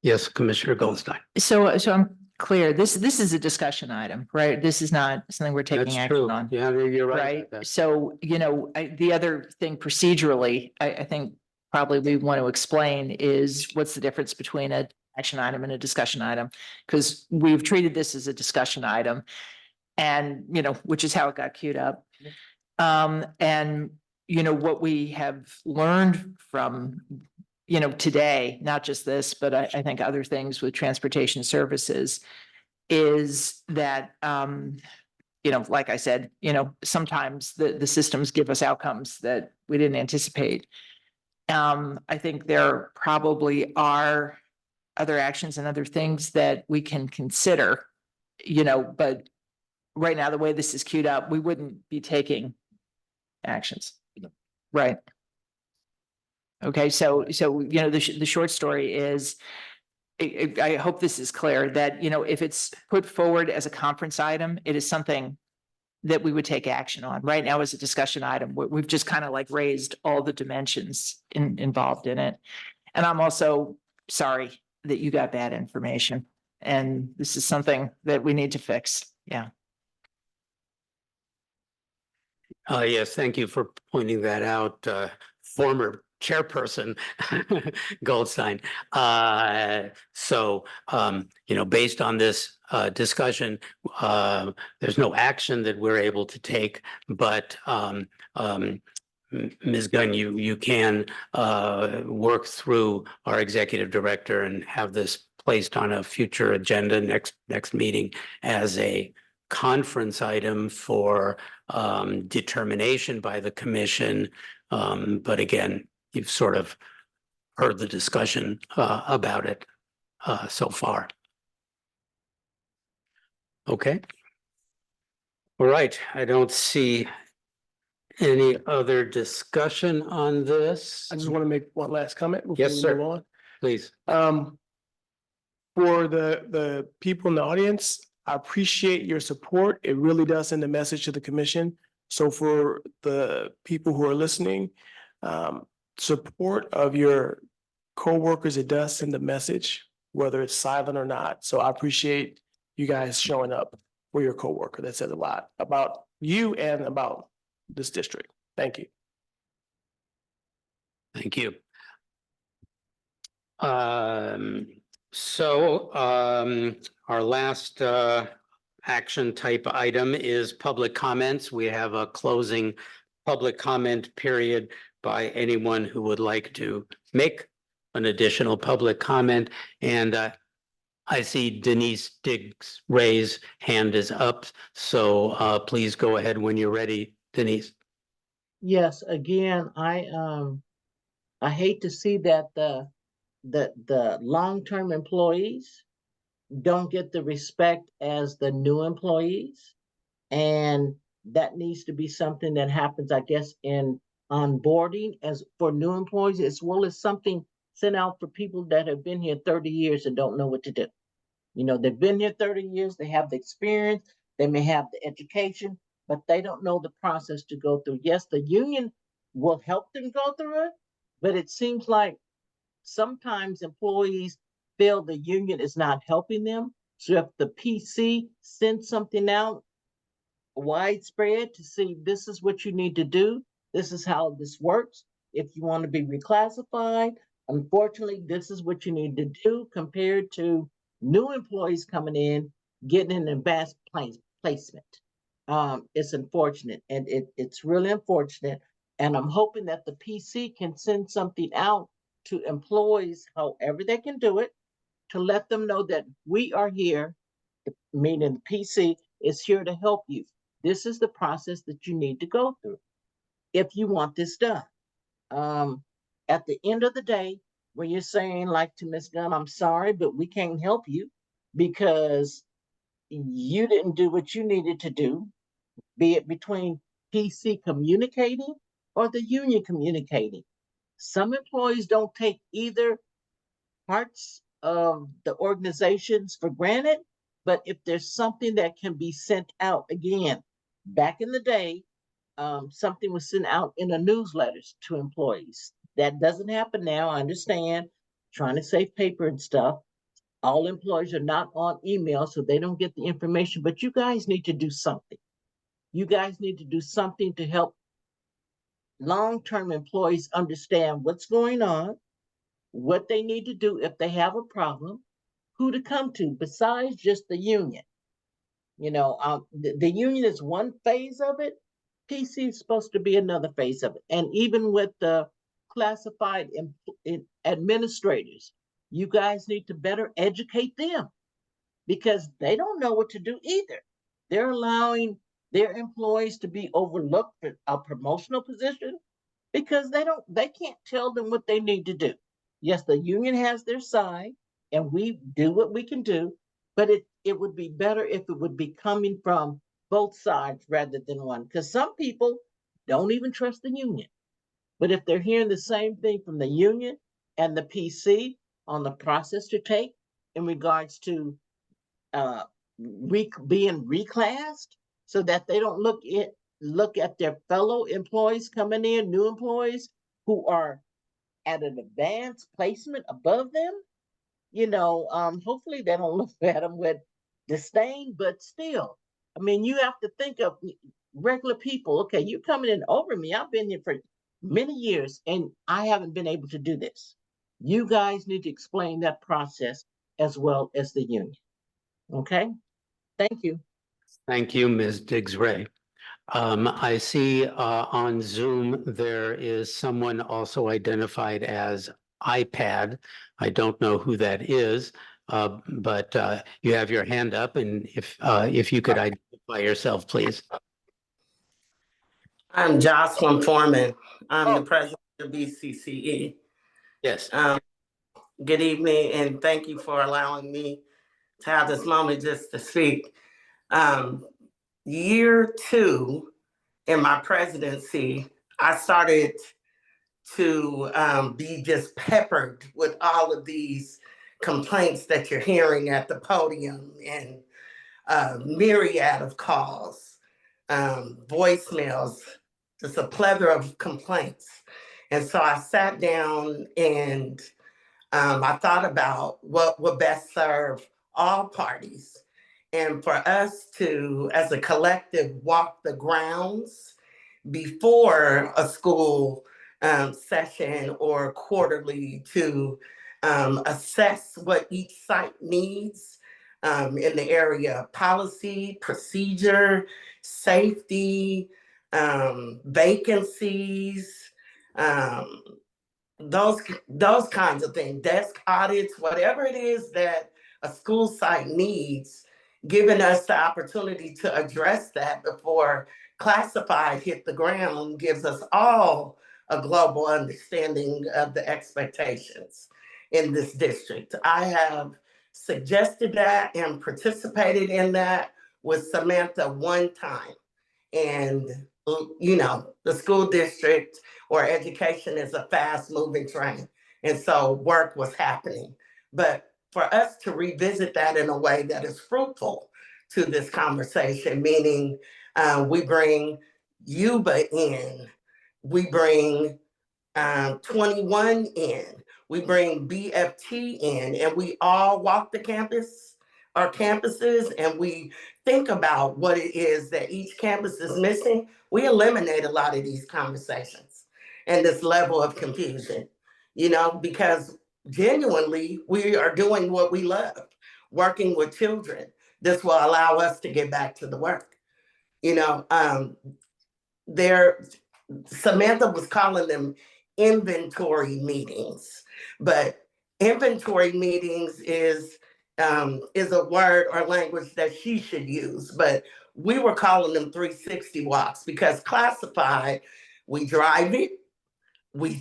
Yes, Commissioner Goldstein. So I'm clear, this is a discussion item, right? This is not something we're taking That's action true. on. Yeah, you're right. Right? about that. So, the other thing procedurally, I think probably we want to explain is what's the difference between an action item and a discussion item? Because we've treated this as a discussion item and, which is how it got queued up. And, what we have learned from today, not just this, but I think other things with transportation services is that, like I said, sometimes the systems give us outcomes that we didn't anticipate. I think there probably are other actions and other things that we can consider, but right now, the way this is queued up, we wouldn't be taking actions. Right. Okay, so the short story is, I hope this is clear that, if it's put forward as a conference item, it is something that we would take action on. Right now as a discussion item, we've just kind of like raised all the dimensions involved in it. And I'm also sorry that you got bad information. And this is something that we need to fix. Yeah. Yes, thank you for pointing that out, former Chairperson Goldstein. So, based on this discussion, there's no action that we're able to take, but Ms. Gunn, you can work through our executive director and have this placed on a future agenda next meeting as a conference item for determination by the commission. But again, you've sort of heard the discussion about it so far. Okay. All right. I don't see Any other discussion on this? I just want to make one last comment before Yes, we sir. move on. Please. For the people in the audience, I appreciate your support. It really does send a message to the commission. So for the people who are listening, support of your coworkers, it does send a message, whether it's silent or not. So I appreciate you guys showing up for your coworker. That says a lot about you and about this district. Thank you. Thank you. Our last action type item is public comments. We have a closing public comment period by anyone who would like to make an additional public comment. And I see Denise Diggs Ray's hand is up. So please go ahead when you're ready, Denise. Yes, again, I hate to see that the long-term employees don't get the respect as the new employees. And that needs to be something that happens, I guess, in onboarding as for new employees, as well as something sent out for people that have been here 30 years and don't know what to do. You know, they've been here 30 years, they have the experience, they may have the education, but they don't know the process to go through. Yes, the union will help them go through it, but it seems like sometimes employees feel the union is not helping them. So if the PC sends something out widespread to see this is what you need to do, this is how this works. If you want to be reclassified, unfortunately, this is what you need to do compared to new employees coming in, getting an advanced placement. It's unfortunate and it's really unfortunate. And I'm hoping that the PC can send something out to employees, however they can do it, to let them know that we are here, meaning the PC is here to help you. This is the process that you need to go through if you want this done. At the end of the day, when you're saying like to Ms. Gunn, I'm sorry, but we can't help you because you didn't do what you needed to do, be it between PC communicating or the union communicating. Some employees don't take either parts of the organizations for granted, but if there's something that can be sent out, again, back in the day, something was sent out in a newsletters to employees. That doesn't happen now. I understand, trying to save paper and stuff. All employees are not on email, so they don't get the information, but you guys need to do something. You guys need to do something to help long-term employees understand what's going on, what they need to do if they have a problem, who to come to besides just the union. You know, the union is one phase of it. PC is supposed to be another phase of it. And even with the classified administrators, you guys need to better educate them because they don't know what to do either. They're allowing their employees to be overlooked for a promotional position because they can't tell them what they need to do. Yes, the union has their side and we do what we can do, but it would be better if it would be coming from both sides rather than one, because some people don't even trust the union. But if they're hearing the same thing from the union and the PC on the process to take in regards to being reclassed, so that they don't look at their fellow employees coming in, new employees who are at an advanced placement above them, you know, hopefully they don't look at them with disdain, but still, I mean, you have to think of regular people. Okay, you're coming in over me. I've been here for many years and I haven't been able to do this. You guys need to explain that process as well as the union. Okay, thank you. Thank you, Ms. Diggs Ray. I see on Zoom, there is someone also identified as iPad. I don't know who that is, but you have your hand up, and if you could identify yourself, please. I'm Jocelyn Foreman. I'm the president of BCCE. Yes. Good evening, and thank you for allowing me to have this moment just to speak. Year 2 in my presidency, I started to be just peppered with all of these complaints that you're hearing at the podium and myriad of calls, voicemails, just a plethora of complaints. And so I sat down and I thought about what would best serve all parties. And for us to, as a collective, walk the grounds before a school session or quarterly to assess what each site needs in the area of policy, procedure, safety, vacancies, those kinds of things, desk audits, whatever it is that a school site needs, giving us the opportunity to address that before classified hit the ground gives us all a global understanding of the expectations in this district. I have suggested that and participated in that with Samantha one time. And, you know, the school district or education is a fast moving train. And so work was happening. But for us to revisit that in a way that is fruitful to this conversation, meaning we bring Yuba in, we bring 21 in, we bring BFT in, and we all walk the campus, our campuses, and we think about what it is that each campus is missing. We eliminate a lot of these conversations and this level of confusion, you know, because genuinely we are doing what we love, working with children. This will allow us to get back to the work. You know, Samantha was calling them inventory meetings, but inventory meetings is a word or language that she should use, but we were calling them 360 walks because classified, we drive it, we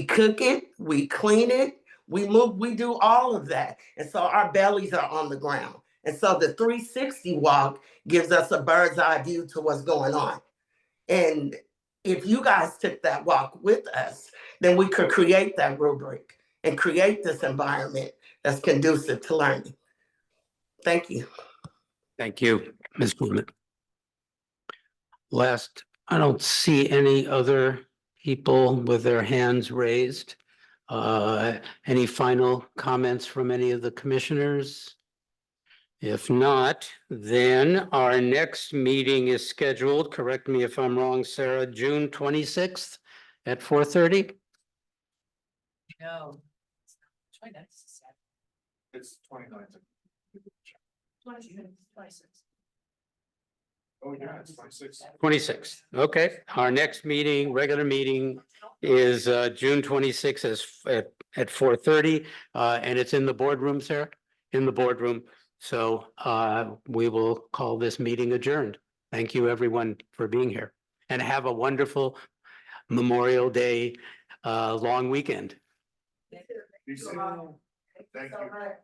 cook it, we clean it, we move, we do all of that. And so our bellies are on the ground. And so the 360 walk gives us a bird's eye view to what's going on. And if you guys took that walk with us, then we could create that rubric and create this environment that's conducive to learning. Thank you. Thank you, Ms. Blumen. Last, I don't see any other people with their hands raised. Any final comments from any of the commissioners? If not, then our next meeting is scheduled, correct me if I'm wrong, Sarah, June 26th at 4:30? No. It's 29th. 26. Oh, yeah, it's 26. 26th, okay. Our next meeting, regular meeting is June 26th at 4:30. And it's in the boardroom, Sarah? In the boardroom. So we will call this meeting adjourned. Thank you, everyone, for being here. And have a wonderful Memorial Day long weekend. Thank you.